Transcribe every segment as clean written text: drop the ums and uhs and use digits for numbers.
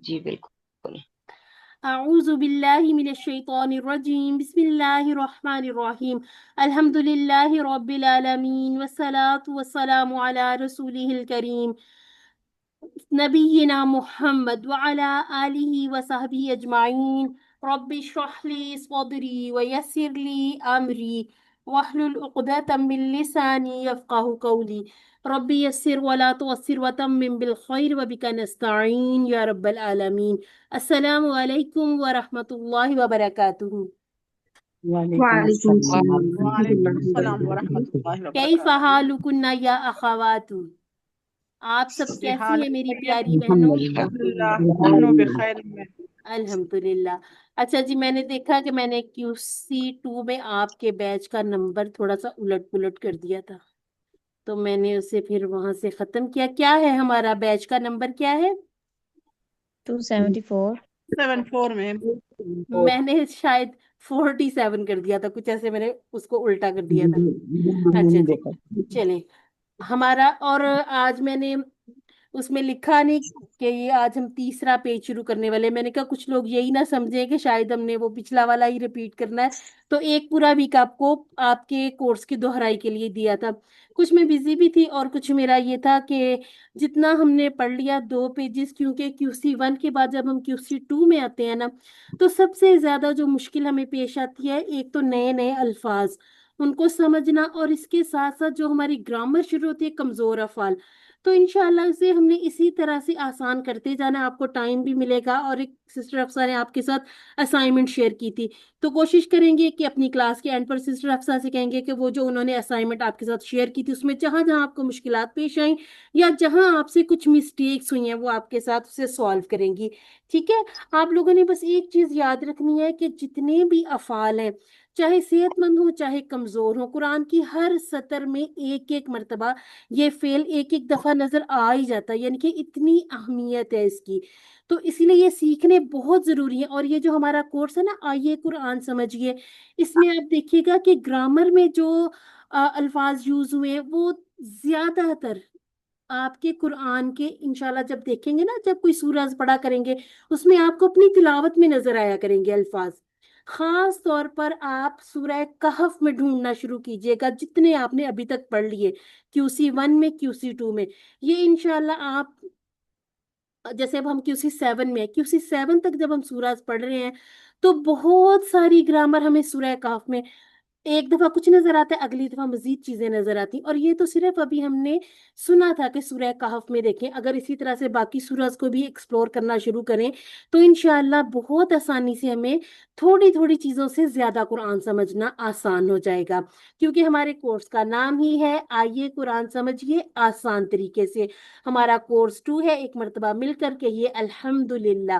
جی بالکل. أعوذ بالله من الشيطان الرجيم بسم الله الرحمن الرحيم الحمد لله رب العالمين والصلاة والسلام على رسوله الكريم نبينا محمد وعلى آله وصحبه أجمعين رب اشرح لي صدري ويسر لي أمري واحلل عقدة من لساني يفقه قولي ربي يسر ولا تعسر وتمم بالخير وبك نستعين يا رب العالمين السلام عليكم ورحمة الله وبركاته وعلیکم وعلیکم السلام السلام ورحمۃ ورحمۃ وعلیکم اللہ اللہ السلام ورحمۃ وبرکاتہ. اللہ كيف وبرکاتہ. حالكن يا أخوات؟ آپ سب کیسی ہیں میری پیاری بہنوں؟ الحمدللہ الحمدللہ نحن الحمدللہ. بخیر میں. الحمدللہ. اچھا جی، میں نے دیکھا کہ میں نے QC2 میں آپ کے بیچ کا نمبر تھوڑا سا الٹ پلٹ کر دیا تھا، تو میں نے اسے پھر وہاں سے ختم کیا. کیا ہے ہمارا بیچ کا نمبر کیا ہے؟ 274. 74 میں. میں نے شاید 47 کر دیا تھا، کچھ ایسے میں نے اس کو الٹا کر دیا تھا. اچھا جی، چلیں. ہمارا اور آج میں نے اس میں لکھا نہیں کہ یہ آج ہم تیسرا پیج شروع کرنے والے ہیں. میں نے کہا کچھ لوگ یہی نہ سمجھیں کہ شاید ہم نے وہ پچھلا والا ہی ریپیٹ کرنا ہے، تو ایک پورا ویک آپ کو آپ کے کورس کی دہرائی کے لیے دیا تھا. کچھ میں بزی بھی تھی اور کچھ میرا یہ تھا کہ جتنا ہم نے پڑھ لیا 2 پیجز، کیونکہ QC1 کے بعد جب ہم QC2 میں آتے ہیں نا، تو سب سے زیادہ جو مشکل ہمیں پیش آتی ہے، ایک تو نئے نئے الفاظ ان کو سمجھنا، اور اس کے ساتھ ساتھ جو ہماری گرامر شروع ہوتی ہے کمزور افعال. تو انشاءاللہ اسے ہم نے اسی طرح سے آسان کرتے جانا. آپ کو ٹائم بھی ملے گا، اور ایک سسٹر افسا نے آپ کے ساتھ اسائنمنٹ شیئر کی تھی، تو کوشش کریں گے کہ اپنی کلاس کے اینڈ پر سسٹر افسا سے کہیں گے کہ وہ جو انہوں نے اسائنمنٹ آپ کے ساتھ شیئر کی تھی، اس میں جہاں جہاں آپ کو مشکلات پیش آئیں یا جہاں آپ سے کچھ مسٹیکس ہوئی ہیں، وہ آپ کے ساتھ اسے سالو کریں گی. ٹھیک ہے؟ آپ لوگوں نے بس ایک چیز یاد رکھنی ہے کہ جتنے بھی افعال ہیں، چاہے صحت مند ہو چاہے کمزور ہو، قرآن کی ہر سطر میں ایک ایک مرتبہ یہ فعل ایک ایک دفعہ نظر آ ہی جاتا ہے، یعنی کہ اتنی اہمیت ہے اس کی. تو اسی لیے یہ سیکھنے بہت ضروری ہے. اور یہ جو ہمارا کورس ہے نا، آئیے قرآن سمجھیے، اس میں آپ دیکھیے گا کہ گرامر میں جو الفاظ یوز ہوئے ہیں وہ زیادہ تر آپ کے قرآن کے انشاءاللہ جب دیکھیں گے نا، جب کوئی سورہ پڑھا کریں گے، اس میں آپ کو اپنی تلاوت میں نظر آیا کریں گے الفاظ. خاص طور پر آپ سورہ کہف میں ڈھونڈنا شروع کیجئے گا، جتنے آپ نے ابھی تک پڑھ لیے QC1 میں QC2 میں. یہ انشاءاللہ آپ جیسے اب ہم QC7 میں QC7 تک جب ہم سورہ پڑھ رہے ہیں، تو بہت ساری گرامر ہمیں سورہ کہف میں ایک دفعہ کچھ نظر آتا ہے، اگلی دفعہ مزید چیزیں نظر آتی. اور یہ تو صرف ابھی ہم نے سنا تھا کہ سورہ کہف میں دیکھیں، اگر اسی طرح سے باقی سورج کو بھی ایکسپلور کرنا شروع کریں تو انشاءاللہ بہت آسانی سے ہمیں تھوڑی تھوڑی چیزوں سے زیادہ قرآن سمجھنا آسان ہو جائے گا. کیونکہ ہمارے کورس کا نام ہی ہے آئیے قرآن سمجھیے آسان طریقے سے. ہمارا کورس 2 ہے، ایک مرتبہ مل کر کے یہ الحمدللہ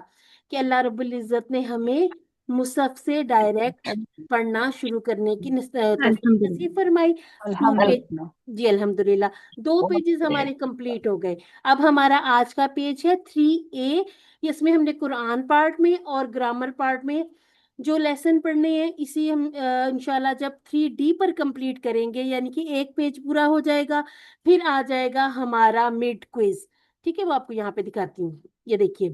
کہ اللہ رب العزت نے ہمیں مصحف سے ڈائریکٹ پڑھنا شروع کرنے کی توفیق نصیب فرمائی. 2 پیج، الحمدللہ. جی الحمدللہ 2 پیجز ہمارے کمپلیٹ ہو گئے. اب ہمارا آج کا پیج ہے 3A. اس میں ہم نے قرآن پارٹ میں اور گرامر پارٹ میں جو لیسن پڑھنے ہیں، اسی ہم انشاءاللہ جب 3D پر کمپلیٹ کریں گے، یعنی کہ ایک پیج پورا ہو جائے گا، پھر آ جائے گا ہمارا مڈ کوئز. ٹھیک ہے؟ وہ آپ کو یہاں پہ دکھاتی ہوں، یہ دیکھیے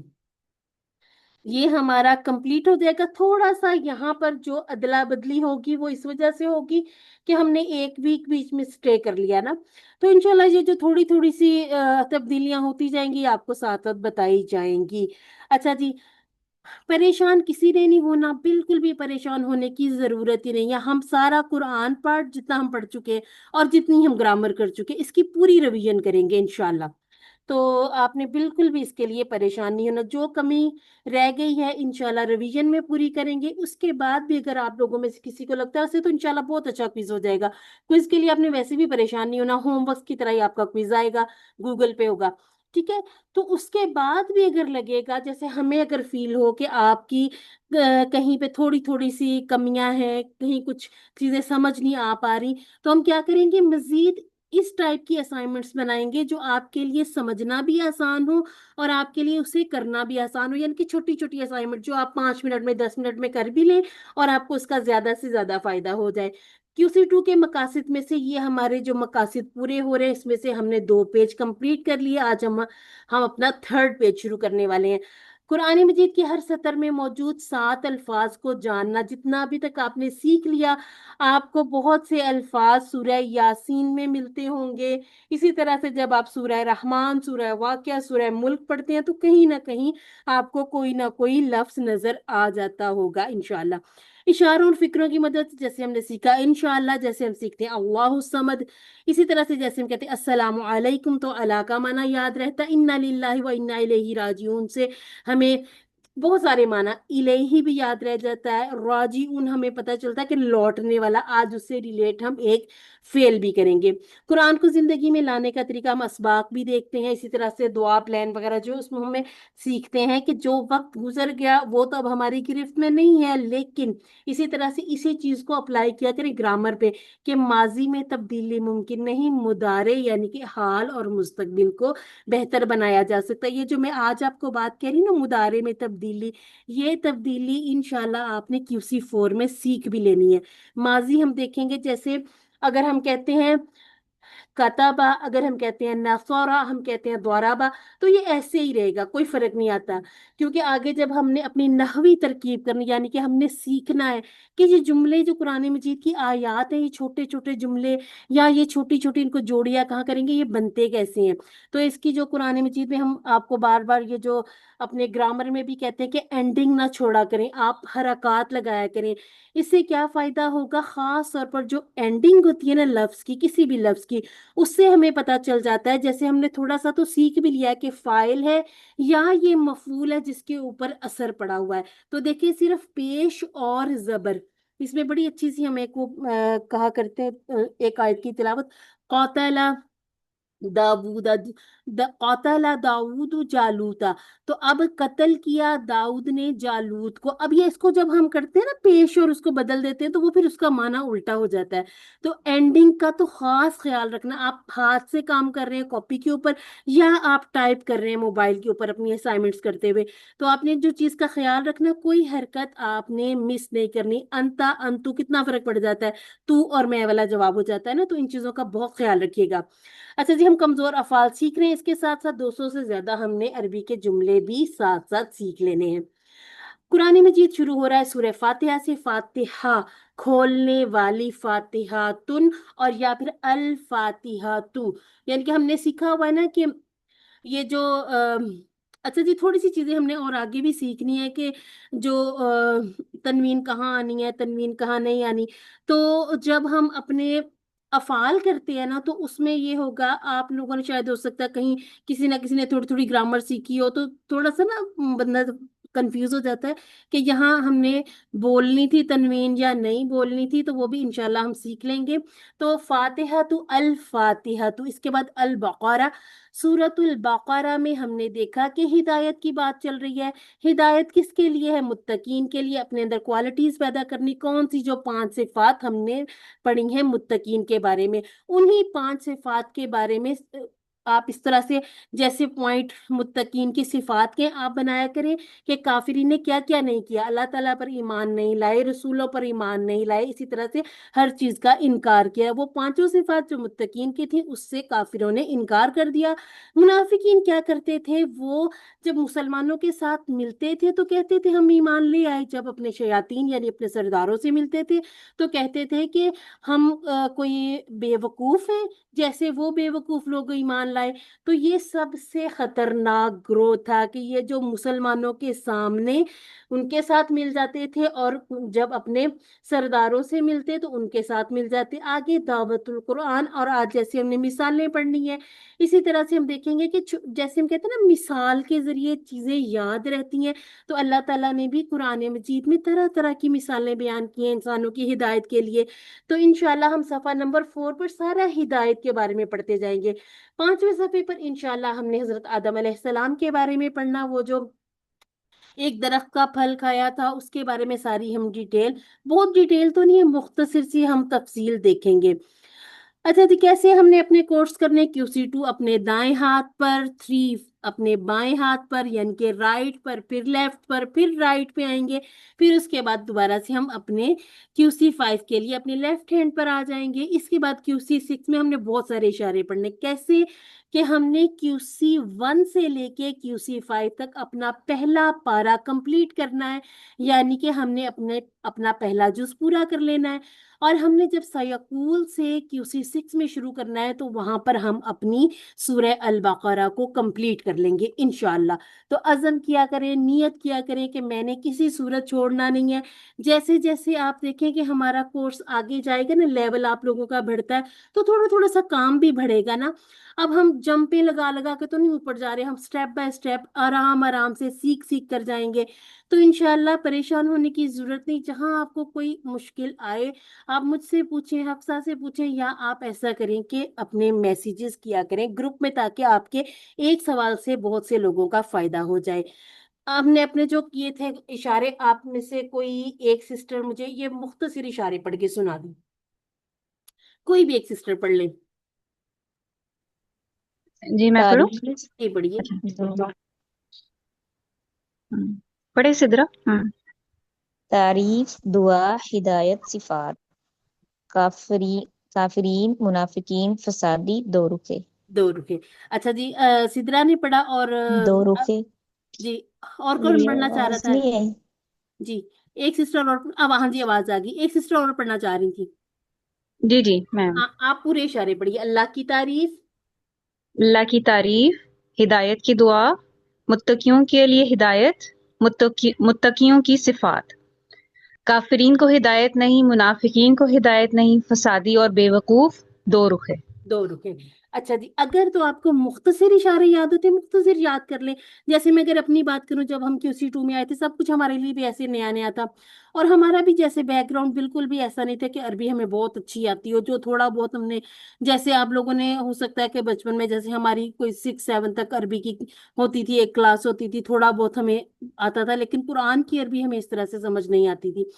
یہ ہمارا کمپلیٹ ہو جائے گا. تھوڑا سا یہاں پر جو ادلا بدلی ہوگی وہ اس وجہ سے ہوگی کہ ہم نے ایک ویک بیچ میں اسٹے کر لیا نا، تو انشاءاللہ یہ جو تھوڑی تھوڑی سی تبدیلیاں ہوتی جائیں گی آپ کو ساتھ ساتھ بتائی جائیں گی. اچھا جی، پریشان کسی نے نہیں ہونا، بالکل بھی پریشان ہونے کی ضرورت ہی نہیں ہے. ہم سارا قرآن پارٹ جتنا ہم پڑھ چکے اور جتنی ہم گرامر کر چکے، اس کی پوری ریویژن کریں گے انشاءاللہ. تو آپ نے بالکل بھی اس کے لیے پریشان نہیں ہونا. جو کمی رہ گئی ہے انشاءاللہ ریویژن میں پوری کریں گے. اس کے بعد بھی اگر آپ لوگوں میں سے کسی کو لگتا ہے اسے، تو انشاءاللہ بہت اچھا کوئز ہو جائے گا. کوئز کے لیے آپ نے ویسے بھی پریشان نہیں ہونا، ہوم ورک کی طرح ہی آپ کا کوئز آئے گا، گوگل پہ ہوگا. ٹھیک ہے؟ تو اس کے بعد بھی اگر لگے گا، جیسے ہمیں اگر فیل ہو کہ آپ کی کہیں پہ تھوڑی تھوڑی سی کمیاں ہیں، کہیں کچھ چیزیں سمجھ نہیں آ پا رہی، تو ہم کیا کریں گے، مزید اس ٹائپ کی اسائنمنٹس بنائیں گے جو آپ کے لیے سمجھنا بھی آسان ہو اور آپ کے لیے اسے کرنا بھی آسان ہو. یعنی کہ چھوٹی چھوٹی اسائنمنٹ جو آپ 5 منٹ میں 10 منٹ میں کر بھی لیں اور آپ کو اس کا زیادہ سے زیادہ فائدہ ہو جائے. QC2 کے مقاصد میں سے یہ ہمارے جو مقاصد پورے ہو رہے ہیں، اس میں سے ہم نے 2 پیج کمپلیٹ کر لیے. آج ہم اپنا 3rd پیج شروع کرنے والے ہیں. قرآن مجید کی ہر سطر میں موجود 7 الفاظ کو جاننا، جتنا ابھی تک آپ نے سیکھ لیا، آپ کو بہت سے الفاظ سورہ یاسین میں ملتے ہوں گے۔ اسی طرح سے جب آپ سورہ رحمان، سورہ واقعہ، سورہ ملک پڑھتے ہیں تو کہیں نہ کہیں آپ کو کوئی نہ کوئی لفظ نظر آ جاتا ہوگا انشاءاللہ۔ اشاروں اور فکروں کی مدد سے جیسے ہم نے سیکھا انشاءاللہ، جیسے ہم سیکھتے ہیں اللہ الصمد، اسی طرح سے جیسے ہم کہتے ہیں السلام علیکم تو اللہ کا معنی یاد رہتا ہے، انا للہ و انا الیہ راجعون سے ہمیں بہت سارے معنی، الہی بھی یاد رہ جاتا ہے، راجعون ہمیں پتہ چلتا ہے کہ لوٹنے والا، آج اس سے ریلیٹ ہم ایک فعل بھی کریں گے۔ قرآن کو زندگی میں لانے کا طریقہ ہم اسباق بھی دیکھتے ہیں، اسی طرح سے دعا پلان وغیرہ جو اس میں ہمیں سیکھتے ہیں کہ جو وقت گزر گیا وہ تو اب ہماری گرفت میں نہیں ہے، لیکن اسی طرح سے اسی چیز کو اپلائی کیا کریں گرامر پہ کہ ماضی میں تبدیلی ممکن نہیں، مضارع یعنی کہ حال اور مستقبل کو بہتر بنایا جا سکتا ہے۔ یہ جو میں آج آپ کو بات کہہ رہی ہوں نا، مضارع میں تبدیلی، یہ تبدیلی انشاءاللہ آپ نے QC4 میں سیکھ بھی لینی ہے۔ ماضی ہم دیکھیں گے، جیسے اگر ہم کہتے ہیں کتبہ، اگر ہم کہتے ہیں نصرہ، ہم کہتے ہیں ضربہ، تو یہ ایسے ہی رہے گا، کوئی فرق نہیں آتا، کیونکہ آگے جب ہم نے اپنی نحوی ترکیب کرنی، یعنی کہ ہم نے سیکھنا ہے کہ یہ جملے جو قرآن مجید کی آیات ہیں، یہ چھوٹے چھوٹے جملے یا یہ چھوٹی چھوٹی ان کو جوڑیاں کہاں کریں گے، یہ بنتے کیسے ہیں۔ تو اس کی جو قرآن مجید میں ہم آپ کو بار بار یہ جو اپنے گرامر میں بھی کہتے ہیں کہ اینڈنگ نہ چھوڑا کریں، آپ حرکات لگایا کریں۔ اس سے کیا فائدہ ہوگا؟ خاص طور پر جو اینڈنگ ہوتی ہے نا لفظ کی، کسی بھی لفظ کی، اس سے ہمیں پتہ چل جاتا ہے، جیسے ہم نے تھوڑا سا تو سیکھ بھی لیا ہے کہ فاعل ہے یا یہ مفعول ہے جس کے اوپر اثر پڑا ہوا ہے۔ تو دیکھیں صرف پیش اور زبر، اس میں بڑی اچھی سی ہم ایک وہ کہا کرتے ہیں ایک آیت کی تلاوت، قاتل داود قاتل داود جالوتا، تو اب قتل کیا داؤد نے جالوت کو۔ اب یہ اس کو جب ہم کرتے ہیں نا پیش اور اس کو بدل دیتے ہیں تو وہ پھر اس کا معنی الٹا ہو جاتا ہے۔ تو اینڈنگ کا تو خاص خیال رکھنا، آپ ہاتھ سے کام کر رہے ہیں کاپی کے اوپر یا آپ ٹائپ کر رہے ہیں موبائل کے اوپر اپنی اسائنمنٹس کرتے ہوئے، تو آپ نے جو چیز کا خیال رکھنا، کوئی حرکت آپ نے مس نہیں کرنی۔ انتا انتو کتنا فرق پڑ جاتا ہے، تو اور میں والا جواب ہو جاتا ہے نا، تو ان چیزوں کا بہت خیال رکھیے گا۔ اچھا جی، ہم کمزور افعال سیکھ رہے ہیں، اس کے ساتھ ساتھ 200 سے زیادہ ہم نے عربی کے جملے بھی ساتھ ساتھ سیکھ لینے ہیں۔ قرآن مجید شروع ہو رہا ہے سورہ فاتحہ سے، فاتحہ کھولنے والی، فاتحہ تن، اور یا پھر الفاتحہ تو، یعنی کہ ہم نے سیکھا ہوا ہے نا کہ یہ جو اچھا جی، تھوڑی سی چیزیں ہم نے اور آگے بھی سیکھنی ہے کہ جو تنوین کہاں آنی ہے، تنوین کہاں نہیں آنی۔ تو جب ہم اپنے افعال کرتے ہیں نا، تو اس میں یہ ہوگا، آپ لوگوں نے شاید ہو سکتا ہے کہیں کسی نہ کسی نے تھوڑی تھوڑی گرامر سیکھی ہو، تو تھوڑا سا نا بندہ کنفیوز ہو جاتا ہے کہ یہاں ہم نے بولنی تھی تنوین یا نہیں بولنی تھی، تو وہ بھی انشاءاللہ ہم سیکھ لیں گے۔ تو فاتحہ تو الفاتحہ تو، اس کے بعد البقرہ، سورۃ البقرہ میں ہم نے دیکھا کہ ہدایت کی بات چل رہی ہے۔ ہدایت کس کے لیے ہے؟ متقین کے لیے، اپنے اندر کوالٹیز پیدا کرنی۔ کون سی؟ جو 5 صفات ہم نے پڑھی ہیں متقین کے بارے میں، انہی 5 صفات کے بارے میں آپ اس طرح سے جیسے پوائنٹ متقین کی صفات کے آپ بنایا کریں کہ کافرین نے کیا کیا نہیں کیا، اللہ تعالیٰ پر ایمان نہیں لائے، رسولوں پر ایمان نہیں لائے، اسی طرح سے ہر چیز کا انکار کیا۔ وہ 5 صفات جو متقین کی تھیں اس سے کافروں نے انکار کر دیا۔ منافقین کیا کرتے تھے؟ وہ جب مسلمانوں کے ساتھ ملتے تھے تو کہتے تھے ہم ایمان لے آئے، جب اپنے شیاطین یعنی اپنے سرداروں سے ملتے تھے تو کہتے تھے کہ ہم کوئی بے وقوف ہیں، جیسے وہ بے وقوف لوگ ایمان لائے۔ تو یہ سب سے خطرناک گروہ تھا کہ یہ جو مسلمانوں کے سامنے ان کے ساتھ مل جاتے تھے اور جب اپنے سرداروں سے ملتے تو ان کے ساتھ مل جاتے۔ آگے دعوت القرآن، اور آج جیسے ہم نے مثالیں پڑھنی ہے، اسی طرح سے ہم دیکھیں گے کہ جیسے ہم کہتے ہیں نا مثال کے ذریعے چیزیں یاد رہتی ہیں، تو اللہ تعالیٰ نے بھی قرآن مجید میں طرح طرح کی مثالیں بیان کی ہیں انسانوں کی ہدایت کے لیے۔ تو انشاءاللہ ہم صفحہ نمبر 4 پر سارا ہدایت کے بارے میں پڑھتے جائیں گے۔ 5ویں صفحے پر انشاءاللہ ہم نے حضرت آدم علیہ السلام کے بارے میں پڑھنا، وہ جو ایک درخت کا پھل کھایا تھا، اس کے بارے میں ساری ہم ڈیٹیل، بہت ڈیٹیل تو نہیں ہے، مختصر سی ہم تفصیل دیکھیں گے۔ اچھا جی، کیسے ہم نے اپنے کورس کرنے؟ QC2 اپنے دائیں ہاتھ پر، 3 अपने बाएं हाथ पर यानी कि राइट पर, फिर लेफ्ट पर, फिर राइट पे आएंगे। फिर उसके बाद दोबारा से हम अपने QC5 के लिए अपने लेफ्ट हैंड पर आ जाएंगे। इसके बाद QC6 में हमने बहुत सारे इशारे पढ़ने। कैसे? कि हमने QC1 से लेके QC5 तक अपना पहला पारा कंप्लीट करना है, यानी कि हमने अपना पहला जुज पूरा कर लेना है। और हमने जब सयकूल से QC6 में शुरू करना है तो वहां पर हम अपनी सूरह अल बकरा को कंप्लीट कर लेंगे इंशाल्लाह। तो अज़म किया करें, नियत किया करें कि मैंने किसी सूरत छोड़ना नहीं है। जैसे जैसे आप देखें कि हमारा कोर्स आगे जाएगा ना, लेवल आप लोगों का बढ़ता है, तो थोड़ा थोड़ा सा काम भी बढ़ेगा ना। अब हम जंपे लगा लगा के तो नहीं ऊपर जा रहे, हम स्टेप बाय स्टेप आराम आराम से सीख सीख कर जाएंगे। तो इंशाल्लाह परेशान होने की जरूरत नहीं। जहां आपको कोई मुश्किल आए, आप मुझसे पूछें, हफ्सा से पूछें, या आप ऐसा करें कि अपने मैसेजेस किया करें ग्रुप में, ताकि आपके एक सवाल से बहुत से लोगों का फायदा हो जाए। आपने अपने जो किए थे इशारे, आप में से कोई एक सिस्टर मुझे ये मुख्तसर इशारे पढ़ के सुना दें। कोई भी एक सिस्टर पढ़ ले। जी मैं पढ़ूं? तारीफ ये पढ़िए। दुआ पढ़े सिद्रा? तारीफ दुआ हिदायत सिफात काफरी काफरीन मुनाफिकीन फसादी दो रुखे। दो रुके। अच्छा जी, सिद्रा ने पढ़ा, और दो रुखे जी, और कौन मेरी पढ़ना चाह रहा आवाज था? नहीं है। जी, एक सिस्टर और, अब हाँ जी आवाज आ गई, एक सिस्टर और पढ़ना चाह रही थी। जी जी मैं। आप पूरे इशारे पढ़िए। अल्लाह की तारीफ, अल्लाह की तारीफ, हिदायत की दुआ, मुत्तकियों के लिए हिदायत, मुत्तकियों की सिफात। काफिरीन को हिदायत नहीं, मुनाफिकीन को हिदायत नहीं, फसादी और बेवकूफ दो रुख है। दो रुके। अच्छा जी, अगर तो आपको मुख्तसर इशारे याद होते, मुख्तसर याद कर लें। जैसे मैं अगर अपनी बात करूं, जब हम QC2 में आए थे, सब कुछ हमारे लिए भी ऐसे नया नया था, और हमारा भी जैसे बैकग्राउंड बिल्कुल भी ऐसा नहीं था कि अरबी हमें बहुत अच्छी आती हो। जो थोड़ा बहुत हमने, जैसे आप लोगों ने हो सकता है कि बचपन में जैसे हमारी कोई 6-7 तक अरबी की होती थी, एक क्लास होती थी, थोड़ा बहुत हमें आता था, लेकिन कुरान की अरबी हमें इस तरह से समझ नहीं आती थी।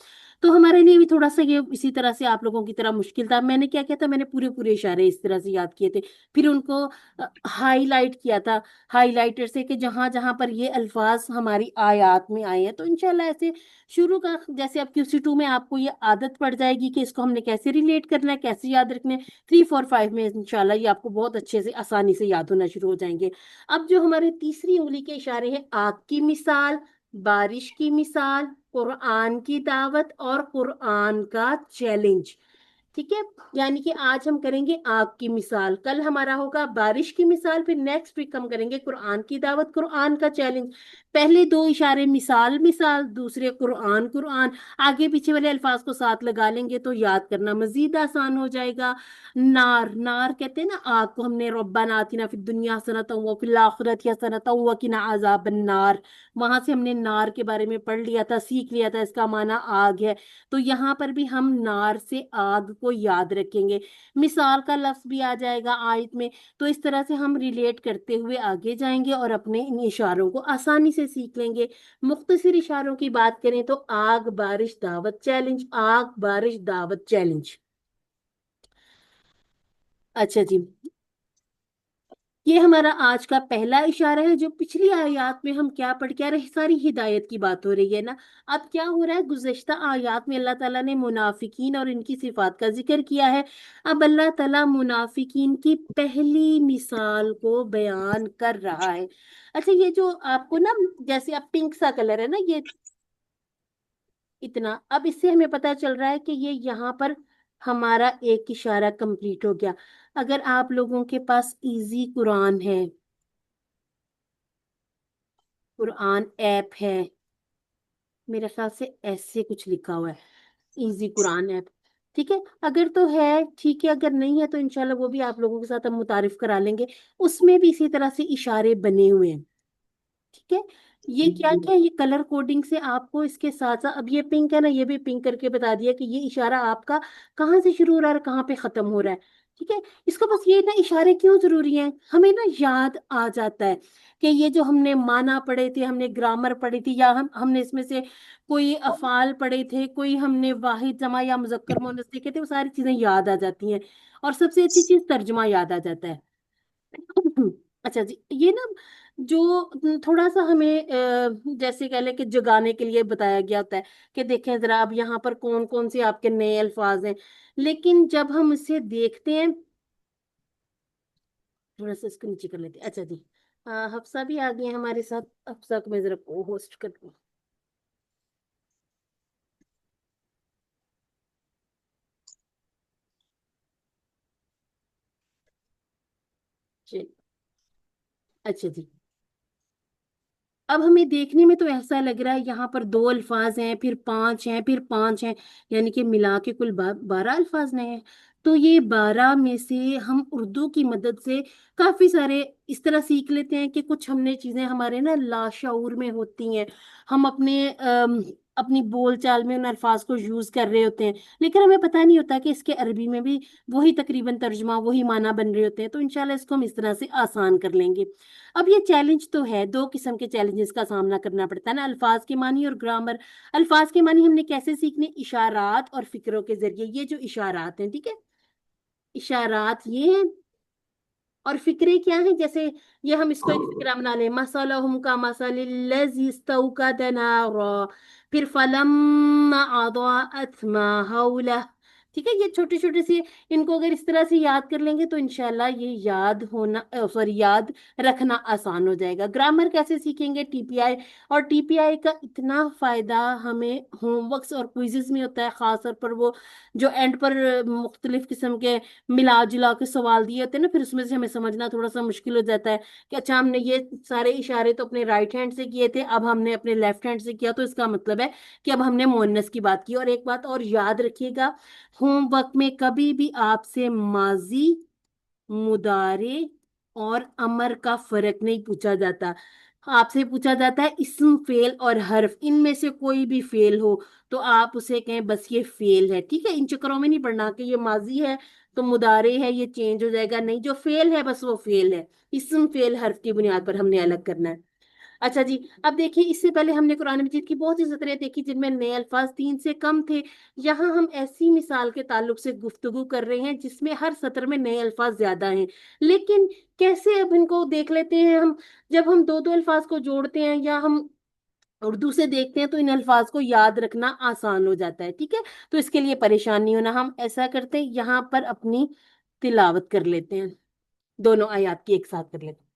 तो हमारे लिए भी थोड़ा सा ये इसी तरह से आप लोगों की तरह मुश्किल था। मैंने क्या किया था, मैंने पूरे पूरे इशारे इस तरह से याद किए थे, फिर उनको हाईलाइट किया था हाईलाइटर से, कि जहां जहां पर ये अल्फाज हमारी आयात में आए हैं। तो इंशाल्लाह ऐसे शुरू का, जैसे अब QC2 में आपको ये आदत पड़ जाएगी कि इसको हमने कैसे रिलेट करना है, कैसे याद रखना है। 3 4 5 में इंशाल्लाह ये आपको बहुत अच्छे से आसानी से याद होना शुरू हो जाएंगे। अब जो हमारे तीसरी उंगली के इशारे हैं, आग की मिसाल, बारिश की मिसाल, कुरान की दावत और कुरान का चैलेंज। ठीक है, यानी कि आज हम करेंगे आग की मिसाल, कल हमारा होगा बारिश की मिसाल, फिर नेक्स्ट वीक हम करेंगे कुरान की दावत, कुरान का चैलेंज। पहले दो इशारे मिसाल मिसाल, दूसरे कुरान कुरान। आगे पीछे वाले अल्फाज को साथ लगा लेंगे तो याद करना मजीद आसान हो जाएगा। नार, नार कहते हैं ना आग को, हमने रब्बाना आतिना फिद दुनिया हसनतन व फिल आखिरति हसनतन व किना अज़ाबन नार, वहां से हमने नार के बारे में पढ़ लिया था, सीख लिया था, इसका माना आग है। तो यहाँ पर भी हम नार से आग को याद रखेंगे। मिसाल का लफ्ज भी आ जाएगा आयत में। तो इस तरह से हम रिलेट करते हुए आगे जाएंगे और अपने इन इशारों को आसानी से सीख लेंगे। मुख्तसर इशारों की बात करें तो आग बारिश दावत चैलेंज, आग बारिश दावत चैलेंज। अच्छा जी, ये हमारा आज का पहला इशारा है। जो पिछली आयत में हम क्या पढ़ के आ रहे हैं, सारी हिदायत की बात हो रही है ना। अब क्या हो रहा है, गुज़श्ता आयत में अल्लाह ताला ने मुनाफिकीन और इनकी सिफात का जिक्र किया है। अब अल्लाह ताला मुनाफिकीन की पहली मिसाल को बयान कर रहा है। अच्छा, ये जो आपको ना, जैसे अब पिंक सा कलर है ना, ये इतना, अब इससे हमें पता चल रहा है कि ये यहाँ पर हमारा एक इशारा कंप्लीट हो गया। अगर आप लोगों के पास इजी कुरान है, कुरान ऐप है, मेरे ख्याल से ऐसे कुछ लिखा हुआ है, इजी कुरान ऐप। ठीक है, अगर तो है ठीक है, अगर नहीं है तो इंशाल्लाह वो भी आप लोगों के साथ हम मुतारिफ करा लेंगे। उसमें भी इसी तरह से इशारे बने हुए हैं। ठीक है, ये क्या क्या है, ये कलर कोडिंग से आपको इसके साथ साथ, अब ये पिंक है ना, ये भी पिंक करके बता दिया कि ये इशारा आपका कहाँ से शुरू हो रहा है और कहाँ पे खत्म हो रहा है। ठीक है, इसको बस ये ना, इशारे क्यों जरूरी हैं, हमें ना याद आ जाता है कि ये जो हमने माना पढ़े थे, हमने ग्रामर पढ़ी थी, या हमने इसमें से कोई अफाल पढ़े थे, कोई हमने वाहिद जमा या मुजक्कर मुअन्नस सीखे थे, वो सारी चीजें याद आ जाती हैं। और सबसे अच्छी चीज तर्जुमा याद आ जाता है। अच्छा जी, ये ना جو تھوڑا سا ہمیں جیسے کہہ لیں کہ جگانے کے لیے بتایا گیا ہوتا ہے کہ دیکھیں ذرا اب یہاں پر کون کون سے آپ کے نئے الفاظ ہیں، لیکن جب ہم اسے دیکھتے ہیں، تھوڑا سا اس کو نیچے کر لیتے ہیں۔ اچھا جی، حفصہ بھی آ گئی ہیں ہمارے ساتھ، حفصہ کو میں ذرا کو ہوسٹ کر دوں۔ چلیے، اچھا جی، اب ہمیں دیکھنے میں تو ایسا لگ رہا ہے یہاں پر 2 الفاظ ہیں، پھر 5 ہیں، پھر 5 ہیں، یعنی کہ ملا کے کل 12 الفاظ نئے ہیں۔ تو یہ 12 میں سے ہم اردو کی مدد سے کافی سارے اس طرح سیکھ لیتے ہیں کہ کچھ ہم نے چیزیں ہمارے نا لاشعور میں ہوتی ہیں، ہم اپنی بول چال میں ان الفاظ کو یوز کر رہے ہوتے ہیں، لیکن ہمیں پتہ نہیں ہوتا کہ اس کے عربی میں بھی وہی تقریباً ترجمہ، وہی معنی بن رہے ہوتے ہیں۔ تو انشاءاللہ اس کو ہم اس طرح سے آسان کر لیں گے۔ اب یہ چیلنج تو ہے، 2 قسم کے چیلنجز کا سامنا کرنا پڑتا ہے نا، الفاظ کے معنی اور گرامر۔ الفاظ کے معنی ہم نے کیسے سیکھنے؟ اشارات اور فکروں کے ذریعے۔ یہ جو اشارات ہیں، ٹھیک ہے، اشارات یہ ہیں، اور فکرے کیا ہیں؟ جیسے یہ ہم اس کو ایک فکرہ بنا لیں، مثلہم کا مثل الذی استوقد نارا، پھر فلما اضاءت ما حولہ، ٹھیک ہے، یہ چھوٹی چھوٹی سی، ان کو اگر اس طرح سے یاد کر لیں گے تو انشاءاللہ یہ یاد رکھنا آسان ہو جائے گا۔ گرامر کیسے سیکھیں گے؟ ٹی پی آئی، اور ٹی پی آئی کا اتنا فائدہ ہمیں ہوم ورکس اور کوئزز میں ہوتا ہے، خاص طور پر وہ جو اینڈ پر مختلف قسم کے ملا جلا کے سوال دیے ہوتے ہیں نا، پھر اس میں سے ہمیں سمجھنا تھوڑا سا مشکل ہو جاتا ہے کہ اچھا ہم نے یہ سارے اشارے تو اپنے رائٹ ہینڈ سے کیے تھے، اب ہم نے اپنے لیفٹ ہینڈ سے کیا، تو اس کا مطلب ہے کہ اب ہم نے مؤنث کی بات کی۔ اور ایک بات اور یاد رکھیے گا، ہوم ورک میں کبھی بھی آپ سے ماضی، مضارع اور امر کا فرق نہیں پوچھا جاتا، آپ سے پوچھا جاتا ہے اسم، فعل اور حرف، ان میں سے کوئی بھی فعل ہو تو آپ اسے کہیں بس یہ فعل ہے، ٹھیک ہے، ان چکروں میں نہیں پڑھنا کہ یہ ماضی ہے تو مضارع ہے یہ چینج ہو جائے گا، نہیں، جو فعل ہے بس وہ فعل ہے، اسم فعل حرف کی بنیاد پر ہم نے الگ کرنا ہے۔ اچھا جی، اب دیکھیے اس سے پہلے ہم نے قرآن مجید کی بہت سی سطریں دیکھی جن میں نئے الفاظ 3 سے کم تھے، یہاں ہم ایسی مثال کے تعلق سے گفتگو کر رہے ہیں جس میں ہر سطر میں نئے الفاظ زیادہ ہیں، لیکن کیسے؟ اب ان کو دیکھ لیتے ہیں ہم۔ جب ہم 2 الفاظ کو جوڑتے ہیں یا ہم اردو سے دیکھتے ہیں تو ان الفاظ کو یاد رکھنا آسان ہو جاتا ہے، ٹھیک ہے، تو اس کے لیے پریشان نہیں ہونا، ہم ایسا کرتے ہیں یہاں پر اپنی تلاوت کر لیتے ہیں، دونوں آیات کی ایک ساتھ کر لیتے ہیں۔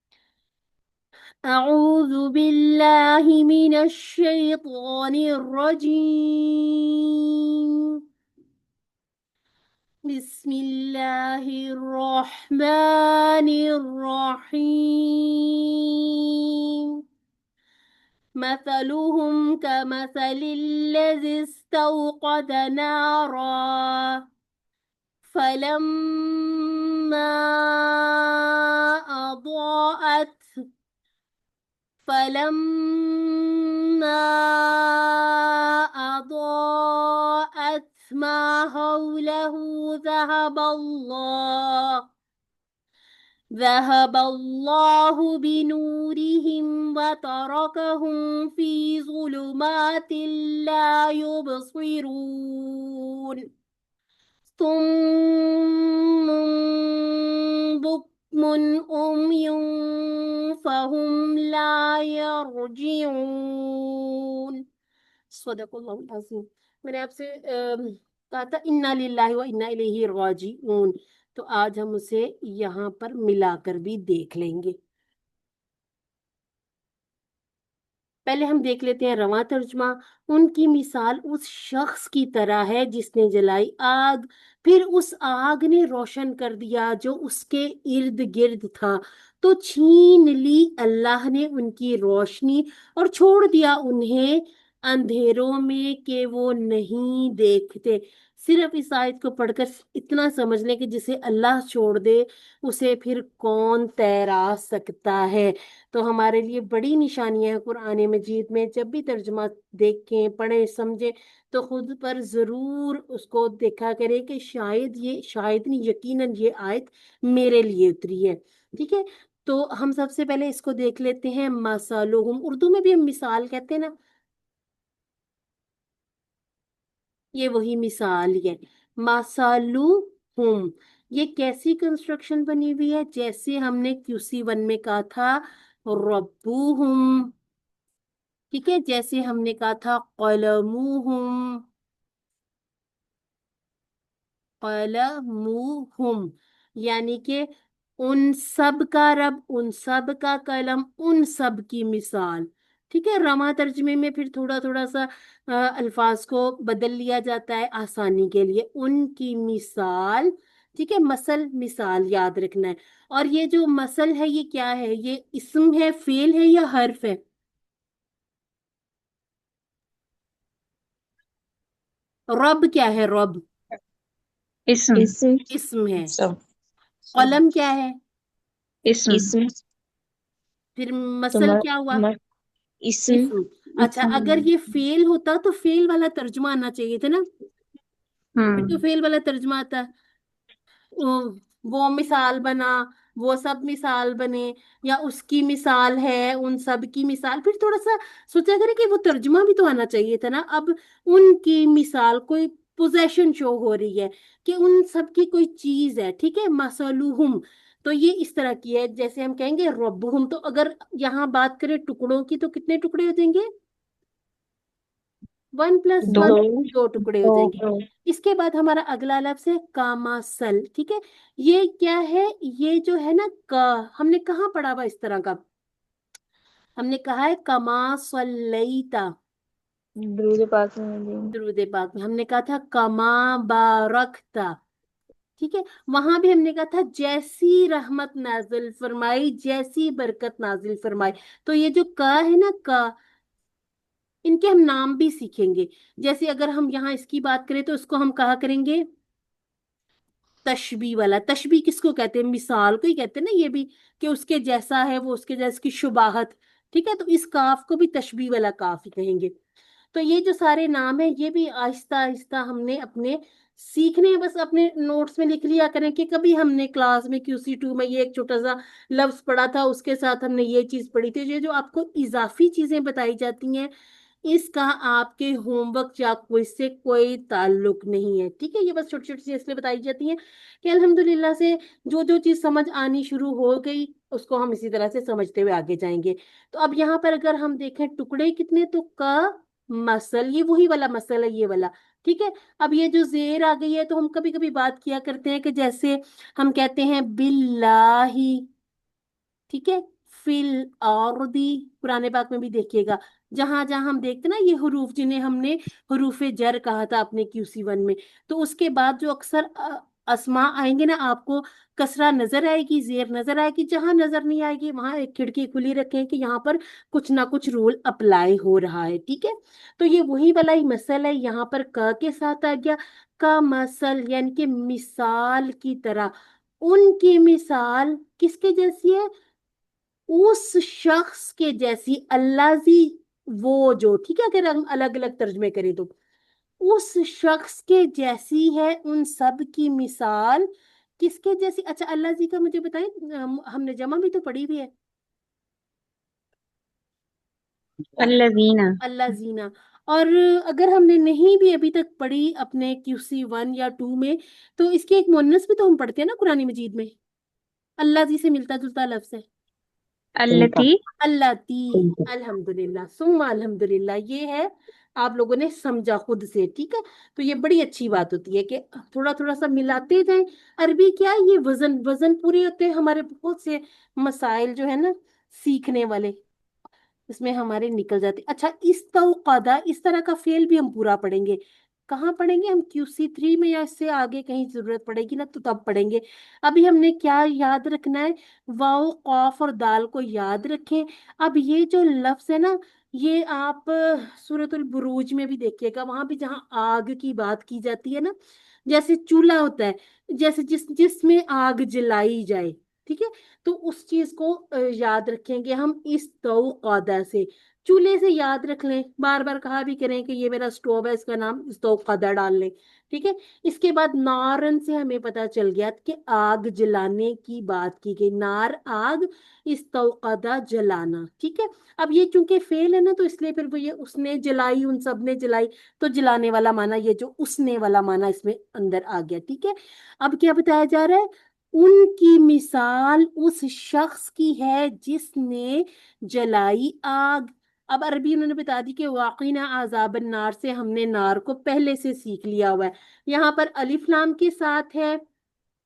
اعوذ باللہ من الشیطان الرجیم، بسم اللہ الرحمن الرحیم، مثلهم كمثل الذي استوقد نارا فلما أضاءت ما حوله ذهب الله بنورهم وتركهم في ظلمات لا يبصرون، صم بكم عمي فهم لا يرجعون۔ صدق اللہ العظیم۔ میں نے آپ سے کہا تھا انا للہ و انا الیہ راجعون، تو آج ہم اسے یہاں پر ملا کر بھی دیکھ لیں گے۔ پہلے ہم دیکھ لیتے ہیں رواں ترجمہ۔ ان کی مثال اس شخص کی طرح ہے جس نے جلائی آگ، پھر اس آگ نے روشن کر دیا جو اس کے ارد گرد تھا، تو چھین لی اللہ نے ان کی روشنی اور چھوڑ دیا انہیں اندھیروں میں کہ وہ نہیں دیکھتے۔ صرف اس آیت کو پڑھ کر اتنا سمجھ لیں کہ جسے اللہ چھوڑ دے اسے پھر کون تیرا سکتا ہے۔ تو ہمارے لیے بڑی نشانیاں ہیں قرآن مجید میں، جب بھی ترجمہ دیکھیں، پڑھیں، سمجھیں تو خود پر ضرور اس کو دیکھا کرے کہ شاید نہیں، یقیناً یہ آیت میرے لیے اتری ہے، ٹھیک ہے۔ تو ہم سب سے پہلے اس کو دیکھ لیتے ہیں، مثلہم، اردو میں بھی ہم مثال کہتے ہیں نا، یہ وہی مثال ہی ہے، مثلہم، یہ کیسی کنسٹرکشن بنی ہوئی ہے؟ جیسے ہم نے QC1 میں کہا تھا रब्बुहुम, ठीक है, जैसे हमने कहा था क़लमुहुम, क़लमुहुम, यानी कि उन सब का रब, उन सब का कलम, उन सब की मिसाल। ठीक है, रमा तर्जमे में फिर थोड़ा थोड़ा सा अल्फाज को बदल लिया जाता है आसानी के लिए। उनकी मिसाल, ठीक है, मसल मिसाल याद रखना है। और ये जो मसल है ये क्या है, ये इस्म है, फेल है या हर्फ है? रब क्या है, रब इस्म इस्म इस्म है। सब कलम क्या है? इस्म इस्म फिर तो मसल क्या हुआ? इस्म इस्म। अच्छा, अगर ये फेल होता तो फेल वाला तर्जुमा आना चाहिए था ना, फिर तो फेल वाला तर्जुमा आता। वो मिसाल बना, वो सब मिसाल बने, या उसकी मिसाल है, उन सब की मिसाल, फिर थोड़ा सा सोचा करें कि वो तर्जुमा भी तो आना चाहिए था ना। अब उनकी मिसाल, कोई पोजेशन शो हो रही है कि उन सब की कोई चीज है, ठीक है, मसलुहुम, तो ये इस तरह की है। जैसे हम कहेंगे रब्बुहुम, तो अगर यहाँ बात करें टुकड़ों की तो कितने टुकड़े हो जाएंगे? 1+1, दो 2 टुकड़े हो जाएंगे। इसके बाद हमारा अगला लफ्ज है कामासल, ठीक है। ये क्या है, ये जो है ना का, हमने कहाँ पढ़ा हुआ इस तरह का? हमने कहा है कमा सल्लैता, दुरूद पाक में दुरूद पाक में हमने कहा था कमा बारकता, ठीक है। वहां भी हमने कहा था जैसी रहमत नाजिल फरमाई, जैसी बरकत नाजिल फरमाई। तो ये जो का है ना, का, इनके हम नाम भी सीखेंगे। जैसे अगर हम यहाँ इसकी बात करें तो इसको हम कहा करेंगे तशबी वाला। तशबी किसको कहते हैं? मिसाल को ही कहते हैं ना ये भी, कि उसके जैसा है वो, उसके जैसे की शुबाहत, ठीक है। तो इस काफ को भी तशबी वाला काफ ही कहेंगे। तो ये जो सारे नाम है ये भी आहिस्ता आहिस्ता हमने अपने सीखने हैं। बस अपने नोट्स में लिख लिया करें कि कभी हमने क्लास में QC2 में ये एक छोटा सा लफ्ज पढ़ा था, उसके साथ हमने ये चीज पढ़ी थी। ये जो आपको इजाफी चीजें बताई जाती हैं, इसका आपके होमवर्क या क्विज से कोई ताल्लुक नहीं है, ठीक है। ये बस छोटी छोटी चीजें इसलिए बताई जाती हैं कि अल्हम्दुलिल्लाह से जो जो चीज समझ आनी शुरू हो गई उसको हम इसी तरह से समझते हुए आगे जाएंगे। तो अब यहाँ पर अगर हम देखें टुकड़े कितने, तो का मसल, ये वही वाला मसल है, ये वाला, ठीक है। अब ये जो जेर आ गई है तो हम कभी कभी बात किया करते हैं कि जैसे हम कहते हैं बिल्लाही, ठीक है, फिल और दी, पुराने पाक में भी देखिएगा, जहां जहां हम देखते ना ये हरूफ, जिन्हें हमने हरूफे जर कहा था अपने QC1 में, तो उसके बाद जो अक्सर अस्मा आएंगे ना, आपको कसरा नजर आएगी, जेर नजर आएगी। जहां नजर नहीं आएगी वहां एक खिड़की खुली रखें कि यहाँ पर कुछ ना कुछ रूल अप्लाई हो रहा है, ठीक है। तो ये वही वाला ही मसल है, यहाँ पर क के साथ आ गया का मसल, यानी कि मिसाल की तरह। उनकी मिसाल किसके जैसी है? उस शख्स के जैसी, अल्लाजी, वो जो, ठीक है, अगर हम अलग अलग तर्जमे करें तो उस शख्स के जैसी है उन सब की मिसाल। किसके जैसी? अच्छा, अल्लाह जी का मुझे बताएं, हमने जमा भी तो पढ़ी हुई है, अल्लज़ीना अल्लाह जीना। और अगर हमने नहीं भी अभी तक पढ़ी अपने QC1 या 2 में, तो इसके एक मुन्नस भी तो हम पढ़ते हैं ना कुरानी मजीद में, अल्लाह जी से मिलता जुलता लफ्ज है अल्लती अल्लाती। अल्हम्दुलिल्लाह सुम्मा अल्हम्दुलिल्लाह, ये है, आप लोगों ने समझा खुद से, ठीक है। तो ये बड़ी अच्छी बात होती है कि थोड़ा थोड़ा सा मिलाते जाएं। अरबी क्या है, ये वजन वजन पूरे होते हैं हमारे, बहुत से मसाइल जो है ना सीखने वाले इसमें हमारे निकल जाते। अच्छा, इस्तौक़दा, इस तरह का फेल भी हम पूरा पढ़ेंगे। कहाँ पढ़ेंगे हम? QC3 में, या इससे आगे कहीं जरूरत पड़ेगी ना तो तब पढ़ेंगे। अभी हमने क्या याद रखना है? वाव, कॉफ और दाल को याद रखें। अब ये जो लफ्ज है ना, ये आप सूरतुल बुरूज में भी देखिएगा, वहां भी जहाँ आग की बात की जाती है ना, जैसे चूल्हा होता है, जैसे जिसमें आग जलाई जाए, ठीक है। तो उस चीज को याद रखेंगे हम इस तौक़ादा से। चूल्हे से याद रख लें, बार बार कहा भी करें कि ये मेरा स्टोव है, इसका नाम इस तौक़ादा डाल लें, ठीक है। इसके बाद नारन से हमें पता चल गया कि आग जलाने की बात की गई, नार आग, इस तौक़ादा जलाना, ठीक है। अब ये चूंकि फेल है ना, तो इसलिए फिर वो ये उसने जलाई, उन सब ने जलाई, तो जलाने वाला माना, ये जो उसने वाला माना इसमें अंदर आ गया, ठीक है। अब क्या बताया जा रहा है? उनकी मिसाल उस शख्स की है जिसने जलाई आग। अब अरबी उन्होंने बता दी कि वाक़ीना आज़ाबन नार से हमने नार को पहले से सीख लिया हुआ है। यहाँ पर अलिफ लाम के साथ है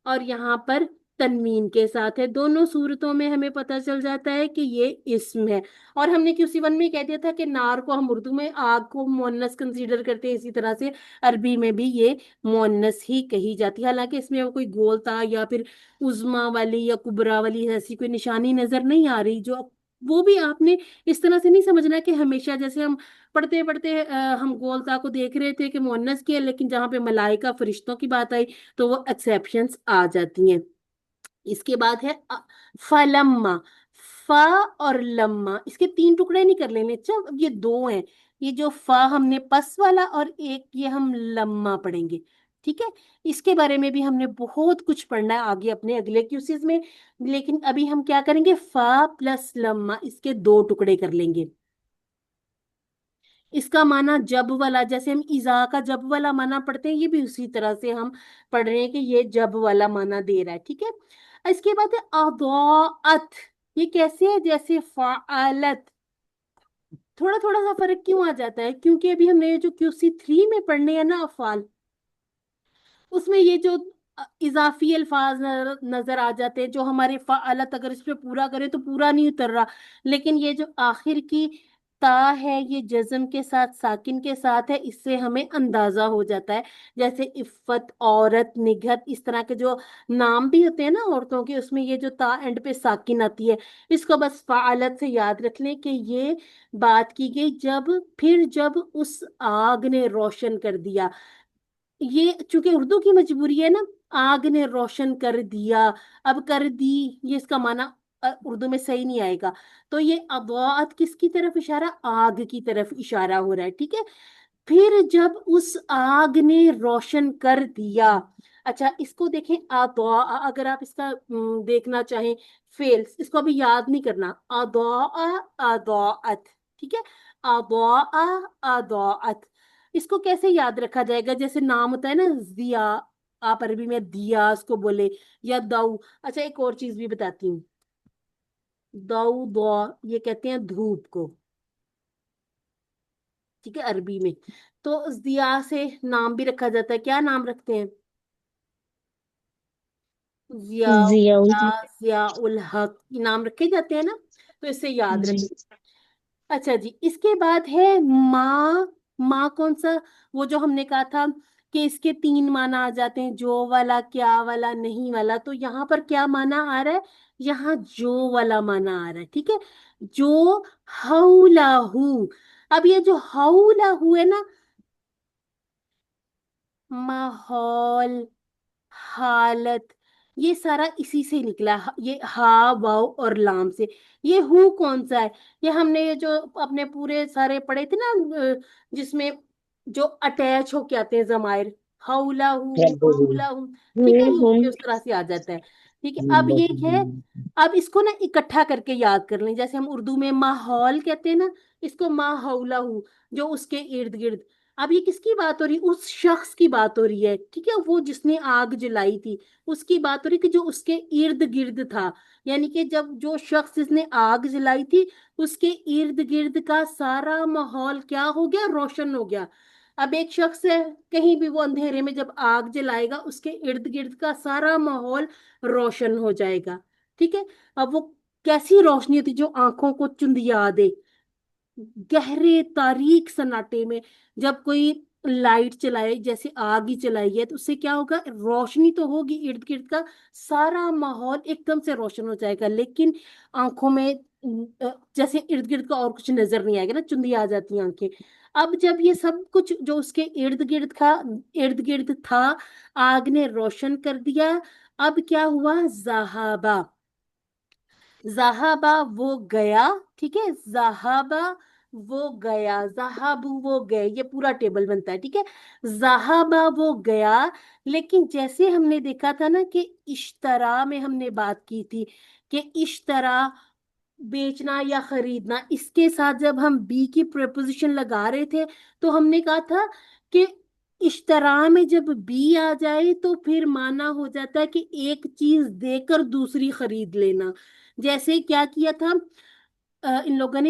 और यहाँ पर तनवीन के साथ है। दोनों सूरतों में हमें पता चल जाता है कि ये इस्म है। और हमने किसी वन में कह दिया था कि नार को हम उर्दू में आग को मुअन्नस कंसीडर करते हैं, इसी तरह से अरबी में भी ये मुअन्नस ही कही जाती है। हालांकि इसमें वो कोई गोलता या फिर उज़्मा वाली या कुबरा वाली ऐसी कोई निशानी नजर नहीं आ रही, जो वो भी आपने इस तरह से नहीं समझना कि हमेशा जैसे हम पढ़ते पढ़ते हम गोलता को देख रहे थे कि मुअन्नस की है, लेकिन जहाँ पे मलाइका फरिश्तों की बात आई तो वो एक्सेप्शंस आ जाती हैं। इसके बाद है फलम्मा। फा और लम्मा, इसके तीन टुकड़े नहीं कर लेने। अच्छा, अब ये दो हैं, ये जो फा हमने पस वाला और एक ये हम लम्मा पढ़ेंगे, ठीक है। इसके बारे में भी हमने बहुत कुछ पढ़ना है आगे अपने अगले क्यूसीज में, लेकिन अभी हम क्या करेंगे, फा प्लस लम्मा, इसके दो टुकड़े कर लेंगे। इसका माना जब वाला, जैसे हम इजा का जब वाला माना पढ़ते हैं, ये भी उसी तरह से हम पढ़ रहे हैं कि ये जब वाला माना दे रहा है, ठीक है। इसके बाद है अदाअत। ये कैसे है, जैसे फाअलत। थोड़ा थोड़ा सा फर्क क्यों आ जाता है, क्योंकि अभी हमने जो QC3 में पढ़ने हैं ना अफ़ाल, उसमें ये जो इजाफी अल्फाज नजर आ जाते हैं, जो हमारे फ़ाअलत अगर इस पे पूरा करें तो पूरा नहीं उतर रहा, लेकिन ये जो आखिर की ता है ये जज्म के साथ साकिन के साथ है, इससे हमें अंदाजा हो जाता है। जैसे इफ़्फ़त, औरत, निगहत, इस तरह के जो नाम भी होते हैं ना औरतों के, उसमें ये जो ता एंड पे साकिन आती है, इसको बस फ़ाअलत से याद रख लें कि ये बात की गई जब उस आग ने रोशन कर दिया। ये चूंकि उर्दू की मजबूरी है ना, आग ने रोशन कर दिया, अब कर दी, ये इसका माना उर्दू में सही नहीं आएगा। तो ये अदाअत किसकी तरफ इशारा, आग की तरफ इशारा हो रहा है, ठीक है। फिर जब उस आग ने रोशन कर दिया। अच्छा, इसको देखें, अदा, अगर आप इसका देखना चाहें फेल्स, इसको अभी याद नहीं करना, अदा अदाअत, ठीक है। अदा अदाअत, इसको कैसे याद रखा जाएगा, जैसे नाम होता है ना जिया, आप अरबी में दिया उसको बोले, या दाऊ। अच्छा, एक और चीज भी बताती हूँ, दाऊ दौ, ये कहते हैं धूप को, ठीक है, अरबी में। तो जिया से नाम भी रखा जाता है, क्या नाम रखते हैं, जियाउल जिया उल हक, ये नाम रखे जाते हैं ना, तो इससे याद रख। जी अच्छा जी, इसके बाद है माँ। माँ कौन सा, वो जो हमने कहा था कि इसके तीन माना आ जाते हैं, जो वाला, क्या वाला, नहीं वाला। तो यहाँ पर क्या माना आ रहा है, यहाँ जो वाला माना आ रहा है, ठीक है। जो हौलाहू, अब ये जो हौलाहू है ना, माहौल, हालत, ये सारा इसी से निकला, ये हा वाव और लाम से। ये हु कौन सा है, ये हमने ये जो अपने पूरे सारे पढ़े थे ना, जिसमें जो अटैच होके आते हैं जमायर, हौला हु हौला हु, ठीक है, ये उस तरह से आ जाता है, ठीक है। अब ये है, अब इसको ना इकट्ठा करके याद कर लें, जैसे हम उर्दू में माहौल कहते हैं ना, इसको माहौला हु, जो उसके इर्द गिर्द। अब ये किसकी बात हो रही है, उस शख्स की बात हो रही है, ठीक है, वो जिसने आग जलाई थी, उसकी बात हो रही थी, जो उसके इर्द गिर्द था। यानी कि जब जो शख्स जिसने आग जलाई थी, उसके इर्द गिर्द का सारा माहौल क्या हो गया, रोशन हो गया। अब एक शख्स है, कहीं भी वो अंधेरे में जब आग जलाएगा, उसके इर्द गिर्द का सारा माहौल रोशन हो जाएगा, ठीक है। अब वो कैसी रोशनी होती, जो आंखों को चुंधिया दे। गहरे तारीक सन्नाटे में जब कोई लाइट चलाए, जैसे आग ही चलाई है, तो उससे क्या होगा, रोशनी तो होगी, इर्द गिर्द का सारा माहौल एकदम से रोशन हो जाएगा, लेकिन आंखों में जैसे इर्द गिर्द का और कुछ नजर नहीं आएगा ना, चुंदी आ जाती हैं आंखें। अब जब ये सब कुछ जो उसके इर्द गिर्द था, आग ने रोशन कर दिया। अब क्या हुआ, जहाबा, जहाबा वो गया, ठीक है, जहाबा वो गया, जहाबू वो गए, ये पूरा टेबल बनता है, ठीक है। जहाबा वो गया, लेकिन जैसे हमने देखा था ना कि इश्तरा में हमने बात की थी कि इश्तरा बेचना या खरीदना, इसके साथ जब हम बी की प्रेपोजिशन लगा रहे थे, तो हमने कहा था कि اشترا میں جب بی آ جائے تو پھر مانا ہو جاتا ہے کہ ایک چیز دے کر دوسری خرید لینا. جیسے کیا کیا تھا ان لوگوں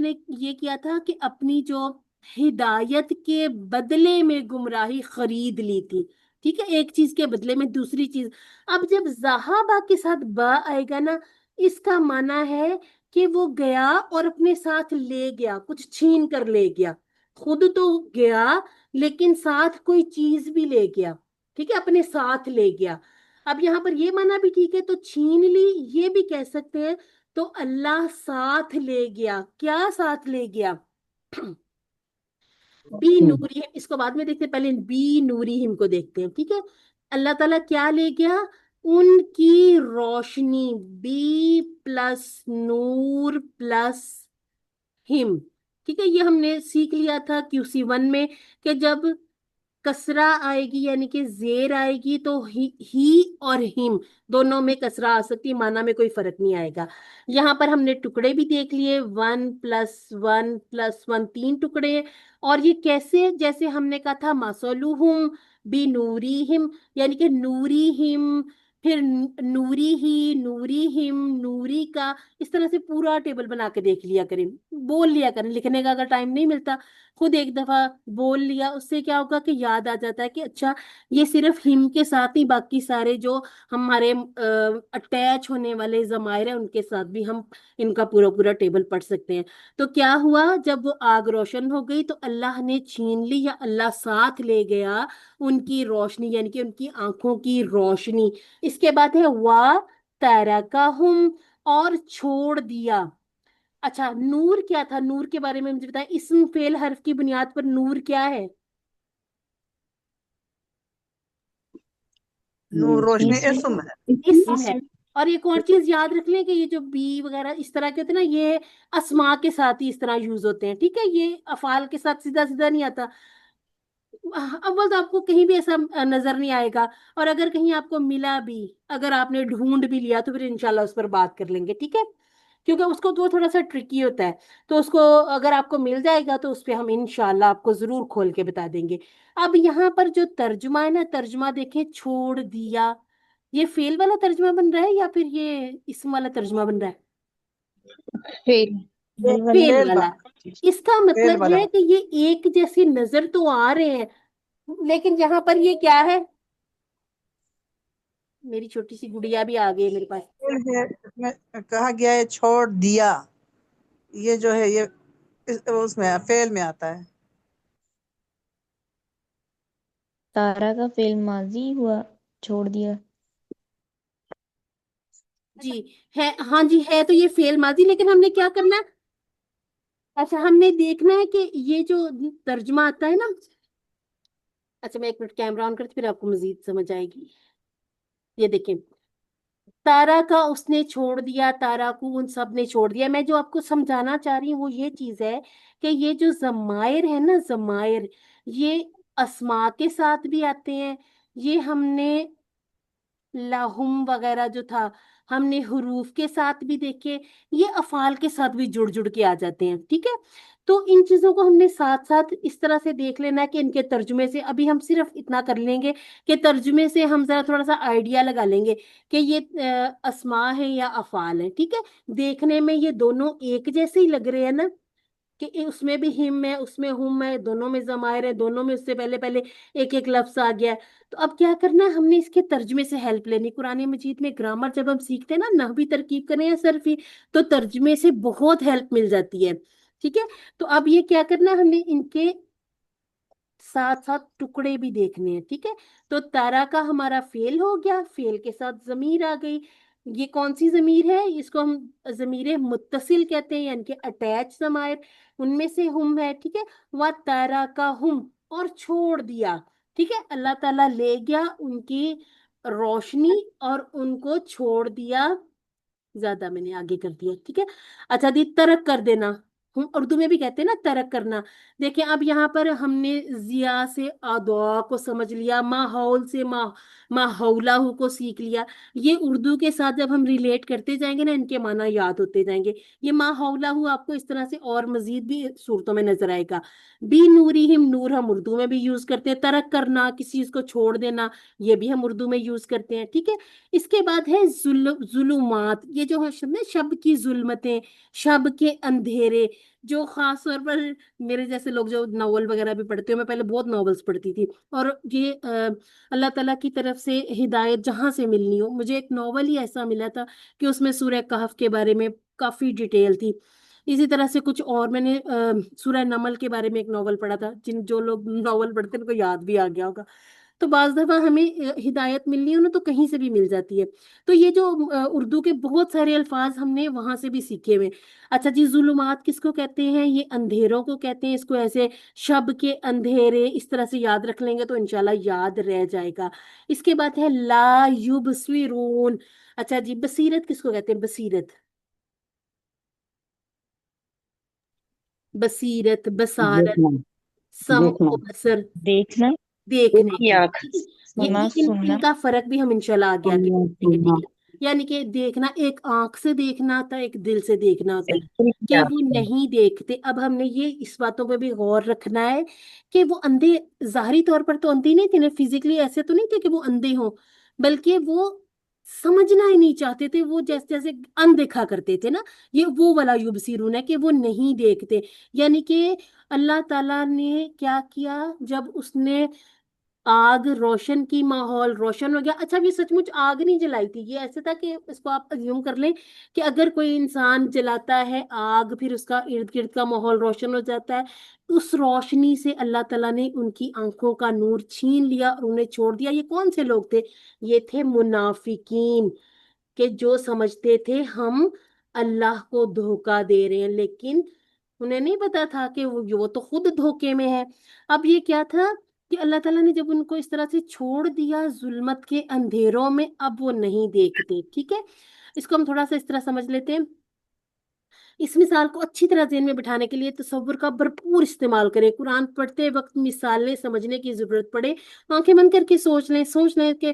نے یہ کیا تھا کہ اپنی جو ہدایت کے بدلے میں گمراہی خرید لی تھی. ٹھیک ہے، ایک چیز کے بدلے میں دوسری چیز. اب جب ذہابہ کے ساتھ با آئے گا نا، اس کا معنی ہے کہ وہ گیا اور اپنے ساتھ لے گیا، کچھ چھین کر لے گیا. خود تو گیا لیکن ساتھ کوئی چیز بھی لے گیا. ٹھیک ہے، اپنے ساتھ لے گیا. اب یہاں پر یہ معنی بھی ٹھیک ہے، تو چھین لی یہ بھی کہہ سکتے ہیں. تو اللہ ساتھ لے گیا. کیا ساتھ لے گیا؟ بی نوری، اس کو بعد میں دیکھتے ہیں، پہلے بی نوری ہم کو دیکھتے ہیں. ٹھیک ہے، اللہ تعالیٰ کیا لے گیا؟ ان کی روشنی. بی پلس نور پلس ہم. ٹھیک ہے، یہ ہم نے سیکھ لیا تھا QC1 میں کہ جب کسرہ آئے گی یعنی کہ زیر آئے گی تو ہی اور ہم دونوں میں کسرہ آ سکتی، معنی میں کوئی فرق نہیں آئے گا. یہاں پر ہم نے ٹکڑے بھی دیکھ لیے، 1+1+1 3 ٹکڑے ہیں. اور یہ کیسے؟ جیسے ہم نے کہا تھا مثلہم بنورہم، یعنی کہ نوری ہم، پھر نوری ہی، نوری ہم، نوری کا. اس طرح سے پورا ٹیبل بنا کے دیکھ لیا کریں، بول لیا کریں. لکھنے کا اگر ٹائم نہیں ملتا خود ایک دفعہ بول لیا، اس سے کیا ہوگا کہ یاد آ جاتا ہے کہ اچھا یہ صرف ہم کے ساتھ ہی، باقی سارے جو ہمارے اٹیچ ہونے والے ضمائر ہیں ان کے ساتھ بھی ہم ان کا پورا پورا ٹیبل پڑھ سکتے ہیں. تو کیا ہوا؟ جب وہ آگ روشن ہو گئی تو اللہ نے چھین لی یا اللہ ساتھ لے گیا ان کی روشنی، یعنی کہ ان کی آنکھوں کی روشنی. اس کے بعد ہے وا ترکہم، اور چھوڑ دیا. اچھا نور کیا تھا؟ نور کے بارے میں مجھے بتائیں، اسم فعل حرف کی بنیاد پر نور کیا ہے؟ نور روشنی اسم اسم ہے. اسم ہے. اور ایک اور چیز یاد رکھ لیں کہ یہ جو بی وغیرہ اس طرح کے ہوتے ہیں نا، یہ اسما کے ساتھ ہی اس طرح یوز ہوتے ہیں. ٹھیک ہے، یہ افعال کے ساتھ سیدھا سیدھا نہیں آتا. اول تو آپ کو کہیں بھی ایسا نظر نہیں آئے گا، اور اگر کہیں آپ کو ملا بھی، اگر آپ نے ڈھونڈ بھی لیا تو پھر انشاءاللہ اس پر بات کر لیں گے. ٹھیک ہے، کیونکہ اس کو تو تھوڑا سا ٹرکی ہوتا ہے، تو اس کو اگر آپ کو مل جائے گا تو اس پہ ہم انشاءاللہ آپ کو ضرور کھول کے بتا دیں گے. اب یہاں پر جو ترجمہ ہے نا، ترجمہ دیکھیں، چھوڑ دیا. یہ فعل والا ترجمہ بن رہا ہے یا پھر یہ اسم والا ترجمہ بن رہا ہے؟ فعل. فعل فعل والا. اس کا فعل مطلب والا. ہے کہ یہ ایک جیسی نظر تو آ رہے ہیں، لیکن یہاں پر یہ کیا ہے؟ میری چھوٹی سی گڑیا بھی آ گئی میرے پاس. فعل ہے، اس میں کہا گیا ہے چھوڑ دیا، یہ جو ہے یہ اس میں فعل میں آتا ہے. تارا کا فعل ماضی ہوا، چھوڑ دیا. جی ہے، ہاں جی ہے، تو یہ فعل ماضی، لیکن ہم نے کیا کرنا ہے؟ اچھا ہم نے دیکھنا ہے کہ یہ جو ترجمہ آتا ہے نا. اچھا میں ایک منٹ کیمرہ آن کرتی پھر آپ کو مزید سمجھ آئے گی. یہ دیکھیں، تارا کا اس نے چھوڑ دیا، تارا کو ان سب نے چھوڑ دیا. میں جو آپ کو سمجھانا چاہ رہی ہوں وہ یہ چیز ہے کہ یہ جو ضمائر ہے نا، ضمائر یہ اسما کے ساتھ بھی آتے ہیں. یہ ہم نے لہم وغیرہ جو تھا ہم نے حروف کے ساتھ بھی دیکھے، یہ افعال کے ساتھ بھی جڑ جڑ کے آ جاتے ہیں. ٹھیک ہے، تو ان چیزوں کو ہم نے ساتھ ساتھ اس طرح سے دیکھ لینا ہے کہ ان کے ترجمے سے ابھی ہم صرف اتنا کر لیں گے کہ ترجمے سے ہم ذرا تھوڑا سا آئیڈیا لگا لیں گے کہ یہ اسما ہے یا افعال ہے. ٹھیک ہے، دیکھنے میں یہ دونوں ایک جیسے ہی لگ رہے ہیں نا، کہ اس میں بھی ہم ہے، اس میں ہم ہے، دونوں میں ضمائر ہے، دونوں میں اس سے پہلے پہلے ایک ایک لفظ آ گیا ہے. تو اب کیا کرنا ہے؟ ہم نے اس کے ترجمے سے ہیلپ لینی. قرآن مجید میں گرامر جب ہم سیکھتے ہیں نا، نحوی ترکیب کریں یا صرفی، تو ترجمے سے بہت ہیلپ مل جاتی ہے. ٹھیک ہے، تو اب یہ کیا کرنا ہے؟ ہم نے ان کے ساتھ ساتھ ٹکڑے بھی دیکھنے ہیں. ٹھیک ہے، تو تارا کا ہمارا فعل ہو گیا، فعل کے ساتھ ضمیر آ گئی. یہ کون سی ضمیر ہے؟ اس کو ہم ضمیر متصل کہتے ہیں، یعنی کہ اٹیچ ضمائر، ان میں سے ہم ہے. ٹھیک ہے، وہ تارا کا ہم، اور چھوڑ دیا. ٹھیک ہے، اللہ تعالیٰ لے گیا ان کی روشنی اور ان کو چھوڑ دیا. زیادہ میں نے آگے کر دیا. ٹھیک ہے، اچھا دی ترک کر دینا. اردو میں بھی کہتے ہیں نا ترک کرنا. دیکھیں اب یہاں پر ہم نے ضیا سے اضاء کو سمجھ لیا، ماحول سے ماحولہ کو سیکھ لیا. یہ اردو کے ساتھ جب ہم ریلیٹ کرتے جائیں گے نا ان کے معنی یاد ہوتے جائیں گے. یہ ماحولہ آپ کو اس طرح سے اور مزید بھی صورتوں میں نظر آئے گا. بی نورہم، نور ہم اردو میں بھی یوز کرتے ہیں. ترک کرنا، کسی چیز کو چھوڑ دینا، یہ بھی ہم اردو میں یوز کرتے ہیں. ٹھیک ہے. اس کے بعد ہے ظلمات. یہ جو ہے شب شب کی ظلمتیں، شب کے اندھیرے. جو خاص طور پر میرے جیسے لوگ جو ناول وغیرہ بھی پڑھتے ہیں، میں پہلے بہت ناولز پڑھتی تھی، اور یہ اللہ تعالیٰ کی طرف سے ہدایت جہاں سے ملنی ہو. مجھے ایک ناول ہی ایسا ملا تھا کہ اس میں سورہ کہف کے بارے میں کافی ڈیٹیل تھی. اسی طرح سے کچھ اور میں نے سورہ نمل کے بارے میں ایک ناول پڑھا تھا. جو لوگ ناول پڑھتے ہیں ان کو یاد بھی آ گیا ہوگا. تو بعض دفعہ ہمیں ہدایت ملنی ہو نا تو کہیں سے بھی مل جاتی ہے. تو یہ جو اردو کے بہت سارے الفاظ ہم نے وہاں سے بھی سیکھے ہوئے. اچھا جی، ظلمات کس کو کہتے ہیں؟ یہ اندھیروں کو کہتے ہیں. اس کو ایسے شب کے اندھیرے اس طرح سے یاد رکھ لیں گے تو انشاءاللہ یاد رہ جائے گا. اس کے بعد ہے لا یبصرون. اچھا جی، بصیرت کس کو کہتے ہیں؟ بصیرت، بصیرت، بصارت، دیکھنا سم دیکھنا و بصر، دیکھنا دیکھنے کی کی. آنکھ. ٹھیک ہے. سنا ان سننا کا فرق بھی ہم انشاءاللہ آگے آگے سننا کریں گے. سننا ٹھیک ہے. یعنی کہ دیکھنا ایک آنکھ سے دیکھنا ہوتا ہے، ایک دل سے دیکھنا ہوتا ہے. دل کی کہ وہ آنکھ. نہیں دیکھتے. اب ہم نے یہ اس باتوں پہ بھی غور رکھنا ہے کہ وہ اندھے ظاہری طور پر تو اندھے نہیں تھے نا، فزیکلی ایسے تو نہیں تھے کہ وہ اندھے ہوں، بلکہ وہ سمجھنا ہی نہیں چاہتے تھے. وہ جیسے جیسے اندیکھا کرتے تھے نا. یہ وہ والا یبصرون ہے کہ وہ نہیں دیکھتے. یعنی کہ اللہ تعالیٰ نے کیا کیا جب اس نے آگ روشن کی، ماحول روشن ہو گیا. اچھا یہ سچ مچ آگ نہیں جلائی تھی، یہ ایسے تھا کہ اس کو آپ ازیوم کر لیں کہ اگر کوئی انسان جلاتا ہے آگ، پھر اس کا ارد گرد کا ماحول روشن ہو جاتا ہے. اس روشنی سے اللہ تعالیٰ نے ان کی آنکھوں کا نور چھین لیا اور انہیں چھوڑ دیا. یہ کون سے لوگ تھے؟ یہ تھے منافقین، کہ جو سمجھتے تھے ہم اللہ کو دھوکہ دے رہے ہیں، لیکن انہیں نہیں پتا تھا کہ وہ تو خود دھوکے میں ہے. اب یہ کیا تھا کہ اللہ تعالیٰ نے جب ان کو اس طرح سے چھوڑ دیا ظلمت کے اندھیروں میں، اب وہ نہیں دیکھتے. ٹھیک ہے. اس کو ہم تھوڑا سا اس طرح سمجھ لیتے ہیں. اس مثال کو اچھی طرح ذہن میں بٹھانے کے لیے تصور کا بھرپور استعمال کریں. قرآن پڑھتے وقت مثالیں سمجھنے کی ضرورت پڑے، آنکھیں بند کر کے سوچ لیں کہ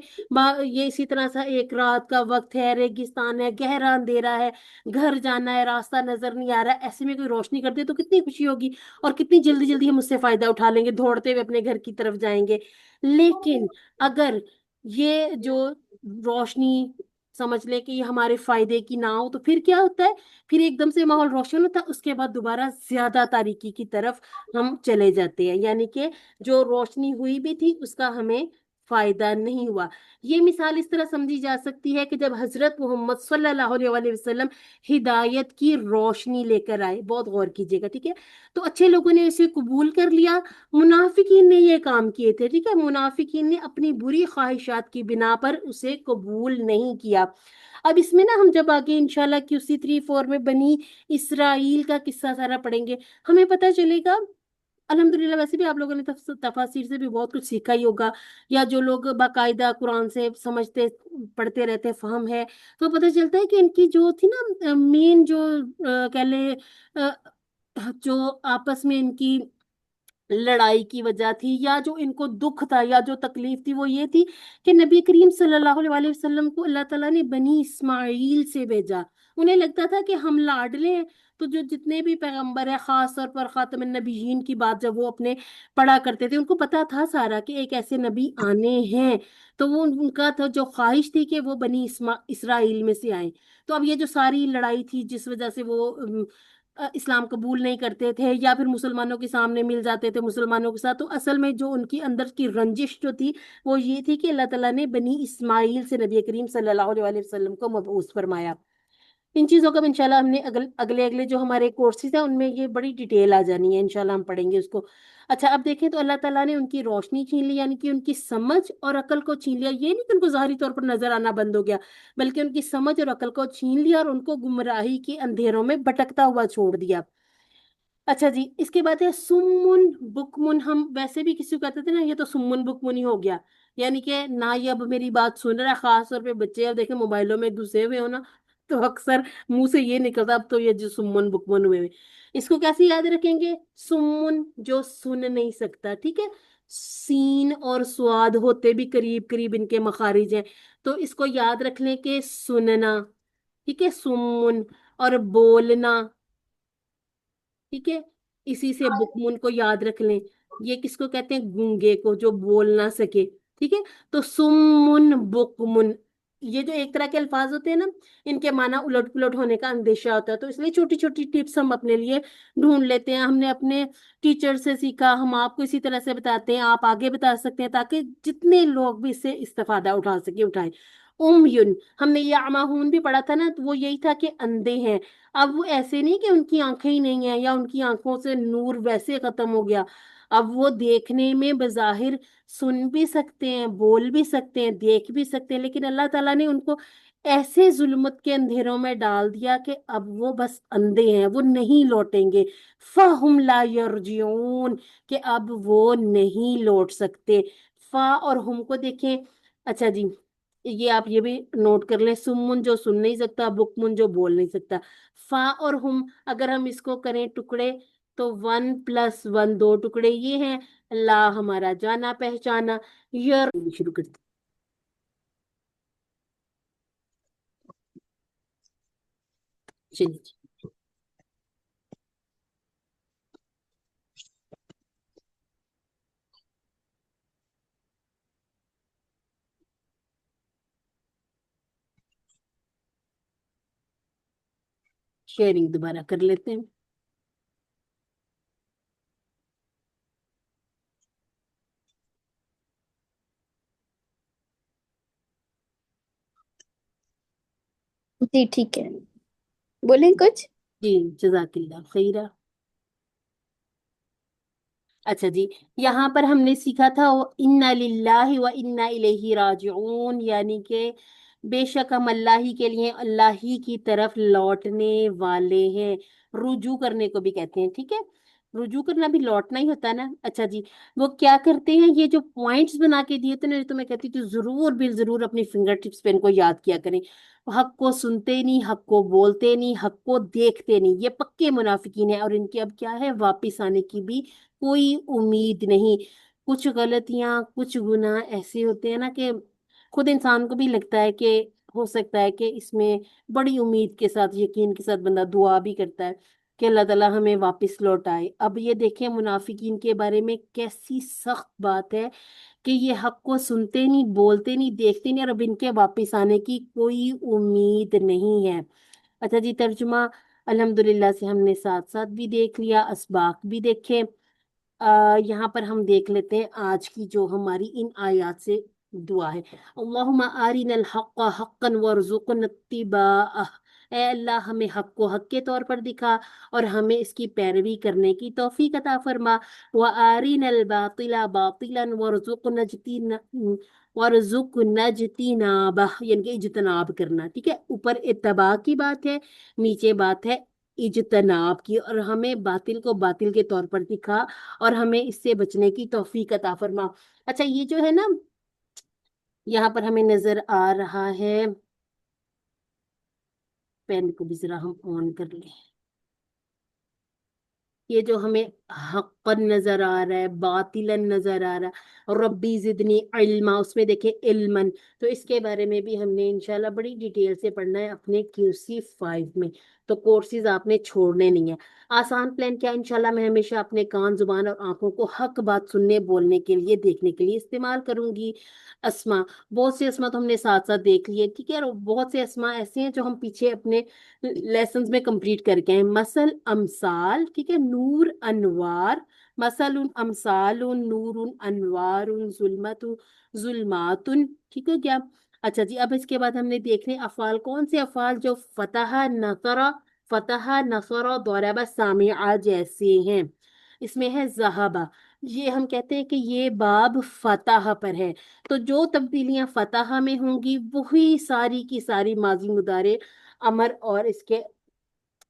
یہ اسی طرح سے ایک رات کا وقت ہے، ریگستان ہے، گہرا اندھیرا ہے، گھر جانا ہے، راستہ نظر نہیں آ رہا ہے. ایسے میں کوئی روشنی کر دے تو کتنی خوشی ہوگی، اور کتنی جلدی جلدی ہم اس سے فائدہ اٹھا لیں گے، دوڑتے ہوئے اپنے گھر کی طرف جائیں گے. لیکن اگر یہ جو روشنی سمجھ لیں کہ یہ ہمارے فائدے کی نہ ہو تو پھر کیا ہوتا ہے؟ پھر ایک دم سے ماحول روشن ہوتا ہے، اس کے بعد دوبارہ زیادہ تاریکی کی طرف ہم چلے جاتے ہیں. یعنی کہ جو روشنی ہوئی بھی تھی اس کا ہمیں فائدہ نہیں ہوا. یہ مثال اس طرح سمجھی جا سکتی ہے کہ جب حضرت محمد صلی اللہ علیہ وآلہ وسلم ہدایت کی روشنی لے کر آئے. بہت غور کیجیے گا. ٹھیک ہے. تو اچھے لوگوں نے اسے قبول کر لیا، منافقین نے یہ کام کیے تھے. ٹھیک ہے. منافقین نے اپنی بری خواہشات کی بنا پر اسے قبول نہیں کیا. اب اس میں نا ہم جب آگے انشاءاللہ QC 3-4 میں بنی اسرائیل کا قصہ سارا پڑھیں گے، ہمیں پتہ چلے گا. الحمدللہ ویسے بھی آپ لوگوں نے تفاسیر سے بھی بہت کچھ سیکھا ہی ہوگا، یا جو لوگ باقاعدہ قرآن سے سمجھتے پڑھتے رہتے فہم ہے تو پتہ چلتا ہے کہ ان کی جو تھی نا مین جو کہہ لیں جو آپس میں ان کی لڑائی کی وجہ تھی، یا جو ان کو دکھ تھا یا جو تکلیف تھی، وہ یہ تھی کہ نبی کریم صلی اللہ علیہ وآلہ وسلم کو اللہ تعالیٰ نے بنی اسماعیل سے بھیجا. انہیں لگتا تھا کہ ہم لاڈلے ہیں. تو جو جتنے بھی پیغمبر ہیں، خاص طور پر خاتم النبیین کی بات جب وہ اپنے پڑھا کرتے تھے، ان کو پتا تھا سارا کہ ایک ایسے نبی آنے ہیں. تو وہ ان کا تو جو خواہش تھی کہ وہ بنی اسرائیل میں سے آئیں. تو اب یہ جو ساری لڑائی تھی جس وجہ سے وہ اسلام قبول نہیں کرتے تھے یا پھر مسلمانوں کے سامنے مل جاتے تھے مسلمانوں کے ساتھ، تو اصل میں جو ان کی اندر کی رنجش جو تھی وہ یہ تھی کہ اللہ تعالیٰ نے بنی اسماعیل سے نبی کریم صلی اللہ علیہ وآلہ وسلم کو مبعوث فرمایا. ان چیزوں کا انشاءاللہ ہم نے اگلے جو ہمارے کورسز ہیں ان میں یہ بڑی ڈیٹیل آ جانی ہے. انشاءاللہ ہم پڑھیں گے اس کو. اچھا اب دیکھیں تو اللہ تعالیٰ نے ان کی روشنی چھین لی، یعنی کہ ان کی سمجھ اور عقل کو چھین لیا. یہ نہیں کہ ان کو ظاہری طور پر نظر آنا بند ہو گیا، بلکہ ان کی سمجھ اور عقل کو چھین لیا اور ان کو گمراہی کے اندھیروں میں بھٹکتا ہوا چھوڑ دیا. اچھا جی، اس کے بعد ہے سمن بکمن. ہم ویسے بھی کسی کو کہتے تھے نا یہ تو سمن بکمن ہی ہو گیا، یعنی کہ نہ یہ اب میری بات سن رہا ہے. خاص طور پہ بچے اب دیکھیں موبائلوں میں گھسے ہوئے ہو نا، तो अक्सर मुंह से ये निकलता, अब तो ये जो सुमन बुकमन हुए हुए, इसको कैसे याद रखेंगे? सुमन जो सुन नहीं सकता, ठीक है। सीन और स्वाद होते भी करीब करीब इनके मखारिज हैं, तो इसको याद रख लें कि सुनना, ठीक है, सुमन। और बोलना, ठीक है, इसी से बुकमुन को याद रख लें। ये किसको कहते हैं? गूंगे को, जो बोल ना सके, ठीक है। तो सुमुन बुकमुन, ये जो एक तरह के अल्फाज होते हैं ना, इनके माना उलट पुलट होने का अंदेशा होता है, तो इसलिए छोटी छोटी टिप्स हम अपने लिए ढूंढ लेते हैं। हमने अपने टीचर से सीखा, हम आपको इसी तरह से बताते हैं, आप आगे बता सकते हैं, ताकि जितने लोग भी इससे इस्तेफादा उठा सके उठाएं। उमयुन, हमने ये अमाहून भी पढ़ा था ना, तो वो यही था कि अंधे हैं। अब वो ऐसे नहीं कि उनकी आंखें ही नहीं है या उनकी आंखों से नूर वैसे खत्म हो गया, अब वो देखने में बजाहिर सुन भी सकते हैं, बोल भी सकते हैं, देख भी सकते हैं, लेकिन अल्लाह ताला ने उनको ऐसे जुल्मत के अंधेरों में डाल दिया कि अब वो बस अंधे हैं, वो नहीं लौटेंगे। फहुम ला यरजिऊन, कि अब वो नहीं लौट सकते। फा और हुम को देखें। अच्छा जी, ये आप ये भी नोट कर लें, सुमुन जो सुन नहीं सकता, बुकमुन जो बोल नहीं सकता। फा और हुम अगर हम इसको करें टुकड़े, तो 1 + 1 2 टुकड़े ये हैं। ला हमारा जाना पहचाना। यर शुरू करते, चलिए। शेयरिंग दोबारा कर लेते हैं। जी ठीक है, बोलें कुछ। जी, जजाकिल्ला खैरा। अच्छा जी, यहाँ पर हमने सीखा था इन्ना लिल्लाहि व इन्ना इलैहि राजिऊन, यानी कि बेशक हम अल्लाह ही के लिए, अल्लाह ही की तरफ लौटने वाले हैं। रुजू करने को भी कहते हैं, ठीक है, रुजू करना भी लौटना ही होता है ना। अच्छा जी, वो क्या करते हैं, ये जो पॉइंट्स बना के दिए थे ना, तो मैं कहती थी जरूर बिल जरूर अपनी फिंगर टिप्स पे इनको याद किया करें। हक को सुनते नहीं, हक को बोलते नहीं, हक को देखते नहीं, ये पक्के मुनाफिकीन है, और इनकी अब क्या है, वापिस आने की भी कोई उम्मीद नहीं। कुछ गलतियां, कुछ गुनाह ऐसे होते हैं ना कि खुद इंसान को भी लगता है कि हो सकता है कि इसमें बड़ी उम्मीद के साथ, यकीन के साथ बंदा दुआ भी करता है कि अल्लाह ताला हमें वापस लौटाए। अब ये देखें मुनाफिकीन के बारे में कैसी सख्त बात है कि ये हक को सुनते नहीं, बोलते नहीं, देखते नहीं, और अब इनके वापस आने की कोई उम्मीद नहीं है। अच्छा जी, तर्जुमा अल्हम्दुलिल्लाह से हमने साथ साथ भी देख लिया, असबाक भी देखे। यहाँ पर हम देख लेते हैं आज की जो हमारी इन आयत से दुआ है। अल्लाहुम्मा आरिनल हक्का हक्कन वरज़ुक़ना इत्तिबाअह, ए अल्लाह हमें हक को हक के तौर पर दिखा और हमें इसकी पैरवी करने की तौफीक अता फरमा। व आरिनल बातिला बातिलन वरज़ुक़ना इज्तिनाबह, यानी कि इज्तनाब करना, ठीक है। ऊपर इत्तबा की बात है, नीचे बात है इज्तनाब की, और हमें बातिल को बातिल के तौर पर दिखा और हमें इससे बचने की तौफीक अता फरमा। अच्छा, ये जो है ना, यहाँ पर हमें नजर आ रहा है, पेन को भी जरा हम ऑन कर लें। ये जो हमें हक्कन नजर आ रहा है, बातिलन नजर आ रहा है, और रब्बी जिदनी इल्मा, उसमें देखे इल्मन, तो इसके बारे में भी हमने इंशाल्लाह बड़ी डिटेल से पढ़ना है अपने QC5 में। तो कोर्सेज आपने छोड़ने नहीं है। आसान प्लान क्या, इंशाल्लाह मैं हमेशा अपने कान, जुबान और आंखों को हक बात सुनने, बोलने के लिए, देखने के लिए इस्तेमाल करूंगी। अस्मा, बहुत से अस्मा तो हमने साथ साथ देख लिए, ठीक है, और बहुत से अस्मा ऐसे हैं जो हम पीछे अपने लेसन्स में कंप्लीट करके हैं। मसल अमसाल, ठीक है, नूर अनवार, मसलुन अमसालुन नूरुन अनवारुन जुल्मतु जुल्मातुन, ठीक है क्या। अच्छा जी, अब इसके बाद हमने देखने अफाल, कौन से अफाल जो फतह नसरा दौराबा सामिआ जैसे हैं। इसमें है जहाबा, ये हम कहते हैं कि ये बाब फतह पर है, तो जो तब्दीलियां फतह में होंगी वही सारी की सारी माजी मुदारे अमर और इसके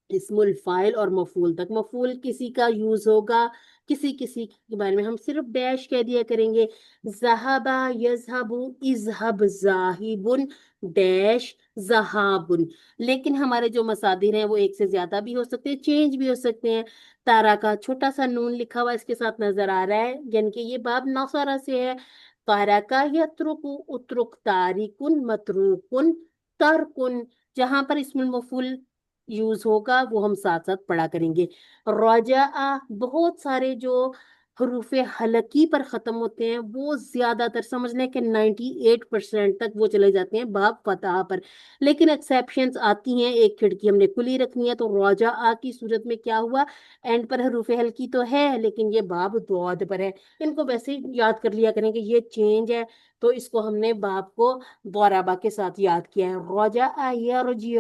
इस्मुल फाइल और मफूल तक। मफूल किसी का यूज होगा किसी किसी के बारे में हम सिर्फ डैश कह दिया करेंगे, ज़हाबा यज़हबु इज़हब ज़ाहिबुन डैश ज़हाबुन। लेकिन हमारे जो मसादिर हैं वो एक से ज्यादा भी हो सकते हैं, चेंज भी हो सकते हैं। तारा का छोटा सा नून लिखा हुआ इसके साथ नजर आ रहा है, यानी कि ये बाब नौसारा से है। तारा का यत्रुकु उतरुक तारिकुन मतरूकुन तरकुन। जहां पर इस्मुल मफूल यूज होगा वो हम साथ साथ पढ़ा करेंगे। रजा, बहुत सारे जो हरूफे हलकी पर खत्म होते हैं वो ज्यादातर समझ लें कि 98% तक वो चले जाते हैं बाब फतहा पर। लेकिन एक्सेप्शंस आती हैं, एक खिड़की हमने खुली रखनी है। तो रजा की सूरत में क्या हुआ, एंड पर हरूफे हल्की तो है लेकिन ये बाब दौद पर है। इनको वैसे ही याद कर लिया करें कि ये चेंज है, तो इसको हमने बाब को दोराबा के साथ याद किया है। रजा यरजी,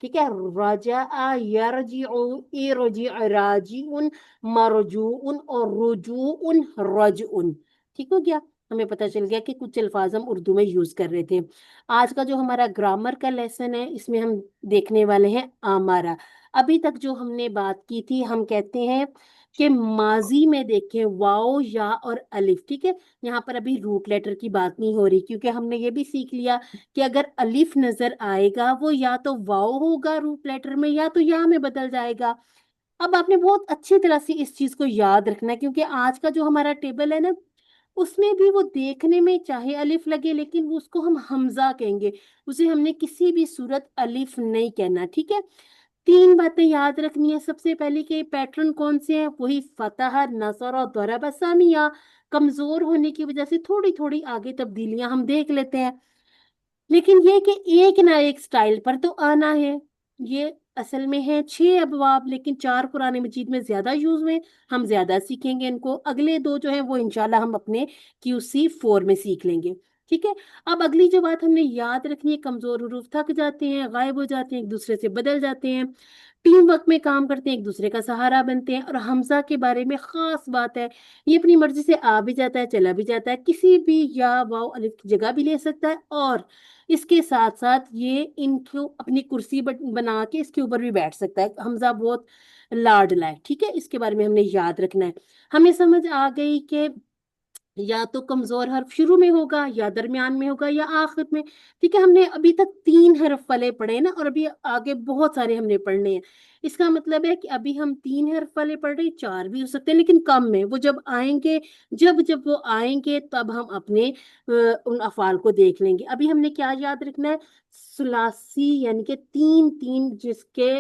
ठीक है, रजा यरजिउ इरजी राजिउन मरजूउन और रुजूउन रजउन। ठीक हो गया, हमें पता चल गया कि कुछ अल्फाज हम उर्दू में यूज कर रहे थे। आज का जो हमारा ग्रामर का लेसन है इसमें हम देखने वाले हैं आमारा। अभी तक जो हमने बात की थी, हम कहते हैं कि माजी में देखें वाओ या और अलिफ, ठीक है। यहाँ पर अभी रूट लेटर की बात नहीं हो रही, क्योंकि हमने ये भी सीख लिया कि अगर अलिफ नजर आएगा वो या तो वाओ होगा रूट लेटर में या तो या में बदल जाएगा। अब आपने बहुत अच्छी तरह से इस चीज को याद रखना है, क्योंकि आज का जो हमारा टेबल है ना उसमें भी वो देखने में चाहे अलिफ लगे लेकिन वो उसको हम हमजा कहेंगे, उसे हमने किसी भी सूरत अलिफ नहीं कहना, ठीक है। तीन बातें याद रखनी है। सबसे पहले के पैटर्न कौन से हैं, वही फतह नसर और दरब सामिया। कमजोर होने की वजह से थोड़ी थोड़ी आगे तब्दीलियां हम देख लेते हैं, लेकिन ये कि एक ना एक स्टाइल पर तो आना है। ये असल में है 6 अबवाब, लेकिन 4 कुरान मजीद में ज्यादा यूज हुए, हम ज्यादा सीखेंगे इनको। अगले 2 जो है वो इंशाल्लाह हम अपने QC4 में सीख लेंगे, ठीक है। अब अगली जो बात हमने याद रखनी है, कमजोर हुरूफ थक जाते हैं, गायब हो जाते हैं, एक दूसरे से बदल जाते हैं, टीम वर्क में काम करते हैं, एक दूसरे का सहारा बनते हैं। और हमजा के बारे में खास बात है, ये अपनी मर्जी से आ भी जाता है, चला भी जाता है, किसी भी या वाव अलिफ की जगह भी ले सकता है, और इसके साथ साथ ये इनको अपनी कुर्सी बना के इसके ऊपर भी बैठ सकता है। हमजा बहुत लाडला है, ठीक है, इसके बारे में हमने याद रखना है। हमें समझ आ गई कि या तो कमजोर हर्फ शुरू में होगा या दरमियान में होगा या आखिर में, ठीक है। हमने अभी तक 3 हर्फ वाले पढ़े हैं ना, और अभी आगे बहुत सारे हमने पढ़ने हैं। इसका मतलब है कि अभी हम 3 हर्फ वाले पढ़ रहे हैं, 4 भी हो सकते हैं लेकिन कम में। वो जब आएंगे, जब जब वो आएंगे तब हम अपने उन अफाल को देख लेंगे। अभी हमने क्या याद रखना है, सुलासी यानी कि 3 3, जिसके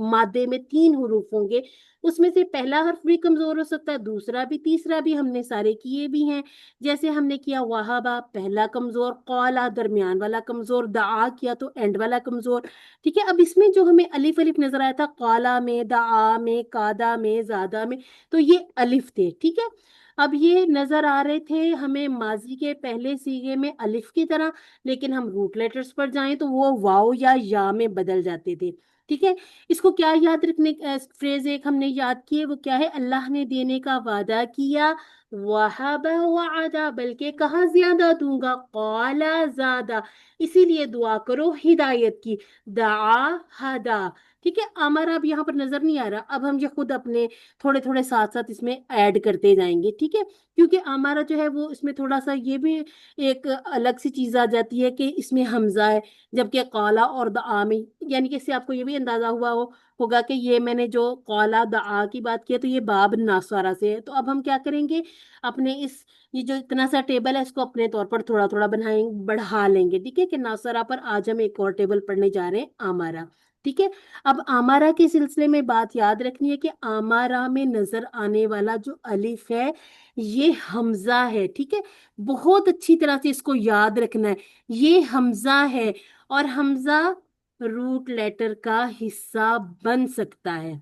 मादे में 3 हरूफ होंगे, उसमें से पहला हर्फ भी कमजोर हो सकता है, दूसरा भी, तीसरा भी, हमने सारे किए भी हैं। जैसे हमने किया वहाबा, पहला कमजोर, कौला दरमियान वाला कमजोर, दआ किया तो एंड वाला कमजोर, ठीक है। अब इसमें जो हमें अलिफ अलिफ नजर आया था, कौला में, दआ में, कादा में, ज्यादा में, तो ये अलिफ थे, ठीक है। अब ये नजर आ रहे थे हमें माजी के पहले सीगे में अलिफ की तरह, लेकिन हम रूट लेटर्स पर जाएं तो वो वाओ या में बदल जाते थे, ठीक है। इसको क्या याद रखने, फ्रेज एक हमने याद की है, वो क्या है, अल्लाह ने देने का वादा किया, वहाबा वादा, बल्कि कहा ज्यादा दूंगा, कौला ज्यादा, इसीलिए दुआ करो हिदायत की, दआ हदा, ठीक है। अमर अब यहाँ पर नजर नहीं आ रहा, अब हम ये खुद अपने थोड़े थोड़े साथ साथ इसमें ऐड करते जाएंगे, ठीक है। क्योंकि हमारा जो है वो इसमें थोड़ा सा ये भी एक अलग सी चीज आ जाती है कि इसमें हमजा है, जबकि कौला और दआ में, यानी कि इससे आपको ये भी अंदाजा हुआ होगा कि ये मैंने जो कौला दआ की बात की है तो ये बाब नासवारा से है। तो अब हम क्या करेंगे, अपने इस ये जो इतना सा टेबल है इसको अपने तौर पर थोड़ा थोड़ा बनाएंगे, बढ़ा लेंगे, ठीक है। कि नासवारा पर आज हम एक और टेबल पढ़ने जा रहे हैं, आमारा, ठीक है। अब आमारा के सिलसिले में बात याद रखनी है कि आमारा में नजर आने वाला जो अलिफ है ये हमजा है, ठीक है। बहुत अच्छी तरह से इसको याद रखना है, ये हमजा है, और हमजा रूट लेटर का हिस्सा बन सकता है,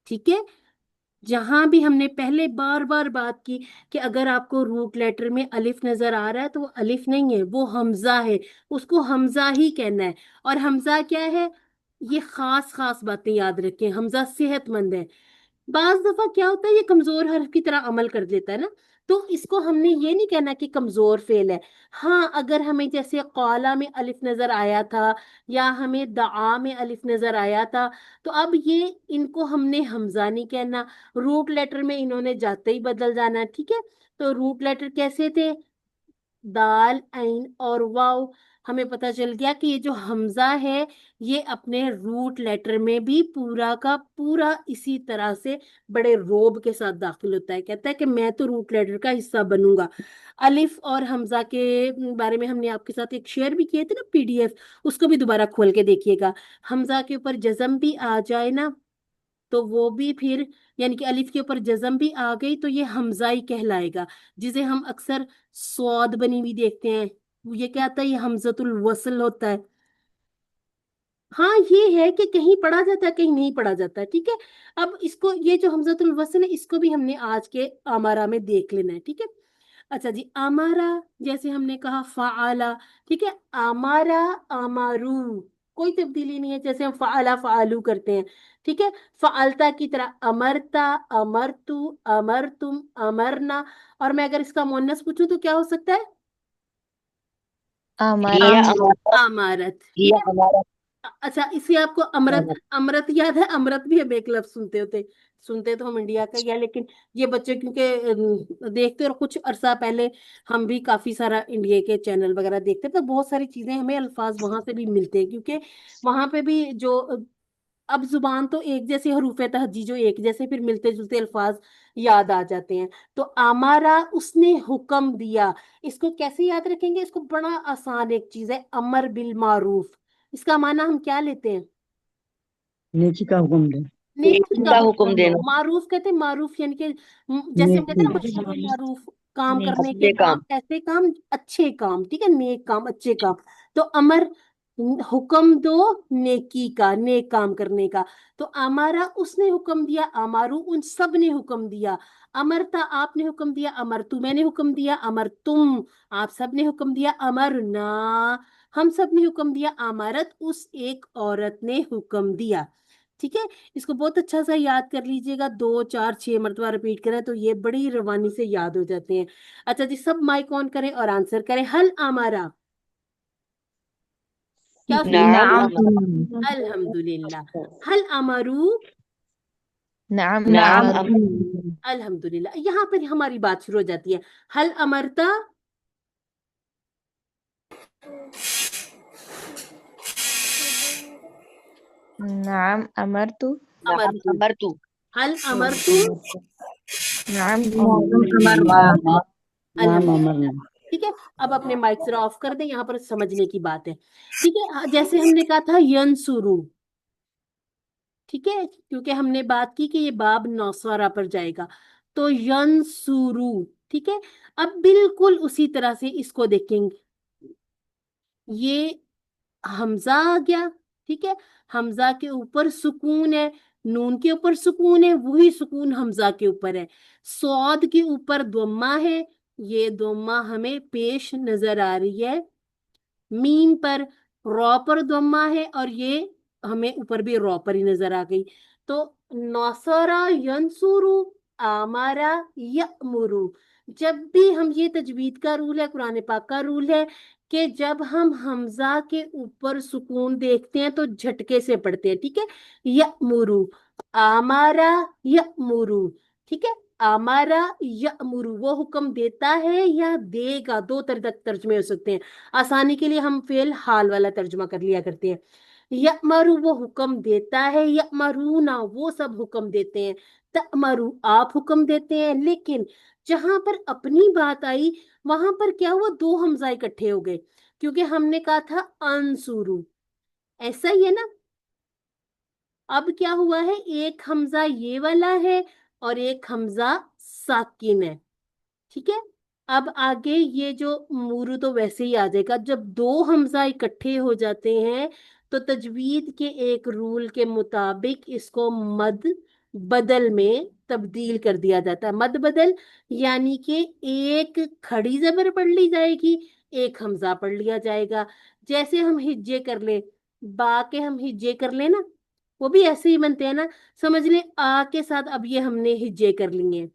ठीक है। जहां भी हमने पहले बार बार बात की कि अगर आपको रूट लेटर में अलिफ नजर आ रहा है तो वो अलिफ नहीं है, वो हमजा है, उसको हमजा ही कहना है। और हमजा क्या है, ये खास खास बातें याद रखें, हमजा सेहतमंद है, बाज दफा क्या होता है, ये कमजोर हर्फ की तरह अमल कर देता है ना, तो इसको हमने ये नहीं कहना कि कमजोर फेल है। हाँ, अगर हमें जैसे काला में अलिफ नजर आया था या हमें दआ में अलिफ नजर आया था, तो अब ये इनको हमने हमजा नहीं कहना, रूट लेटर में इन्होंने जाते ही बदल जाना, ठीक है। तो रूट लेटर कैसे थे, दाल ऐन और वाव। हमें पता चल गया कि ये जो हमजा है ये अपने रूट लेटर में भी पूरा का पूरा इसी तरह से बड़े रोब के साथ दाखिल होता है, कहता है कि मैं तो रूट लेटर का हिस्सा बनूंगा। अलिफ और हमजा के बारे में हमने आपके साथ एक शेयर भी किए थे ना पीडीएफ, उसको भी दोबारा खोल के देखिएगा। हमजा के ऊपर जज्म भी आ जाए ना, तो वो भी फिर, यानी कि अलिफ के ऊपर जज्म भी आ गई तो ये हमजा ही कहलाएगा, जिसे हम अक्सर स्वाद बनी हुई देखते हैं। ये क्या आता है, ये हमजतुल वसल होता है। हाँ, ये है कि कहीं पढ़ा जाता है कहीं नहीं पढ़ा जाता है, ठीक है। अब इसको, ये जो हमजतुल वसल है, इसको भी हमने आज के अमारा में देख लेना है, ठीक है। अच्छा जी, अमारा, जैसे हमने कहा फाआला, ठीक है। अमारा, अमारू, कोई तब्दीली नहीं है, जैसे हम फाआला फालू करते हैं, ठीक है। फालता की तरह अमरता, अमरतु, अमरतुम, अमरना। और मैं अगर इसका मुन्नस पूछूं तो क्या हो सकता है, अमरा अमारत, ठीक है। अच्छा, इसे आपको अमृत, अमृत याद है, अमृत भी हम एक लफ्ज सुनते होते, सुनते तो हम इंडिया का ही है, लेकिन ये बच्चे क्योंकि देखते, और कुछ अरसा पहले हम भी काफी सारा इंडिया के चैनल वगैरह देखते, तो बहुत सारी चीजें हमें अल्फाज वहां से भी मिलते हैं, क्योंकि वहां पे भी जो अब जुबान तो एक जैसे, हरूफ तहजी जो एक जैसे, फिर मिलते जुलते अल्फाज याद आ जाते हैं। तो अमारा, उसने हुक्म दिया, इसको कैसे याद रखेंगे, इसको बड़ा आसान एक चीज है, अमर बिल मारूफ। इसका माना हम क्या लेते हैं, नेकी का हुक्म दे। नेकी का का हुक्म हुक्म दो। देना, मारूफ कहते हैं, मारूफ यानी कि जैसे हम कहते हैं ना नेकी मशरूब मारूफ, काम करने के अच्छे काम, काम। ऐसे काम, अच्छे काम, ठीक है, नेक काम, अच्छे काम। तो अमर, हुक्म दो नेकी का, नेक काम करने का। तो अमारा, उसने हुक्म दिया, अमारू, उन सब ने हुक्म दिया। अमरता, आपने हुक्म दिया, अमर तू, मैंने हुक्म दिया, अमर तुम, आप सब ने हुक्म दिया, अमर ना, हम सब ने हुक्म दिया, अमारत, उस एक औरत ने हुक्म दिया, ठीक है। इसको बहुत अच्छा सा याद कर लीजिएगा, 2 4 6 मरतबा रिपीट करें तो ये बड़ी रवानी से याद हो जाते हैं। अच्छा जी, सब माइक ऑन करें और आंसर करें, हल अमारा, क्या उसने नाम हुक्म अमर, दिया, अल्हम्दुलिल्लाह। हल अमरू, नअम नाम अमर अमर, अल्हम्दुलिल्लाह। यहाँ पर हमारी बात शुरू हो जाती है, हल अमरता, नअम अमरतु नाम अमरतु, अमर तू, हल अमरतु, नअम नाम अल्हम्दुलिल्लाह, अमरना। ठीक है। अब अपने माइक जरा ऑफ कर दें, यहाँ पर समझने की बात है, ठीक है। जैसे हमने कहा था यंसुरू, ठीक है, क्योंकि हमने बात की कि ये बाब नौसरा पर जाएगा, तो यंसुरू, ठीक है। अब बिल्कुल उसी तरह से इसको देखेंगे, ये हमजा आ गया, ठीक है, हमजा के ऊपर सुकून है, नून के ऊपर सुकून है, वही सुकून हमजा के ऊपर है। सौद के ऊपर दुम्मा है, ये दुम्मा हमें पेश नजर आ रही है। मीम पर रॉ पर दुम्मा है, और ये हमें ऊपर भी रॉ पर ही नजर आ गई। तो नौसरा यंसुरु, आमारा यअमुरु। जब भी हम, ये तजवीद का रूल है, कुरान पाक का रूल है, कि जब हम हमजा के ऊपर सुकून देखते हैं तो झटके से पढ़ते हैं, ठीक है। यअमुरु, आमारा यअमुरु, ठीक है। आमारा यअमुरु, वो हुक्म देता है या देगा, दो तरह तक तर्जमे हो सकते हैं। आसानी के लिए हम फेल हाल वाला तर्जुमा कर लिया करते हैं। यअमरु, वो हुक्म देता है, यअमरूना, वो सब हुक्म देते हैं, तअमरु, आप हुक्म देते हैं। लेकिन जहां पर अपनी बात आई, वहां पर क्या हुआ, दो हमजा इकट्ठे हो गए, क्योंकि हमने कहा था अंसुरु, ऐसा ही है ना। अब क्या हुआ है, एक हमजा ये वाला है और एक हमजा साकिन है, ठीक है। अब आगे ये जो मूरू तो वैसे ही आ जाएगा, जब दो हमजा इकट्ठे हो जाते हैं तो तजवीद के एक रूल के मुताबिक इसको मद बदल में तब्दील कर दिया जाता है। मद बदल यानी कि एक खड़ी जबर पढ़ ली जाएगी, एक हमजा पढ़ लिया जाएगा। जैसे हम हिज्जे कर ले, बा के हम हिज्जे कर ले ना, वो भी ऐसे ही बनते हैं ना। समझ लें आ के साथ अब ये हमने हिज्जे कर लिए हैं,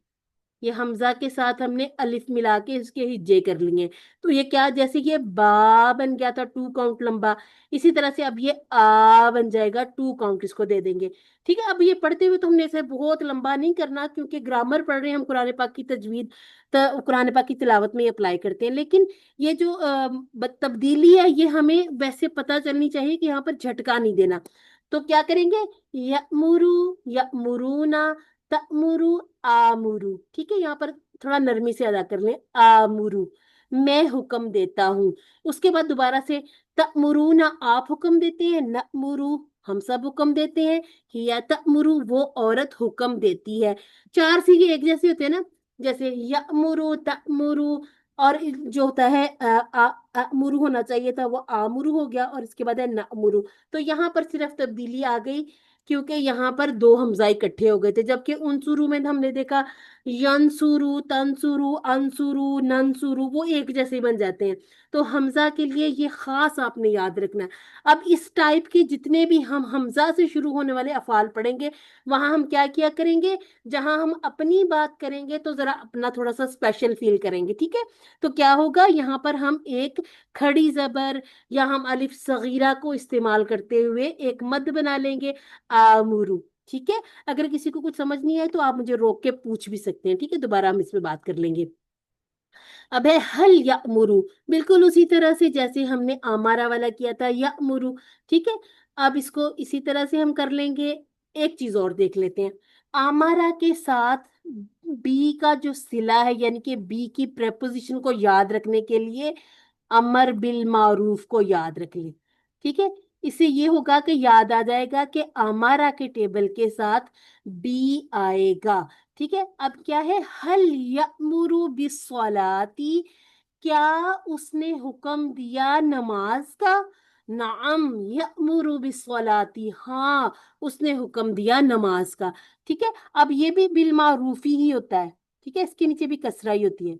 ये हमजा के साथ हमने अलिफ मिला के इसके हिज्जे कर लिए। तो ये क्या, जैसे ये बा बन गया था 2 काउंट लंबा, इसी तरह से अब ये आ बन जाएगा, 2 काउंट इसको दे देंगे। ठीक है, अब ये पढ़ते हुए तो हमने इसे बहुत लंबा नहीं करना, क्योंकि ग्रामर पढ़ रहे हैं हम, कुरान पाक की तजवीद कुरान पाक की तिलावत में अप्लाई करते हैं। लेकिन ये जो तब्दीली है ये हमें वैसे पता चलनी चाहिए कि यहाँ पर झटका नहीं देना। तो क्या करेंगे, यमुरु, यमुरूना, तमुरु, आमुरु। ठीक है, यहाँ पर थोड़ा नरमी से अदा कर लें, आमुरु, मैं हुक्म देता हूँ। उसके बाद दोबारा से तमुरुना, आप हुक्म देते हैं, नमुरु, हम सब हुक्म देते हैं, हिया तमुरु, वो औरत हुक्म देती है। 4 सीखे एक जैसे होते हैं ना, जैसे यमुरु, तमुरु, और जो होता है अमुरु होना चाहिए था, वो आमुरु हो गया, और इसके बाद है नमुरु। तो यहाँ पर सिर्फ तब्दीली आ गई, क्योंकि यहाँ पर 2 हमजा इकट्ठे हो गए थे, जबकि उनसुरु में हमने देखा यनसुरु, तनसुरु, अंसुरु, ननसुरु वो एक जैसे बन जाते हैं। तो हमजा के लिए ये खास आपने याद रखना है। अब इस टाइप के जितने भी हम हमजा से शुरू होने वाले अफाल पढ़ेंगे, वहां हम क्या किया करेंगे, जहां हम अपनी बात करेंगे तो जरा अपना थोड़ा सा स्पेशल फील करेंगे। ठीक है, तो क्या होगा, यहाँ पर हम एक खड़ी जबर या हम अलिफ सगीरा को इस्तेमाल करते हुए एक मद बना लेंगे, आमुरु। ठीक है, अगर किसी को कुछ समझ नहीं आए तो आप मुझे रोक के पूछ भी सकते हैं। ठीक है, दोबारा हम इस पे बात कर लेंगे। अब है हल यअमुरु, बिल्कुल उसी तरह से जैसे हमने आमारा वाला किया था, यअमुरु। ठीक है, अब इसको इसी तरह से हम कर लेंगे। एक चीज और देख लेते हैं, आमारा के साथ बी का जो सिला है, यानी कि बी की प्रेपोजिशन को याद रखने के लिए अमर बिल मारूफ को याद रख लें। ठीक है, इससे ये होगा कि याद आ जाएगा कि अमारा के टेबल के साथ बी आएगा। ठीक है, अब क्या है, हल यअमुरु बिस्सलाती, क्या उसने हुक्म दिया नमाज का, नाम यअमुरु बिस्सलाती, हाँ उसने हुक्म दिया नमाज का। ठीक है, अब ये भी बिल मारूफी ही होता है। ठीक है, इसके नीचे भी कसरा ही होती है,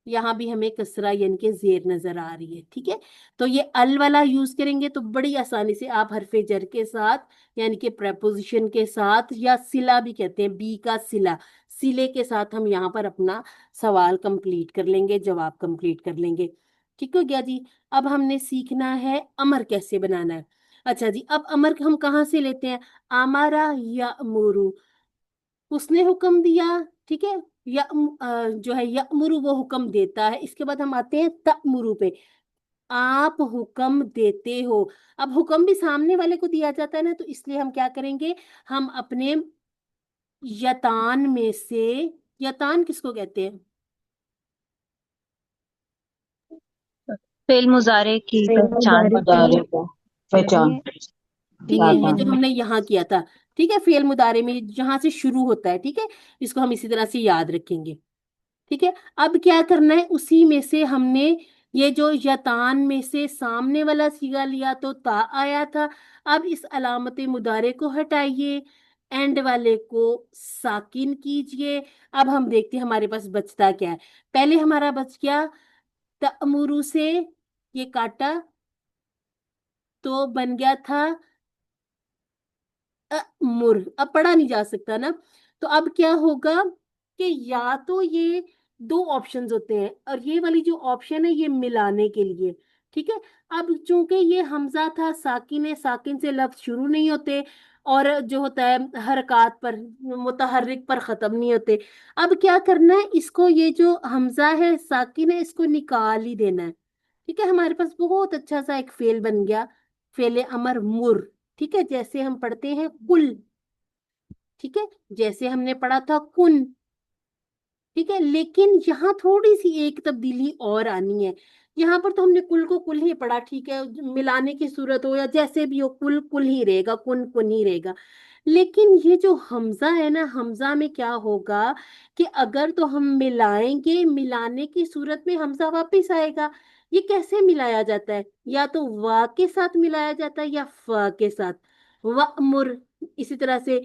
यहाँ भी हमें कसरा यानी कि जेर नजर आ रही है। ठीक है, तो ये अल वाला यूज करेंगे तो बड़ी आसानी से आप हरफे जर के साथ, यानी कि प्रेपोजिशन के साथ, या सिला भी कहते हैं, बी का सिला, सिले के साथ हम यहाँ पर अपना सवाल कंप्लीट कर लेंगे, जवाब कंप्लीट कर लेंगे। ठीक हो गया जी। अब हमने सीखना है अमर कैसे बनाना है। अच्छा जी, अब अमर हम कहाँ से लेते हैं, आमारा या मोरू, उसने हुक्म दिया। ठीक है, या जो है यअमुरु वो हुक्म देता है। इसके बाद हम आते हैं तअमुरु पे, आप हुक्म देते हो। अब हुक्म भी सामने वाले को दिया जाता है ना, तो इसलिए हम क्या करेंगे, हम अपने यतान में से, यतान किसको कहते हैं, फेल मुजारे की पहचान। मुजारे का पहचान। ठीक है, ये जो याद हमने यहाँ किया था। ठीक है, फेल मुदारे में जहां से शुरू होता है। ठीक है, इसको हम इसी तरह से याद रखेंगे। ठीक है, अब क्या करना है, उसी में से हमने ये जो यतान में से सामने वाला सीगा लिया तो ता आया था। अब इस अलामत मुदारे को हटाइए, एंड वाले को साकिन कीजिए। अब हम देखते हैं हमारे पास बचता क्या है। पहले हमारा बच गया तअमुरु से, ये काटा तो बन गया था मुर, अब पढ़ा नहीं जा सकता ना। तो अब क्या होगा कि या तो ये 2 ऑप्शंस होते हैं, और ये वाली जो ऑप्शन है ये मिलाने के लिए। ठीक है, अब चूंकि ये हमजा था, साकिन है, साकिन से लफ्ज शुरू नहीं होते, और जो होता है हरकत पर, मुतहर्रिक पर खत्म नहीं होते। अब क्या करना है, इसको ये जो हमजा है साकिन है इसको निकाल ही देना है। ठीक है, हमारे पास बहुत अच्छा सा एक फेल बन गया, फेले अमर मुर। ठीक है, जैसे हम पढ़ते हैं कुल। ठीक है, जैसे हमने पढ़ा था कुन। ठीक है, लेकिन यहाँ थोड़ी सी एक तब्दीली और आनी है। यहाँ पर तो हमने कुल को कुल ही पढ़ा, ठीक है, मिलाने की सूरत हो या जैसे भी हो, कुल कुल ही रहेगा, कुन कुन ही रहेगा। लेकिन ये जो हमजा है ना, हमजा में क्या होगा कि अगर तो हम मिलाएंगे, मिलाने की सूरत में हमजा वापस आएगा। ये कैसे मिलाया जाता है, या तो वा के साथ मिलाया जाता है या फ के साथ, वअमुर, इसी तरह से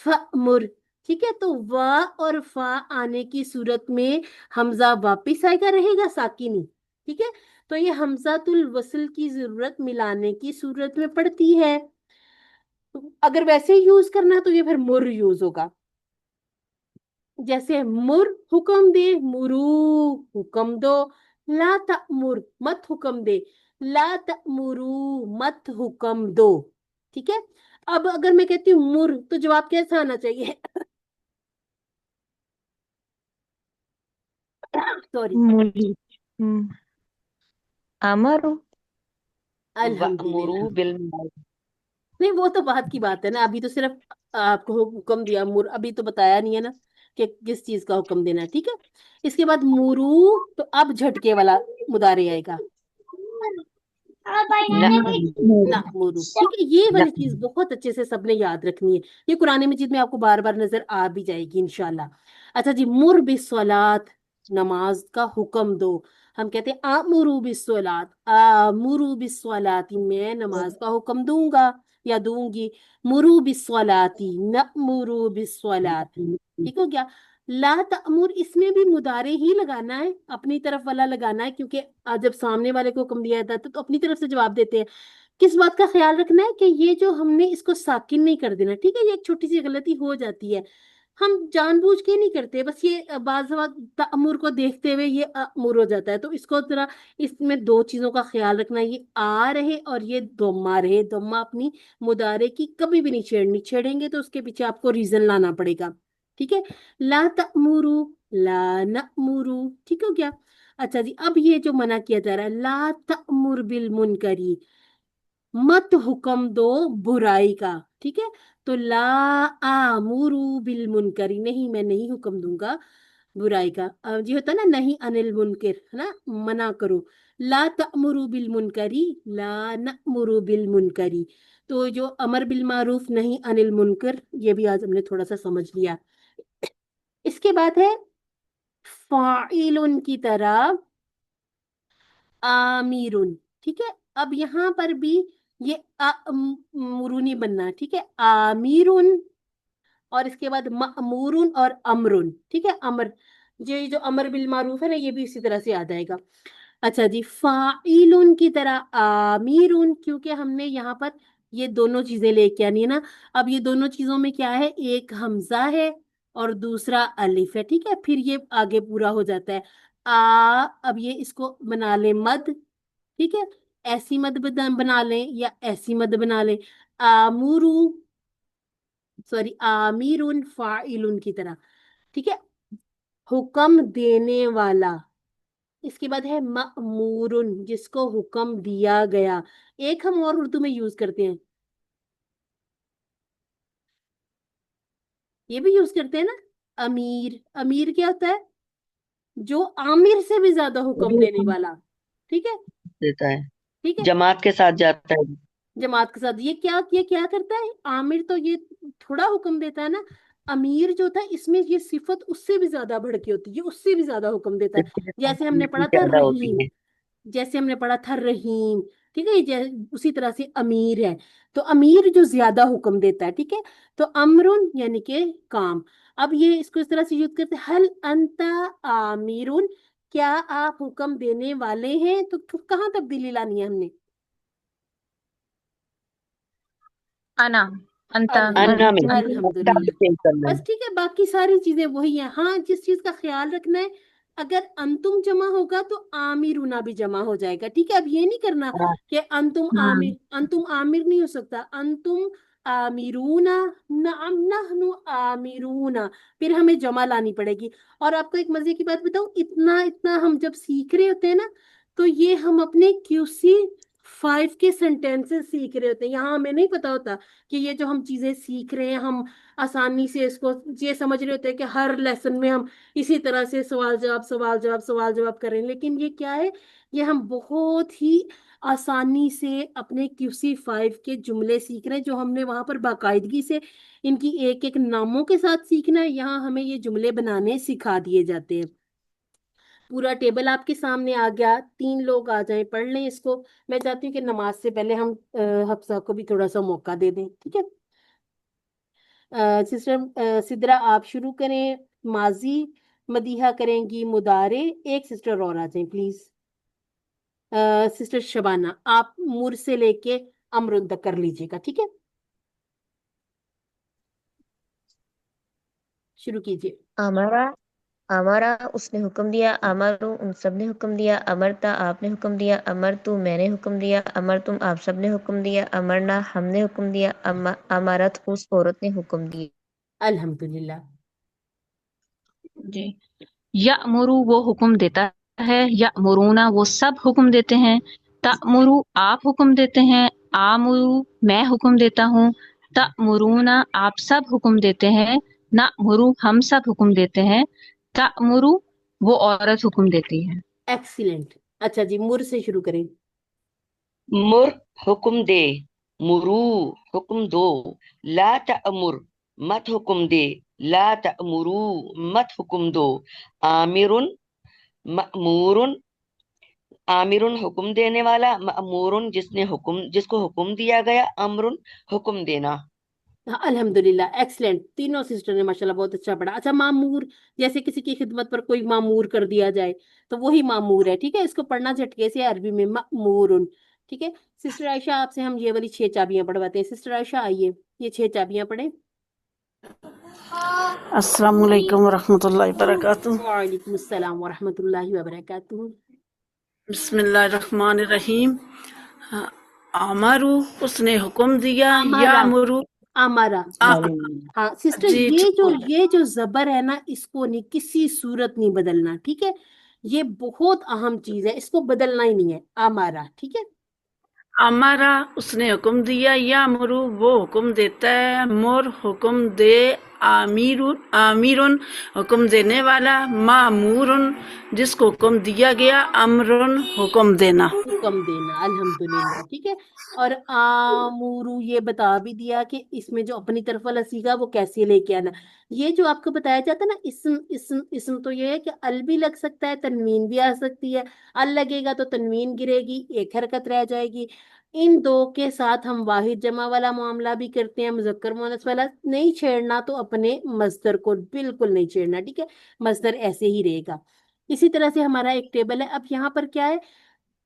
फअमुर। ठीक है, तो वा और फा आने की सूरत में हमजा वापिस आएगा, रहेगा साकिनी। ठीक है, तो ये हमजातुल वसल की जरूरत मिलाने की सूरत में पड़ती है। अगर वैसे ही यूज करना है तो ये फिर मुर यूज होगा। जैसे मुर हुक्म दे, मुरू हुक्म दो, ला तअमुर मत हुक्म दे, ला तअमुरू मत हुक्म दो। ठीक है। अब अगर मैं कहती हूँ मुर तो जवाब कैसा आना चाहिए? सॉरी। मुरी अमर अल्हम्दुलिल्लाह। वअमुरू बिल नहीं वो तो बात की बात है ना, अभी तो सिर्फ आपको हुक्म दिया मुर, अभी तो बताया नहीं है ना कि किस चीज का हुक्म देना है। ठीक है। इसके बाद मुरू, तो अब झटके वाला मुदारे आएगा, ना मुरू। ठीक है। ये वाली चीज बहुत अच्छे से सबने याद रखनी है, ये कुरान मजीद में आपको बार बार नजर आ भी जाएगी इंशाल्लाह। अच्छा जी, मुर बिस्सलात, नमाज का हुक्म दो। हम कहते हैं आमुरू बिस्सलात, आमुरू बिस्सलाती, मैं नमाज का हुक्म दूंगा या दूंगी। मुरू बिस्सलाती, नमुरू बिस्सलाती। ठीक हो गया। ला तअमुर, इसमें भी मुदारे ही लगाना है, अपनी तरफ वाला लगाना है, क्योंकि जब सामने वाले को हुक्म दिया जाता है तो अपनी तरफ से जवाब देते हैं। किस बात का ख्याल रखना है कि ये जो हमने इसको साकिन नहीं कर देना। ठीक है। ये एक छोटी सी गलती हो जाती है, हम जानबूझ के नहीं करते, बस ये बाज़ वक़्त तअमुर को देखते हुए ये अमुर हो जाता है। तो इसको जरा, इसमें दो चीजों का ख्याल रखना है, ये आ रहे और ये दोमा रहे। दोमा अपनी मुदारे की कभी भी नहीं छेड़नी, छेड़ेंगे तो उसके पीछे आपको रीजन लाना पड़ेगा। ठीक है। ला तअमुरू, ला नअमुरू। ठीक हो गया। अच्छा जी, अब ये जो मना किया जा रहा है, ला तअमुर बिल मुनकरी, मत हुक्म दो बुराई का। ठीक है। तो ला आमुरू बिल मुनकरी, नहीं मैं नहीं हुक्म दूंगा बुराई का। ये होता है ना, नहीं अनिल मुनकर, है ना, मना करो। ला तअमुरू बिल मुनकरी, ला नअमुरू बिल मुनकरी। तो जो अमर बिल मारूफ नहीं अनिल मुनकर, ये भी आज हमने थोड़ा सा समझ लिया। इसके बाद है फाइलुन की तरह आमीरुन। ठीक है। अब यहाँ पर भी ये मुरुनी बनना है। ठीक है। आमीरुन, और इसके बाद मअमूरुन और अमरुन। ठीक है। अमर, जो अमर बिल मारूफ है ना, ये भी इसी तरह से आ जाएगा। अच्छा जी, फाइलुन की तरह आमीरुन, क्योंकि हमने यहाँ पर ये दोनों चीजें लेके आनी है ना। अब ये दोनों चीजों में क्या है, एक हमजा है और दूसरा अलिफ है। ठीक है। फिर ये आगे पूरा हो जाता है अब ये इसको बना ले मद। ठीक है। ऐसी मद बना लें या ऐसी मद बना लें, आमुरू, सॉरी आमीरुन फाइलुन की तरह। ठीक है। हुक्म देने वाला। इसके बाद है मअमूरुन, जिसको हुक्म दिया गया। एक हम और उर्दू में यूज करते हैं, ये भी यूज करते हैं ना, अमीर। अमीर क्या होता है? जो आमिर से भी ज्यादा हुक्म देने वाला। ठीक है। देता है, ठीक है। जमात के साथ जाता है। जमात के साथ ये क्या करता है? आमिर तो ये थोड़ा हुक्म देता है ना, अमीर जो होता है इसमें ये सिफत उससे भी ज्यादा बढ़ के होती है, ये उससे भी ज्यादा हुक्म देता है। इसकी जैसे हमने पढ़ा था ज्यादा होती रहीम, है। जैसे हमने पढ़ा था रहीम। ठीक है। उसी तरह से अमीर है, तो अमीर जो ज्यादा हुक्म देता है। ठीक है। तो अमरुन यानी कि काम। अब ये इसको इस तरह से यूज करते हैं, हल अंता आमिरुन, क्या आप हुक्म देने वाले हैं? तो कहाँ तब्दीली लानी है हमने? अना अंता अन्ना में अल्हम्दुलिल्लाह। चेंज करना है। बस ठीक है, बाकी सारी चीजें वही हैं। हाँ, जिस चीज का ख्याल रखना है, अगर अंतुम जमा होगा तो आमिरुना भी जमा हो जाएगा। ठीक है। अब ये नहीं करना हाँ, कि अंतुम आमिर नहीं हो सकता, अंतुम आमिरूना, नाम नहनु आमिरूना, फिर हमें जमा लानी पड़ेगी। और आपको एक मजे की बात बताऊं, इतना इतना हम जब सीख रहे होते हैं ना, तो ये हम अपने QC 5 के सेंटेंसेस सीख रहे होते हैं। यहाँ हमें नहीं पता होता कि ये जो हम चीजें सीख रहे हैं, हम आसानी से इसको ये समझ रहे होते हैं कि हर लेसन में हम इसी तरह से सवाल जवाब सवाल जवाब सवाल जवाब करें। लेकिन ये क्या है, ये हम बहुत ही आसानी से अपने QC 5 के जुमले सीख रहे हैं, जो हमने वहां पर बाकायदगी से इनकी एक एक नामों के साथ सीखना है। यहाँ हमें ये जुमले बनाने सिखा दिए जाते हैं। पूरा टेबल आपके सामने आ गया, 3 लोग आ जाएं, पढ़ लें इसको। मैं चाहती हूँ कि नमाज से पहले हम हफ्सा को भी थोड़ा सा मौका दे दें। ठीक है। सिस्टर सिद्रा आप शुरू करें, माजी मदीहा करेंगी, मुदारे। एक सिस्टर और आ जाएं प्लीज। सिस्टर शबाना आप मुर से लेके अमरुन तक कर लीजिएगा। ठीक है। شروع کیجیے. امرا امرا اس نے حکم دیا، امرو ان سب نے حکم دیا، امرتا آپ نے حکم دیا، امرتو میں نے حکم دیا، امرتم آپ سب نے حکم دیا، امرنا ہم نے حکم دیا، امرت اس عورت نے حکم دیا. الحمدللہ. جی. یأمرو وہ حکم دیتا ہے، یأمرونا وہ سب حکم دیتے ہیں، تأمرو آپ حکم دیتے ہیں، آمرو میں حکم دیتا ہوں، تأمرونا آپ سب حکم دیتے ہیں، نأمرو ہم سب حکم دیتے ہیں، تأمرو وہ عورت حکم دیتی ہے. ایکسیلنٹ. اچھا جی، مر سے شروع کریں. مر حکم دے، مرو حکم دو، لا تأمر مت حکم دے، لا تأمرو مت حکم دو، آمرن مأمورن آمرن حکم دینے والا، مأمورن جس کو حکم دیا گیا، امرن حکم دینا. الحمدللہ. ایکسلنٹ. تینوں سسٹر نے ماشاءاللہ بہت اچھا پڑھا. اچھا، معمور جیسے کسی کی خدمت پر کوئی معمور کر دیا جائے تو وہی معمور ہے. ٹھیک ہے، اس کو پڑھنا جھٹکے سے عربی میں مأمورن. ٹھیک ہے سسٹر عائشہ، آپ سے ہم یہ والی 6 چابیاں پڑھواتے ہیں. سسٹر عائشہ آئیے، یہ 6 چابیاں پڑھیں. السلام علیکم ورحمۃ اللہ وبرکاتہ. وعلیکم السلام ورحمۃ اللہ وبرکاتہ. بسم اللہ الرحمن الرحیم. امرو اس نے حکم دیا، یا امارا امرو امارا. ہاں سسٹر، جی یہ جو زبر ہے نا، اس کو نہیں کسی صورت نہیں بدلنا. ٹھیک ہے، یہ بہت اہم چیز ہے، اس کو بدلنا ہی نہیں ہے. امارا. ٹھیک ہے. ہمارا اس نے حکم دیا، یا مرو وہ حکم دیتا ہے، مر حکم دے، آمیرن حکم دینے والا، معمورن جس کو حکم دیا گیا، امرن حکم دینا. حکم دینا. الحمدللہ. ٹھیک ہے. اور آمورو یہ بتا بھی دیا کہ اس میں جو اپنی طرف والا سیگا وہ کیسے لے کے آنا. یہ جو آپ کو بتایا جاتا ہے نا، اسم تو یہ ہے کہ ال بھی لگ سکتا ہے، تنوین بھی آ سکتی ہے. ال لگے گا تو تنوین گرے گی، ایک حرکت رہ جائے گی. ان دو کے ساتھ ہم واحد جمع والا معاملہ بھی کرتے ہیں، مذکر مؤنث والا. نہیں چھیڑنا تو اپنے مصدر کو بالکل نہیں چھیڑنا. ٹھیک ہے، مصدر ایسے ہی رہے گا. اسی طرح سے ہمارا ایک ٹیبل ہے. اب یہاں پر کیا ہے؟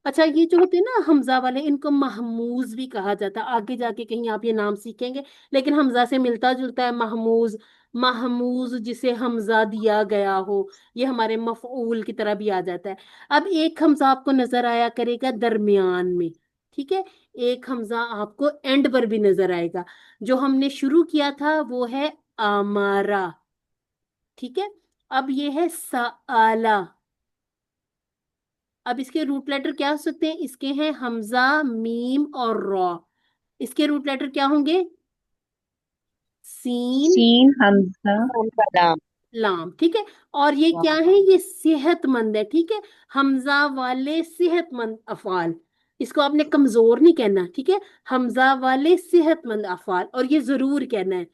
اچھا، یہ جو ہوتے ہیں نا حمزہ والے، ان کو محموز بھی کہا جاتا ہے. آگے جا کے کہیں آپ یہ نام سیکھیں گے، لیکن حمزہ سے ملتا جلتا ہے محموز. محموز جسے حمزہ دیا گیا ہو، یہ ہمارے مفعول کی طرح بھی آ جاتا ہے. اب ایک حمزہ آپ کو نظر آیا کرے گا درمیان میں. ٹھیک ہے، ایک حمزہ آپ کو اینڈ پر بھی نظر آئے گا. جو ہم نے شروع کیا تھا وہ ہے آمارا. ٹھیک ہے. اب یہ ہے سآلا. اب اس کے روٹ لیٹر کیا ہو سکتے ہیں؟ اس کے ہیں حمزہ، میم اور را. اس کے روٹ لیٹر کیا ہوں گے؟ سین، سین، حمزہ، کلام. لام. ٹھیک ہے. اور یہ کیا ہے؟ یہ صحت مند ہے. ٹھیک ہے، حمزہ والے صحت مند افعال. اس کو آپ نے کمزور نہیں کہنا. ٹھیک ہے، حمزہ والے صحت مند افعال. اور یہ ضرور کہنا ہے،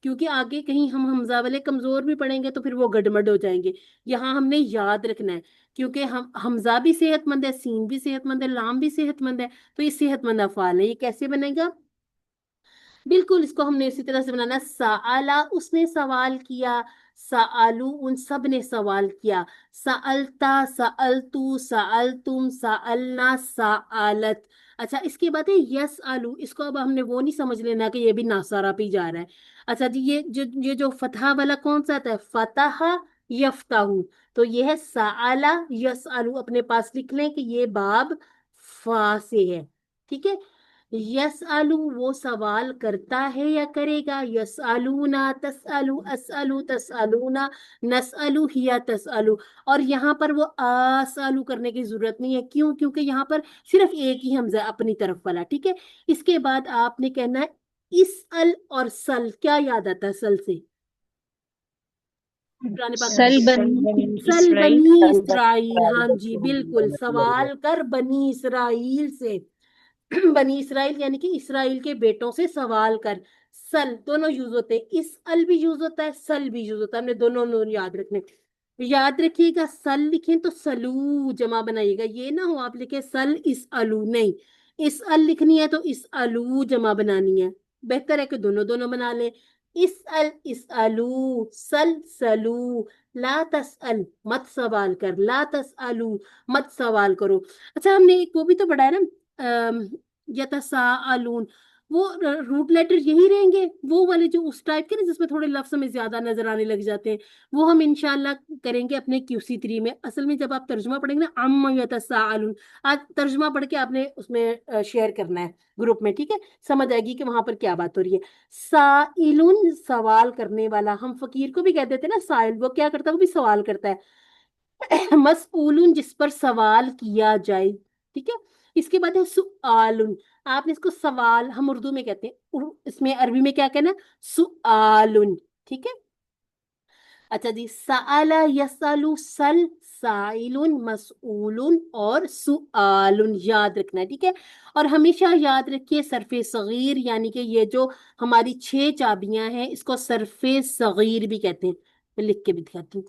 کیونکہ آگے کہیں ہم حمزہ والے کمزور بھی پڑھیں گے تو پھر وہ گڑمڑ ہو جائیں گے. یہاں ہم نے یاد رکھنا ہے، کیونکہ حمزہ بھی صحت مند ہے، سین بھی صحت مند ہے، لام بھی صحت مند ہے. تو یہ صحت مند افعال ہے. یہ کیسے بنے گا؟ بالکل اس کو ہم نے اسی طرح سے بنانا. سآلا اس نے سوال کیا، سآلو ان سب نے سوال کیا، سألتا سألتو سألتم سألنا سآلت. اچھا، اس کے بعد ہے یس آلو. اس کو اب ہم نے وہ نہیں سمجھ لینا کہ یہ بھی ناصارہ پہ جا رہا ہے. اچھا جی، یہ جو فتح والا کون سا آتا ہے؟ فتح یفتح. تو یہ ہے سآلا یس آلو. اپنے پاس لکھ لیں کہ یہ باب فا سے ہے. ٹھیک ہے. یس آلو وہ سوال کرتا ہے یا کرے گا. یس آلونا تسالو اسالو تسالونا نسالو ہیا تسالو. اور یہاں پر وہ آسالو کرنے کی ضرورت نہیں ہے. کیوں؟ کیونکہ یہاں پر صرف ایک ہی حمزہ اپنی طرف والا. ٹھیک ہے. اس کے بعد آپ نے کہنا ہے اسال اور سل. کیا یاد آتا ہے سل سے؟ قرآن پاک سل سل اسرائیل. بنی اسرائیل. ہاں جی بالکل، سوال کر بنی اسرائیل سے. بنی اسرائیل یعنی کہ اسرائیل کے بیٹوں سے سوال کر. سل دونوں یوز ہوتے ہیں، اس ال بھی یوز ہوتا ہے، سل بھی یوز ہوتا ہے. ہم نے دونوں یاد رکھنے. یاد رکھیے گا، سل لکھیں تو سلو جمع بنائیے گا. یہ نہ ہو آپ لکھیں سل اس الو. نہیں، اس ال لکھنی ہے تو اس الو جمع بنانی ہے. بہتر ہے کہ دونوں بنا لیں. اس ال اس الو، سل سلو، لا تسأل مت سوال کر، لا تسألو مت سوال کرو. اچھا، ہم نے ایک وہ بھی تو پڑھا ہے نا، یتساءلون. वो रूट लेटर यही रहेंगे, वो वाले जो उस टाइप के ना जिसमें थोड़े लफ्ज हमें ज्यादा नजर आने लग जाते हैं, वो हम इंशाल्लाह करेंगे अपने QC3 में। असल में जब आप तर्जुमा पढ़ेंगे ना, अम्मा यतसाअलून, आज तर्जुमा पढ़ के आपने उसमें शेयर करना है ग्रुप में, ठीक है? समझ आएगी कि वहां पर क्या बात हो रही है। साइलुन, सवाल करने वाला, हम फकीर को भी कह देते हैं ना साइल, वो क्या करता है, वो भी सवाल करता है। मसऊलुन, जिस पर सवाल किया जाए, ठीक है? इसके बाद है सुआलुन, आपने इसको सवाल हम उर्दू में कहते हैं, इसमें अरबी में क्या कहना है, सुआलुन, ठीक है? अच्छा जी, सआला यसलु, सल, साइलुन, मसऊलुन और सुआलुन, याद रखना है, ठीक है? और हमेशा याद रखिए सरफे सगीर, यानी कि ये जो हमारी 6 चाबियां हैं, इसको सरफे सगीर भी कहते हैं। मैं लिख के भी दिखाती हूँ,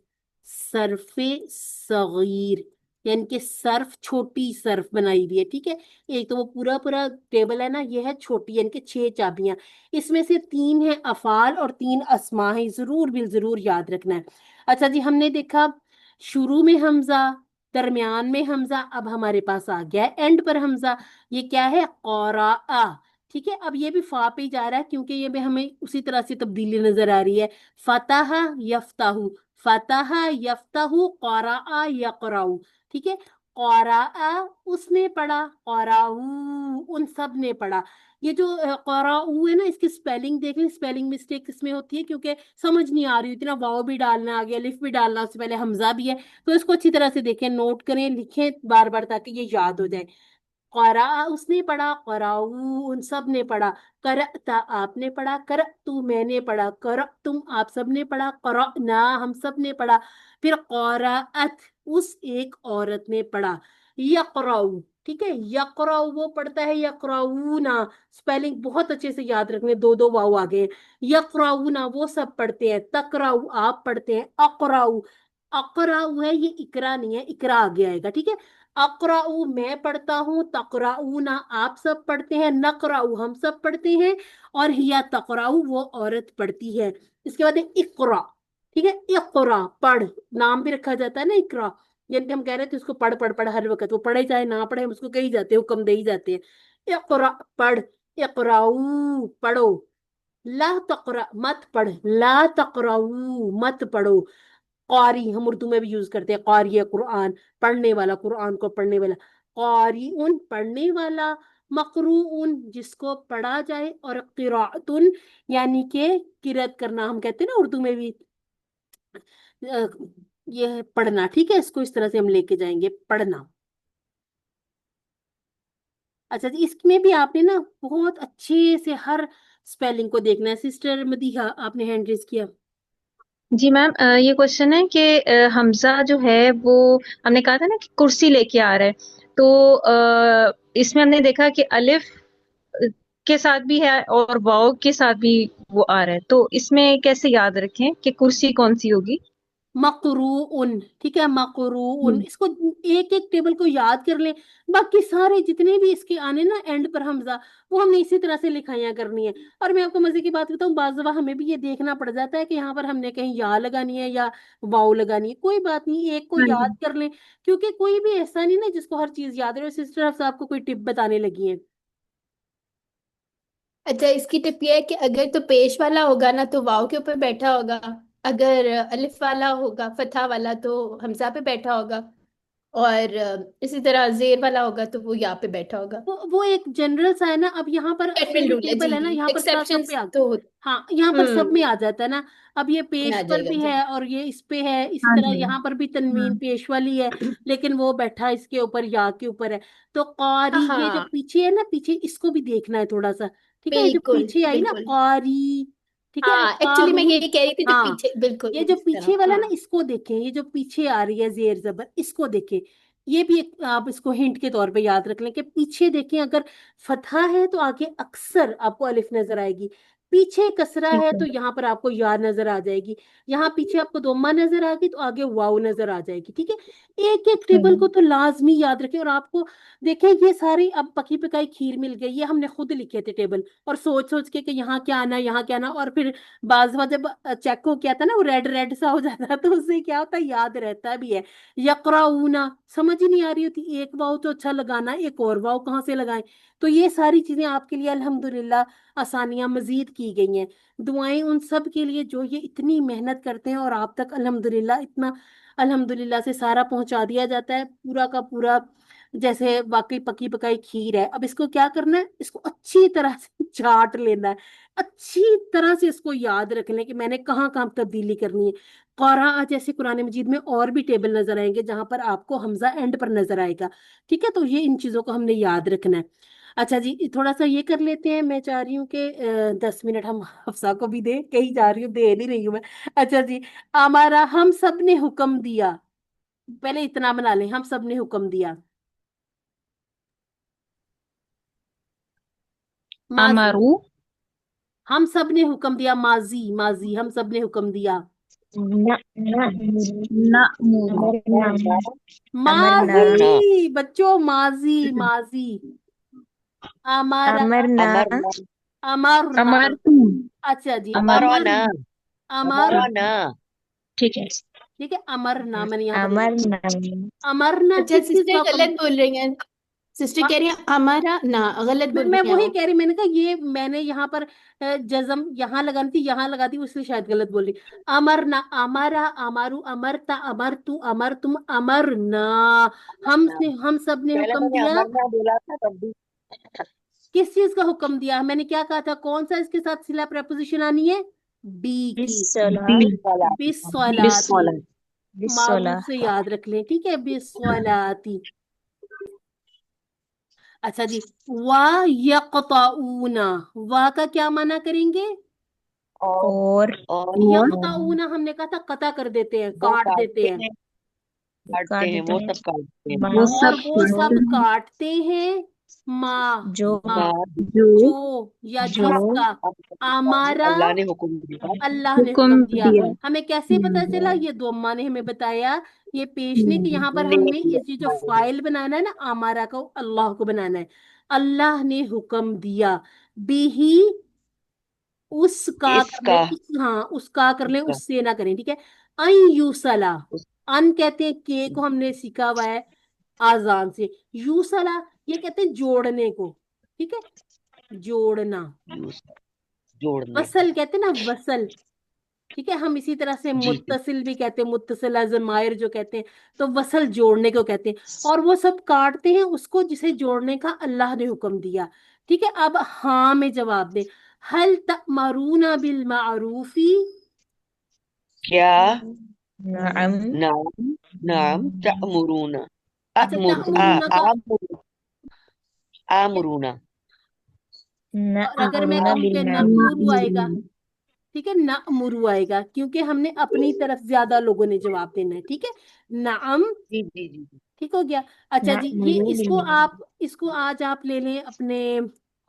सरफे सगीर, यानी कि सर्फ, छोटी सर्फ बनाई हुई है, ठीक है? एक तो वो पूरा पूरा टेबल है ना, ये है छोटी, यानी कि 6 चाबियां, इसमें से 3 है अफाल और 3 अस्मा है, जरूर बिल जरूर याद रखना है। अच्छा जी, हमने देखा शुरू में हमजा, दरमियान में हमजा, अब हमारे पास आ गया है एंड पर हमजा। ये क्या है, क़ौरा, ठीक है? अब ये भी फा पे ही जा रहा है, क्योंकि ये भी हमें उसी तरह से तब्दीली नजर आ रही है। फतह यफ्ताहु, फतह यफ्ताहु, क़ौरा यक़राउ, ठीक है? क़ौरा, उसने पढ़ा, क़ौराऊ, उन सब ने पढ़ा। ये जो क़राऊ है ना, इसकी स्पेलिंग देख लें, स्पेलिंग मिस्टेक इसमें होती है क्योंकि समझ नहीं आ रही, इतना वाव भी डालना आ गया, लिफ भी डालना, उससे पहले हमजा भी है, तो इसको अच्छी तरह से देखें, नोट करें, लिखें बार बार, ताकि ये याद हो जाए। क़रा, उसने पढ़ा, क़राऊ, उन सब ने पढ़ा। करअता, आपने पढ़ा, करअतु, मैंने पढ़ा, करअतुम, आप सब ने पढ़ा, क़रअना, हम सब ने पढ़ा। फिर क़रअत, उस एक औरत ने पढ़ा। यक़राउ, ठीक है? यक़राउ वो पढ़ता है, यक़राऊना, स्पेलिंग बहुत अच्छे से याद रखने, दो दो वाव आ गए। यक़राऊना वो सब पढ़ते हैं। तक़राउ, आप पढ़ते हैं। अक़राउ, अक़राउ है, ये इकरा नहीं है, इकरा आगे आएगा, ठीक है? अक़राउ, मैं पढ़ता हूँ। तक़राऊना, आप सब पढ़ते हैं। नक़राउ, हम सब पढ़ते हैं। और हिया तक़राउ, वो औरत पढ़ती है। इसके बाद है इक़रा, ठीक है? इक़रा, पढ़, नाम भी रखा जाता है ना इक़रा, यानी कि हम कह रहे थे उसको पढ़ पढ़ पढ़, हर वक्त वो पढ़े चाहे ना पढ़े, हम उसको कही जाते हैं, हुक्म दे ही जाते हैं। इक़रा, पढ़। इक़राऊ, पढ़ो। ला तक़रा, मत पढ़। ला तक़राऊ, मत पढ़ो। कारी, हम उर्दू में भी यूज करते हैं, कारी है कुरान, पढ़ने वाला, कुरान को पढ़ने वाला। कारी उन, पढ़ने वाला। मकरूउन, जिसको पढ़ा जाए। और किरातुन, यानी कि किरत करना, हम कहते हैं ना उर्दू में भी, अ, ये है पढ़ना, ठीक है? इसको इस तरह से हम लेके जाएंगे, पढ़ना। अच्छा जी, इसमें भी आपने ना बहुत अच्छे से हर स्पेलिंग को देखना है। सिस्टर मदीहा, आपने हैंड रेज किया। जी मैम, ये क्वेश्चन है कि हमजा जो है वो हमने कहा था ना कि कुर्सी लेके आ रहा है, तो इसमें हमने देखा कि अलिफ के साथ भी है और वाव के साथ भी वो आ रहा है, तो इसमें कैसे याद रखें कि कुर्सी कौन सी होगी? मकरूउन, ठीक है? मकरूउन, इसको एक एक टेबल को याद कर लें। बाकी सारे जितने भी इसके आने ना एंड पर हमजा, वो हमने इसी तरह से लिखाइयाँ करनी है। और मैं आपको मजे की बात बताऊं, बाज़ दफा हमें भी ये देखना पड़ जाता है कि यहाँ पर हमने कहीं या लगानी है या वाव लगानी है। कोई बात नहीं, एक को हाँ याद जी। कर लें, क्योंकि कोई भी ऐसा नहीं ना जिसको हर चीज याद रहे। सिस्टर से आपको कोई टिप बताने लगी है। अच्छा, इसकी टिप ये है कि अगर तो पेश वाला होगा ना तो वाव के ऊपर बैठा होगा, अगर अलिफ वाला होगा फतहा वाला तो हमजा पे बैठा होगा, और इसी तरह जेर वाला होगा तो वो यहाँ पे बैठा होगा। वो एक जनरल सा है ना। अब यहाँ पर ये एडमिन जो रूल है, टेबल जी है ना, जी, यहाँ पर सब एक्सेप्शंस पे आ, तो हाँ, यहाँ पर सब में हम्म आ जाता है ना। अब ये पेश आ पर जाएगा भी जी। है और ये इस पे है, इसी हाँ तरह जी। यहाँ पर भी तनवीन हम्म। पेश वाली है, लेकिन वो बैठा इसके ऊपर, या के ऊपर है। तो कारी, ये जो हाँ, पीछे है ना, पीछे इसको भी देखना है थोड़ा सा, ठीक है? ये जो बिल्कुल पीछे आई ना, बिल्कुल। कारी, ठीक है? हाँ, एक्चुअली मैं कारून, यही कह रही थी, जो हाँ, पीछे, बिल्कुल ये जो इस पीछे तरह, वाला ना, हाँ। इसको देखें, ये जो पीछे आ रही है जेर जबर, इसको देखें। ये भी एक आप इसको हिंट के तौर पे याद रख लें कि पीछे देखें, अगर फतहा है तो आगे अक्सर आपको अलिफ नजर आएगी। पीछे कसरा ठीक है है तो यहाँ पर आपको या नजर आ जाएगी, यहाँ पीछे आपको दोम्मा नजर आ गई तो आगे वाव नजर आ जाएगी। ठीक है, एक एक टेबल को तो लाजमी याद रखें। और आपको देखें ये सारी अब पकी पकाई खीर मिल गई, ये हमने खुद लिखे थे टेबल, और सोच सोच के कि यहाँ क्या आना यहाँ क्या आना, और फिर बाज बार जब चेक हो किया था ना वो रेड रेड सा हो जाता है, तो उससे क्या होता है याद रहता भी है। यकराऊना समझ ही नहीं आ रही होती, एक वाव तो अच्छा लगाना, एक और वाव कहाँ से लगाएं। तो ये सारी चीजें आपके लिए अल्हम्दुलिल्लाह आसानियां मजीद की गई हैं। दुआएं उन सब के लिए जो ये इतनी मेहनत करते हैं और आप तक अल्हम्दुलिल्लाह इतना अल्हम्दुलिल्लाह से सारा पहुंचा दिया जाता है पूरा का पूरा। जैसे वाकई पकी पकाई खीर है, अब इसको क्या करना है, इसको अच्छी तरह से चाट लेना है, अच्छी तरह से इसको याद रख लें कि मैंने कहाँ कहाँ तब्दीली करनी है। क़ुरान जैसे कुरान मजीद में और भी टेबल नजर आएंगे जहां पर आपको हमजा एंड पर नजर आएगा। ठीक है, तो ये इन चीजों को हमने याद रखना है। अच्छा जी, थोड़ा सा ये कर लेते हैं, मैं चाह रही हूँ कि 10 मिनट हम हफ्सा को भी दे, कहीं जा रही हूँ दे नहीं रही हूँ मैं। अच्छा जी, हमारा हम सब ने हुक्म दिया, पहले इतना बना लें, हम सब ने हुक्म दिया। माजी, अमरू हम सब ने हुक्म दिया, माजी माजी हम सब ने हुक्म दिया। नअमुरु अमरना माजी बच्चों, माजी माजी। हमारा अमरना अमरना अमरना। अमरतुम अच्छा जी, अमरना अमर, अमरना ठीक है ठीक है, अमरना मैंने यहाँ पर लिखा। अमरना अमरना अच्छा किस चीज का सिस्टर हुक्म। गलत बोल रही हैं, सिस्टर कह रही हैं हमारा ना, गलत बोल मैं रही हैं वही वो। कह रही, मैंने कहा ये मैंने यहाँ पर जजम यहाँ लगानी थी, यहाँ लगा दी, इसलिए शायद गलत बोल रही। अमरना, अमरा, अमारू, अमरता, अमर तू, अमर तुम, अमरना। हम सब ने पहले हुक्म मैंने दिया। अमरना बोला था तब भी। किस चीज का हुक्म दिया, मैंने क्या कहा था, कौन सा इसके साथ सिला प्रपोजिशन आनी है, बी की, बिस्सला बी वाला बिस्सलाती। बिस्सलात मारूफ बिस्सला से याद रख लें, ठीक है, बिस्सलाती। अच्छा जी, वा यक़ताऊना, वा का क्या माना करेंगे, और और और यक़ताऊना हमने कहा था कता कर देते हैं, वो काट देते काटते हैं। हैं काटते काट हैं देते वो हैं सब काटते हैं वो माँ और सब वो सब काटते हैं काटते हैं, माँ जो माँ, जो जो या जो जिसका हमारा अल्लाह ने हुक्म दिया अल्लाह ने हुक्म हुक्म दिया। दिया हमें कैसे पता चला, ये दो अम्मा ने हमें बताया, ये पेश ने कि यहाँ पर ने हमने दिया ये जो फाइल बनाना है ना, हमारा को अल्लाह को बनाना है। अल्लाह ने हुक्म दिया, बिही, उसका कर ले, इसका हाँ उसका कर ले, इसका उससे ना करें। ठीक है, अन यूसला, उस अन कहते हैं के को हमने सीखा हुआ है आजान से, यूसला ये कहते हैं जोड़ने को। ठीक है, जोड़ना, यूज जोड़ने को वसल कहते हैं ना, वसल। ठीक है, हम इसी तरह से जी जी मुत्तसिल भी कहते हैं, मुत्तसिल अजमायर जो कहते हैं, तो वसल जोड़ने को कहते हैं। और वो सब काटते हैं उसको जिसे जोड़ने का अल्लाह ने हुक्म दिया। ठीक है, अब हाँ में जवाब दे, हल तअमरूना बिल मारूफी, क्या नाम नाम नाम तअमुरूना अच्छा अमुर आ तअमुरूना का, आमुर आमुरूना और अगर मैं नअमुरुना कहूँ बिल कि नअमुरु मारूफ आएगा, ठीक है, नअमुरु आएगा, क्योंकि हमने अपनी तरफ ज्यादा लोगों ने जवाब देना है। ठीक है, नाम, जी जी जी जी। ठीक हो गया। अच्छा जी, ये नअमुरु बिल मारूफ इसको आज आप ले लें अपने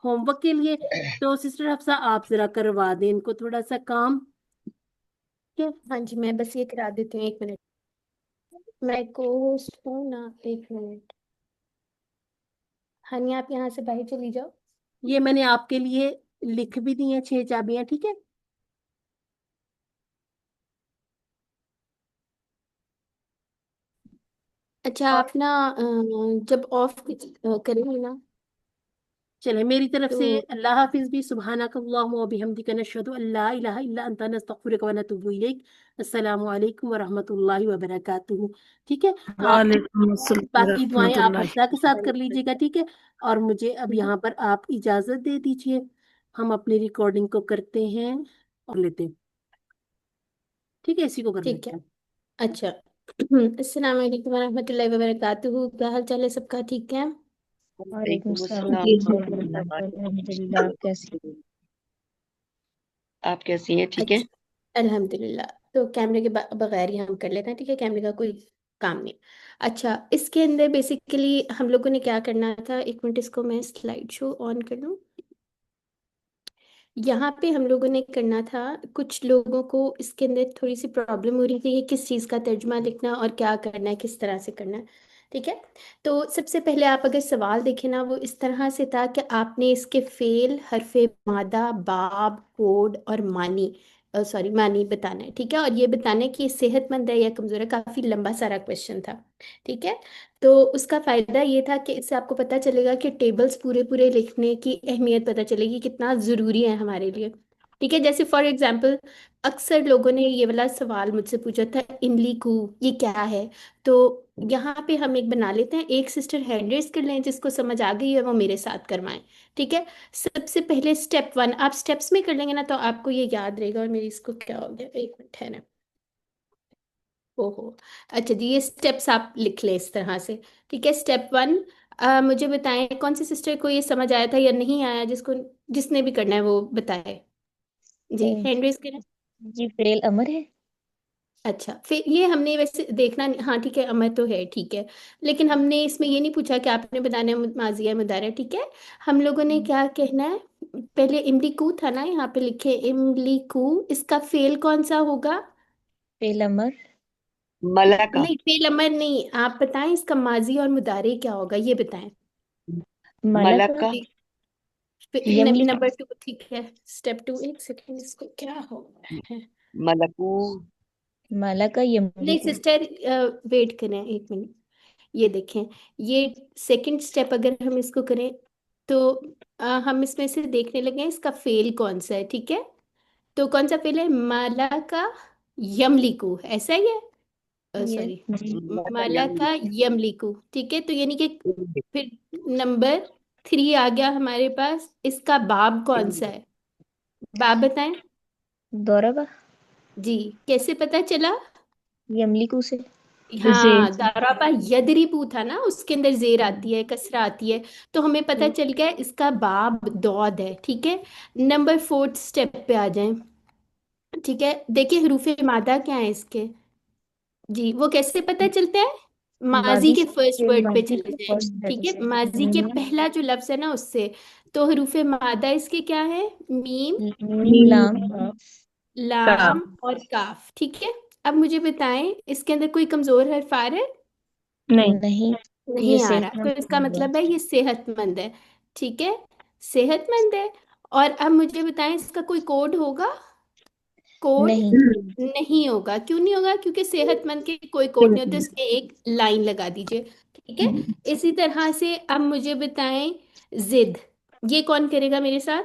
होमवर्क के लिए। तो सिस्टर हफ्सा आप जरा करवा दें इनको थोड़ा सा काम। ठीक है, हाँ जी, मैं बस ये करा देती हूँ, 1 मिनट, मैं को होस्ट हूँ ना, 1 मिनट। हनी आप यहाँ से बाहर चली जाओ। ये मैंने आपके लिए लिख भी दी हैं 6 चाबियां। ठीक है, अच्छा और आप ना जब ऑफ करेंगे ना चले मेरी तरफ से तो अल्लाह हाफिज भी, सुबहानक अल्लाहुम्मा व बिहम्दिका नशहदु अल्ला इलाहा इल्ला अंता नस्तगफिरुका व नतूबु इलैक। अस्सलामु अलैकुम व रहमतुल्लाहि व बरकातुहू। ठीक है, आप वालेकुम अस्सलाम बाकी दुआएं आप रहमतुल्लाहि। हफ्सा के साथ कर लीजिएगा। ठीक है, और मुझे अब यहाँ पर आप इजाजत दे दीजिए, हम अपनी रिकॉर्डिंग को करते हैं और लेते हैं। ठीक है, इसी को कर ठीक लेते है। हैं। अच्छा अस्सलाम वालेकुम वरहमतुल्लाहि वबरकातुहू, क्या हाल चाल है सबका, ठीक है? वालेकुम वालेकुम सलाम अस्सलाम जी व वरहमतुल्लाहि बरकातहू। अल्हम्दुलिल्लाह, आप कैसी आप कैसी हैं ठीक है अच्छा अल्हम्दुलिल्लाह। तो कैमरे के बगैर ही हम कर लेते हैं, ठीक है, कैमरे का कोई काम नहीं। अच्छा, इसके अंदर बेसिकली हम लोगों ने क्या करना था, 1 मिनट इसको मैं स्लाइड शो ऑन कर दूं। यहाँ पे हम लोगों ने करना था, कुछ लोगों को इसके अंदर थोड़ी सी प्रॉब्लम हो रही थी कि किस चीज़ का तर्जुमा लिखना और क्या करना है, किस तरह से करना है। ठीक है, तो सबसे पहले आप अगर सवाल देखें ना, वो इस तरह से था कि आपने इसके फेल, हरफे मादा, बाब, कोड और मानी, सॉरी मानी बताना है। ठीक है, और ये बताना है कि ये सेहतमंद है या कमज़ोर है। काफ़ी लंबा सारा क्वेश्चन था। ठीक है, तो उसका फायदा ये था कि इससे आपको पता चलेगा कि टेबल्स पूरे पूरे लिखने की अहमियत पता चलेगी, कितना ज़रूरी है हमारे लिए। ठीक है, जैसे फॉर एग्जांपल अक्सर लोगों ने ये वाला सवाल मुझसे पूछा था, इमली कू ये क्या है। तो यहाँ पे हम एक बना लेते हैं, एक सिस्टर हैंड रेज कर लें, जिसको समझ आ गई है वो मेरे साथ करवाएं। ठीक है, सबसे पहले स्टेप 1 आप स्टेप्स में कर लेंगे ना, तो आपको ये याद रहेगा। और मेरी इसको क्या हो गया, एक मिनट है ना। ओहो, अच्छा जी, ये स्टेप्स आप लिख लें इस तरह से। ठीक है, स्टेप 1, मुझे बताएं कौन सी सिस्टर को ये समझ आया था या नहीं आया, जिसको जिसने भी करना है वो बताए। जी हैंड रेज करें। जी फेल अमर है। अच्छा, फिर ये हमने वैसे देखना हाँ ठीक है, अमर तो है। ठीक है, लेकिन हमने इसमें ये नहीं पूछा कि आपने बताना है माजिया है मुदारा। ठीक है, हम लोगों ने क्या कहना है, पहले इमलीकू था ना, यहाँ पे लिखे इमलीकू, इसका फेल कौन सा होगा। फेल अमर। मलका। नहीं, फेल अमर नहीं, आप बताएं इसका माजी और मुदारे क्या होगा, ये बताएं। मलका। मलका। यमली। नंबर 2, ठीक है। स्टेप 2, एक सेकेंड, इसको क्या हो गया है। मलकू। मलका यमली नहीं को। सिस्टर, वेट करें एक मिनट। ये देखें, ये सेकंड स्टेप अगर हम इसको करें तो हम इसमें से देखने लगे हैं इसका फेल कौन सा है। ठीक है, तो कौन सा फेल है, माला का यमलिकू, ऐसा ही है, ये सॉरी मलका माला यम का यमलिकू। ठीक है, तो यानी कि फिर नंबर 3 आ गया हमारे पास, इसका बाब कौन सा है, बाब बताएं। दौराबा। जी, कैसे पता चला। यमली को से। जेर हाँ, से। दारापा यदरिबू था ना, उसके अंदर जेर आती है, कसरा आती है। तो हमें पता चल गया इसका बाब दौद है। ठीक है, नंबर 4 स्टेप पे आ जाएं। ठीक है, देखिए हरूफे मादा क्या है इसके। जी, वो कैसे पता चलता है, माजी माजी के फर्स्ट से वर्ड पे माजी चले के जाएं। फर्स्ट लेटर ठीक है, से। माजी के पहला जो लफ्ज है ना उससे। तो हरूफे मादा इसके क्या है, मीम, मीम लाम काफ। काफ। लाम और काफ। ठीक है, अब मुझे बताएं इसके अंदर कोई कमजोर हर्फ आ रहा है। नहीं। नहीं। ये नहीं आ रहा, तो सेहतमंद इसका हुआ। मतलब है ये सेहतमंद है। ठीक है, सेहतमंद है। और अब मुझे बताएं इसका कोई कोड होगा, कोड नहीं। नहीं होगा। क्यों नहीं होगा, क्योंकि सेहतमंद के कोई कोड नहीं होते, उसमें एक लाइन लगा दीजिए। ठीक है, इसी तरह से अब मुझे बताएं जिद, ये कौन करेगा मेरे साथ,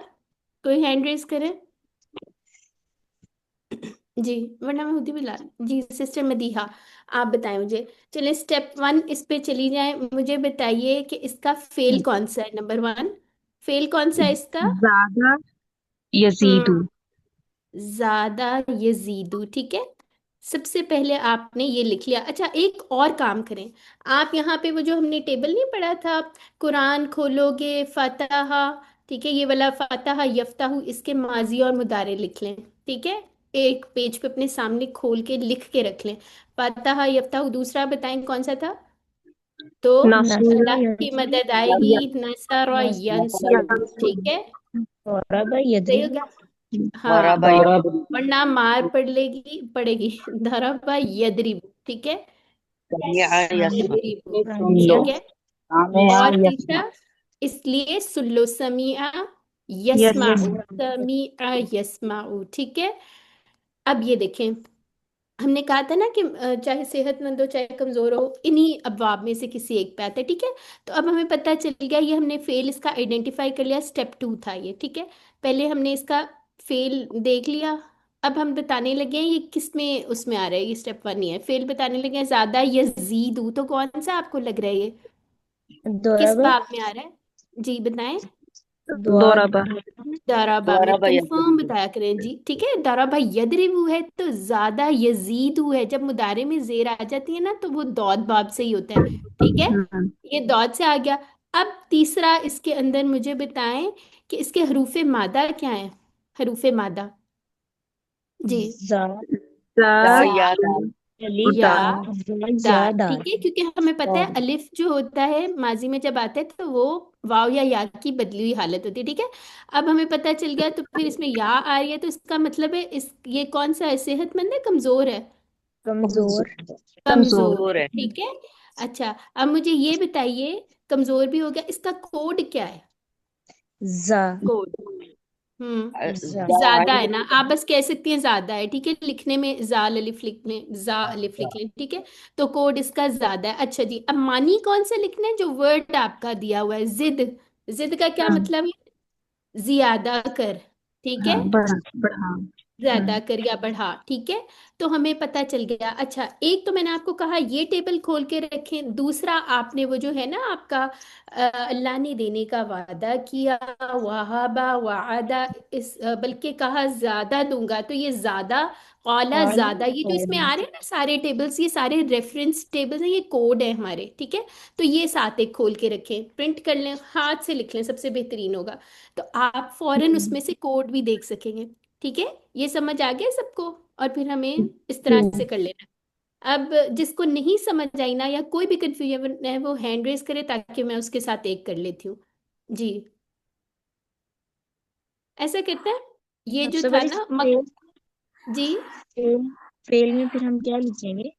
कोई हैंड रेस करे। जी, वरना मैं खुद ही बुला, जी सिस्टर मदीहा, आप बताएं मुझे। चलिए स्टेप 1 इस पे चली जाए, मुझे बताइए कि इसका फेल कौन सा है, नंबर 1 फेल कौन सा है इसका। ज्यादा यजीदु। हम्म, ज्यादा यजीदु। ठीक है, सबसे पहले आपने ये लिख लिया। अच्छा, एक और काम करें, आप यहाँ पे वो जो हमने टेबल नहीं पढ़ा था, कुरान खोलोगे फतहा, ठीक है, ये वाला फतहा यफ्ताहु, इसके माजी और मुदारे लिख लें। ठीक है, एक पेज पे अपने सामने खोल के लिख के रख लें, फतहा यफ्ताहु। दूसरा बताएं कौन सा था, तो नासुर। अल्लाह की नसर मदद आएगी, या नसर और यंसुर। यंसुर। ठीक है, दौराबा सही हो यदरिबु। गया। हाँ, दरबा वरना मार पड़ेगी धरबा यदरिबु। ठीक है, यस्मिअ यस्मा। यदरिबु। सामिया। ठीक है, और तीसरा, इसलिए सुल्लो समीआ यस। यस्माउ, समीआ यस्माउ। ठीक है, अब ये देखें, हमने कहा था ना कि चाहे सेहतमंद हो चाहे कमजोर हो, इन्हीं अबवाब में से किसी एक पे आता है। ठीक है, तो अब हमें पता चल गया, ये हमने फेल इसका आइडेंटिफाई कर लिया, स्टेप 2 था ये। ठीक है, पहले हमने इसका फेल देख लिया, अब हम बताने लगे हैं ये किस में उसमें आ रहा है, ये स्टेप 1 ही है। फेल बताने लगे हैं, ज्यादा यजीदू, तो कौन सा आपको लग रहा है ये किस दौराबा। बाब में आ रहा है, जी बताएं। दुआत। दोराबा। दाराबा में दरबा कंफर्म यदरिबु। बताया करें जी। ठीक है, दाराबा यदरिबु है तो ज्यादा यजीदु है, जब मुदारे में जेर आ जाती है ना तो वो दौद बाब से ही होता है। ठीक है, ये दौद से आ गया। अब तीसरा इसके अंदर मुझे बताएं कि इसके हरूफे मादा क्या है, हरूफे मादा। जी, जा। ता जा। या जा, दाल। अलिफ दा। या दा, दा। ठीक है, क्योंकि हमें पता है अलिफ जो होता है माजी में जब आता है तो वो वाव या की बदली हुई हालत होती है, ठीक है। अब हमें पता चल गया, तो फिर इसमें या आ रही है तो इसका मतलब है इस ये कौन सा है, सेहतमंद है कमजोर है? कमजोर। कमजोर, कमजोर है। ठीक है। अच्छा, अब मुझे ये बताइए, कमजोर भी हो गया, इसका कोड क्या है? जा। कोड, हम्म, जा। ज्यादा है ना, आप बस कह सकती हैं ज्यादा है, ठीक है। लिखने में जाल अलिफ लिखने, जा अलिफ लिख लें, ठीक है। तो कोड इसका ज्यादा है। अच्छा जी, अब मानी कौन सा लिखना है? जो वर्ड आपका दिया हुआ है, जिद। जिद का क्या हाँ मतलब है? ज्यादा कर, ठीक हाँ, है। बढ़ा बढ़ा। ज्यादा कर या बढ़ा, ठीक है। तो हमें पता चल गया। अच्छा, एक तो मैंने आपको कहा ये टेबल खोल के रखें, दूसरा आपने वो जो है ना आपका अल्लाह ने देने का वादा किया, वहाबा वादा, इस बल्कि कहा ज्यादा दूंगा, तो ये ज्यादा औला और ज्यादा, ये जो इसमें आ रहे हैं ना सारे टेबल्स, ये सारे रेफरेंस टेबल्स हैं, ये कोड है हमारे, ठीक है। तो ये साथ एक खोल के रखें, प्रिंट कर लें, हाथ से लिख लें, सबसे बेहतरीन होगा। तो आप फौरन उसमें से कोड भी देख सकेंगे, ठीक है। ये समझ आ गया सबको? और फिर हमें इस तरह से कर लेना। अब जिसको नहीं समझ आई ना, या कोई भी कंफ्यूजन है, वो हैंड रेस करे ताकि मैं उसके साथ एक कर लेती हूँ। जी, ऐसा करते हैं। ये जो सबसे था बड़ी ना फेल। जी, फेल। फेल में फिर हम क्या लिखेंगे?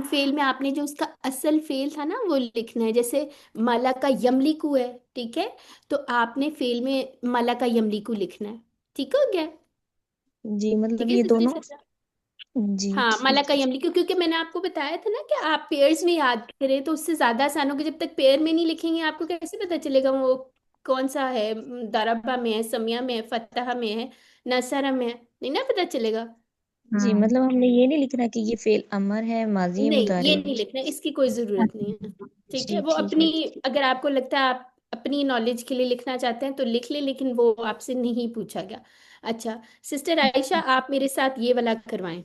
फेल में आपने जो उसका असल फेल था ना वो लिखना है। जैसे माला का यमलिकू है, ठीक है, तो आपने फेल में माला का यमलिकू लिखना है। ठीक हो गया? जी, ठीक मतलब है ये सिस्टर दोनों। सजा। जी हाँ, माला ठीक का यमली, क्योंकि मैंने आपको बताया था ना कि आप पेयर्स में याद करें तो उससे ज्यादा आसान होगा। जब तक पेयर में नहीं लिखेंगे आपको कैसे पता चलेगा वो कौन सा है? दरबा में है, समिया में है, फतहा में है, नसरा में है, नहीं ना पता चलेगा। है। जी, हाँ मतलब हमने ये नहीं लिखना कि ये फेल अमर है, माजी है, नहीं, मुजारे ये है। नहीं लिखना, इसकी कोई जरूरत नहीं है, ठीक है। जी वो ठीक अपनी, है। अगर आपको लगता है आप अपनी नॉलेज के लिए लिखना चाहते हैं तो लिख ले, लेकिन वो आपसे नहीं पूछा गया। अच्छा, सिस्टर आयशा आप मेरे साथ ये वाला करवाएं,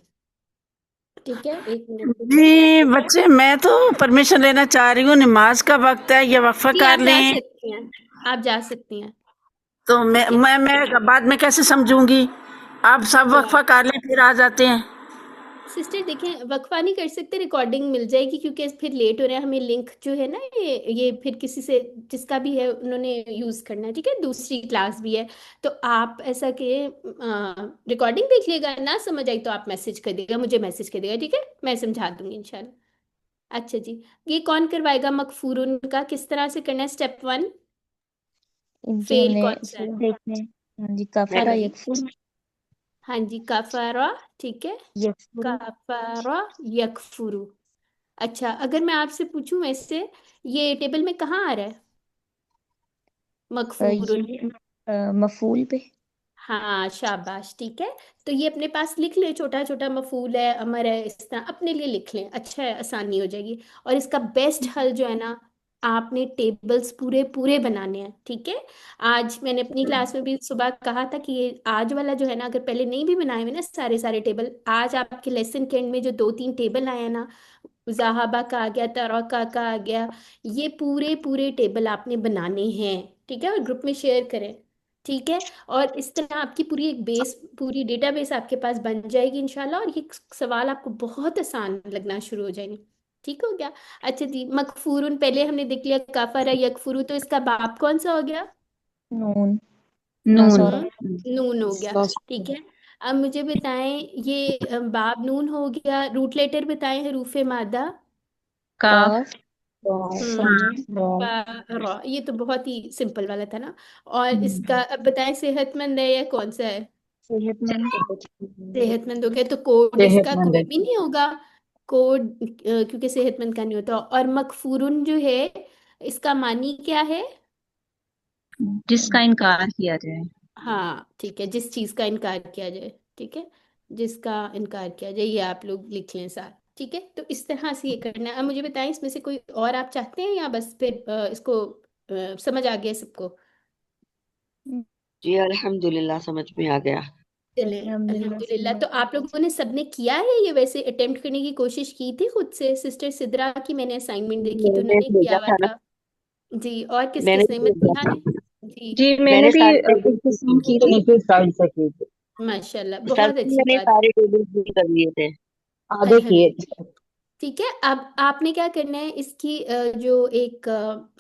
ठीक है, एक मिनट रुकें। जी बच्चे, मैं तो परमिशन लेना चाह रही हूँ, नमाज का वक्त है, ये वक्फा जी कर आप जा लें। सकती हैं, आप जा सकती हैं, तो मैं ठीक है। मैं मैं बाद में कैसे समझूंगी? आप सब वक्फा कर लें फिर आ जाते हैं। सिस्टर देखें, वक्फा नहीं कर सकते, रिकॉर्डिंग मिल जाएगी, क्योंकि फिर लेट हो रहा है, हमें लिंक जो है ना ये फिर किसी से, जिसका भी है उन्होंने यूज करना है, ठीक है, दूसरी क्लास भी है। तो आप ऐसा कि रिकॉर्डिंग देख लिएगा, ना समझ आई तो आप मैसेज कर देगा, मुझे मैसेज कर देगा, ठीक है, मैं समझा दूंगी इंशाल्लाह। अच्छा जी, ये कौन करवाएगा मकफूरुन का, किस तरह से करना है? स्टेप 1, इनके फेल हमने कौन सा है? फेल देखने हैं। हाँ जी, मैं कफरा अभी, यकफुर। हाँ जी, कफारा, ठीक है, यकफुर। कफारा यकफुरु। अच्छा, अगर मैं आपसे पूछूं वैसे ये टेबल में कहाँ आ रहा है मकफूरुन? ये मफूल पे। हाँ शाबाश, ठीक है। तो ये अपने पास लिख ले, छोटा छोटा मफूल है, अमर है, इस तरह अपने लिए लिख लें, अच्छा है, आसानी हो जाएगी। और इसका बेस्ट हल जो है ना, आपने टेबल्स पूरे पूरे बनाने हैं, ठीक है। आज मैंने अपनी क्लास में भी सुबह कहा था कि ये आज वाला जो है ना, अगर पहले नहीं भी बनाए हुए ना सारे सारे टेबल, आज आपके लेसन के एंड में जो 2-3 टेबल आए हैं ना, जहाबा का आ गया, तरका का आ गया, ये पूरे पूरे टेबल आपने बनाने हैं, ठीक है, और ग्रुप में शेयर करें, ठीक है। और इस तरह आपकी पूरी एक बेस, पूरी डेटाबेस आपके पास बन जाएगी इंशाल्लाह, और ये सवाल आपको बहुत आसान लगना शुरू हो जाएंगे। ठीक हो गया? अच्छा जी, मकफूरुन पहले हमने देख लिया, काफर है, यकफुरु, तो इसका बाप कौन सा हो गया? नून। हाँ नून। सॉरा। नून हो गया, ठीक है। अब मुझे बताएं, ये बाब नून हो गया, रूट लेटर बताएं, हरूफे मादा। काफ। काफ। हम्म, हाँ। रॉ। रॉ, ये तो बहुत ही सिंपल वाला था ना। और इसका हम्म, अब बताएं, सेहतमंद है या कौन सा है? सेहतमंद। सेहतमंद हो गया, तो कोड इसका सेहतमंद कोई है। भी नहीं होगा, कोड क्योंकि सेहतमंद का नहीं होता। और मकफूरुन जो है, इसका मानी क्या है? जिसका इनकार किया जाए। हाँ ठीक है, जिस चीज का इनकार किया जाए, ठीक है, जिसका इनकार किया जाए, ये आप लोग लिख लें साथ, ठीक है। तो इस तरह से ये करना है। अब मुझे बताएं, इसमें से कोई और आप चाहते हैं, या बस फिर इसको समझ आ गया सबको? जी अल्हम्दुलिल्लाह समझ में आ गया। चले, अल्हम्दुलिल्लाह अल्हम्दुलिल्लाह। तो आप लोगों ने सबने किया है ये? वैसे अटेम्प्ट करने की कोशिश की थी खुद से? सिस्टर सिद्रा की मैंने असाइनमेंट देखी तो मैंने उन्होंने किया भेजा हुआ था ना। था। जी, और किस मैंने किस ने? भेजा मसीहा था। ने? जी, जी मैंने मैंने भी सारे टेबल कुछ फिल की थी। किए थे। माशाल्लाह, सर बहुत अच्छी मैंने बात। सारे टेबल फिल कर लिए थे। आगे किए। अल्हम्दुलिल्लाह। ठीक है, अब आपने क्या करना है, इसकी जो एक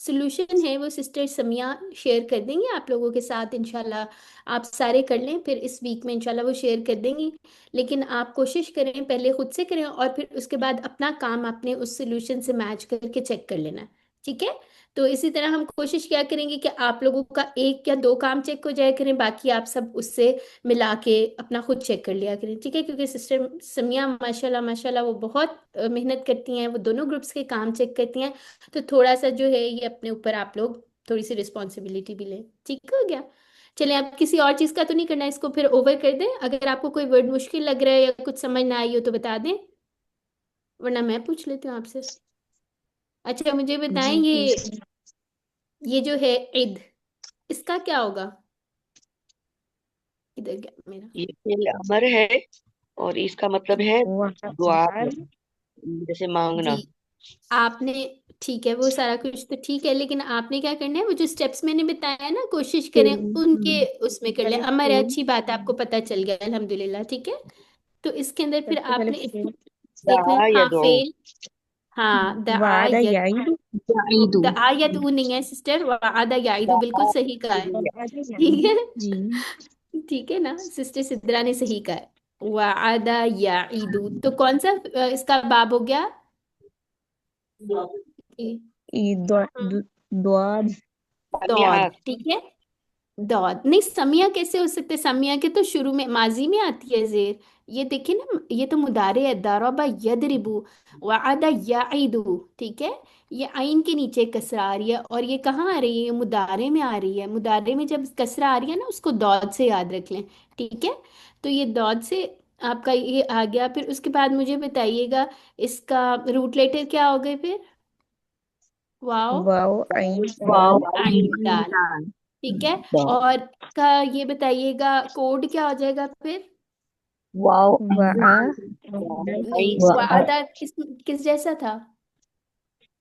सोल्यूशन है वो सिस्टर समिया शेयर कर देंगी आप लोगों के साथ इंशाल्लाह। आप सारे कर लें, फिर इस वीक में इंशाल्लाह वो शेयर कर देंगी। लेकिन आप कोशिश करें, पहले खुद से करें और फिर उसके बाद अपना काम आपने उस सोल्यूशन से मैच करके चेक कर लेना है। ठीक है, तो इसी तरह हम कोशिश क्या करेंगे कि आप लोगों का एक या दो काम चेक हो जाया करें, बाकी आप सब उससे मिला के अपना खुद चेक कर लिया करें। ठीक है, क्योंकि सिस्टर समिया माशाल्लाह माशाल्लाह वो बहुत मेहनत करती हैं, वो दोनों ग्रुप्स के काम चेक करती हैं। तो थोड़ा सा जो है ये अपने ऊपर आप लोग थोड़ी सी रिस्पॉन्सिबिलिटी भी लें। ठीक हो गया? चलें, अब किसी और चीज़ का तो नहीं करना है, इसको फिर ओवर कर दें। अगर आपको कोई वर्ड मुश्किल लग रहा है या कुछ समझ ना आई हो तो बता दें, वरना मैं पूछ लेती हूँ आपसे। अच्छा मुझे बताएं, ये जो है ईद, इसका क्या होगा? इधर गया मेरा। ये फेल अमर है और इसका मतलब है दुआ करना, जैसे मांगना। जी आपने, ठीक है वो सारा कुछ तो ठीक है, लेकिन आपने क्या करना है, वो जो स्टेप्स मैंने बताया ना, कोशिश करें उनके उसमें कर ले। अमर है, अच्छी बात है, आपको पता चल गया अल्हम्दुलिल्लाह। ठीक है, तो इसके अंदर फिर आपने इसको देखना दा है। या हाँ दो। फेल, हाँ याईदु। द आयत ऊ नहीं है सिस्टर, वादा याइदु बिल्कुल सही कहा है। ठीक है, जी। ठीक है ना, सिस्टर सिद्रा ने सही कहा है, वादा याइदु। तो कौन सा इसका बाब हो गया? हम्म, दौद। सामियात। ठीक है, दौद नहीं, समिया कैसे हो सकते? समिया के तो शुरू में माजी में आती है जेर। ये देखिए ना, ये तो मुदारे है, दरबा यदरिबु, वअदा याइदु। ठीक है, ये आइन के नीचे कसरा आ रही है, और ये कहाँ आ रही है? ये मुदारे में आ रही है। मुदारे में जब कसरा आ रही है ना, उसको दौद से याद रख लें। ठीक है, तो ये दौद से आपका ये आ गया। फिर उसके बाद मुझे बताइएगा इसका रूट लेटर क्या हो गए फिर? वाओ वाव आइन दाल। ठीक है, और का ये बताइएगा कोड क्या हो जाएगा फिर? वाव नहीं, वादा किस किस जैसा था?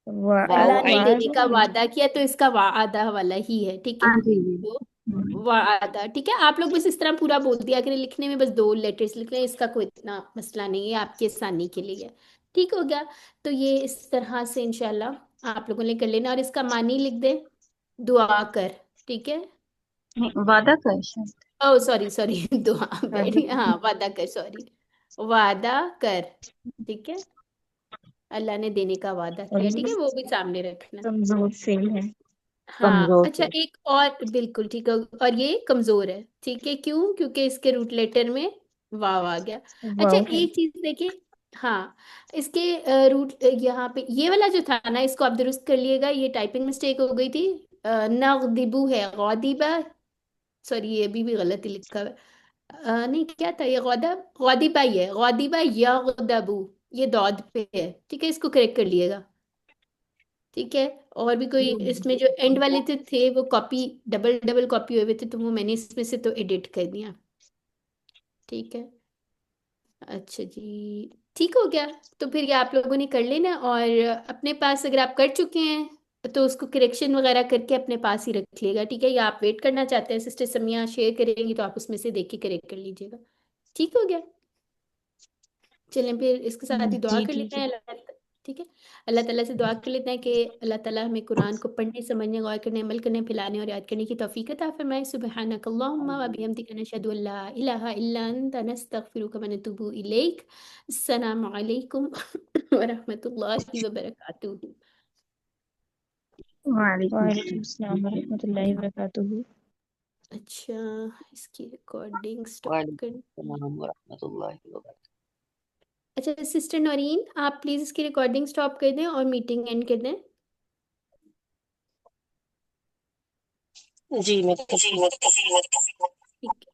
वाओ अल्लाह ने आइन। देने का वादा किया, तो इसका वादा वाला ही है। ठीक है, हाँ जी। तो वादा। ठीक है, आप लोग बस इस तरह पूरा बोल दिया करें, लिखने में बस दो लेटर्स लिख लें, इसका कोई इतना मसला नहीं है, आपकी आसानी के लिए है। ठीक हो गया? तो ये इस तरह से इंशाल्लाह आप लोगों ने कर लेना, और इसका मानी लिख दे, दुआ कर। ठीक है, नहीं, वादा कर शायद। ओ सॉरी सॉरी दुआ वेरी, हाँ वादा कर, सॉरी, वादा कर। ठीक है, अल्लाह ने देने का वादा किया। ठीक है, वो भी सामने रखना। हाँ कमजोर अच्छा, से। एक और बिल्कुल ठीक है, और ये कमजोर है। ठीक है, क्यों? क्योंकि इसके रूट लेटर में वाव आ गया। अच्छा एक चीज देखिए, हाँ इसके रूट यहाँ पे ये वाला जो था ना, इसको आप दुरुस्त कर लिएगा, ये टाइपिंग मिस्टेक हो गई थी। नगदिबू है गौदिबा, सॉरी ये अभी भी गलत ही लिखा हुआ है। नहीं क्या था ये, गौदब गौदिबा ही है, गौदिबा यगदबू, ये दौद पे है। ठीक है, इसको करेक्ट कर लिएगा। ठीक है, और भी कोई इसमें जो एंड वाले थे वो कॉपी, डबल डबल कॉपी हुए थे, तो वो मैंने इसमें से तो एडिट कर दिया। ठीक है, अच्छा जी, ठीक हो गया। तो फिर ये आप लोगों ने कर लेना, और अपने पास अगर आप कर चुके हैं तो उसको करेक्शन वगैरह करके अपने पास ही रख लिएगा। ठीक है, या आप वेट करना चाहते हैं सिस्टर समिया शेयर करेंगी तो आप उसमें से देख के करेक्ट कर लीजिएगा। ठीक हो गया? चलें फिर इसके साथ ही दुआ कर लेते हैं। ठीक है, अल्लाह ताला से दुआ कर लेते हैं कि अल्लाह ताला हमें कुरान को पढ़ने, समझने, गौर करने, अमल करने, फैलाने और याद करने की तौफीक अता फरमाए। सुब्हानक अल्लाहुम्मा व बिहम्दिका नशहदु अल्ला इलाहा इल्ला अंता नस्तगफिरुका व नतूबु इलैक। अस्सलामु अलैकुम व रहमतुल्लाहि व बरकातुहू। अच्छा, इसकी रिकॉर्डिंग स्टॉप कर। वालेकुम व रहमतुल्लाहि व बरकातहू। अच्छा सिस्टर नौरीन, आप प्लीज इसकी रिकॉर्डिंग स्टॉप कर दें और मीटिंग एंड कर दें। जी मैं ठीक है।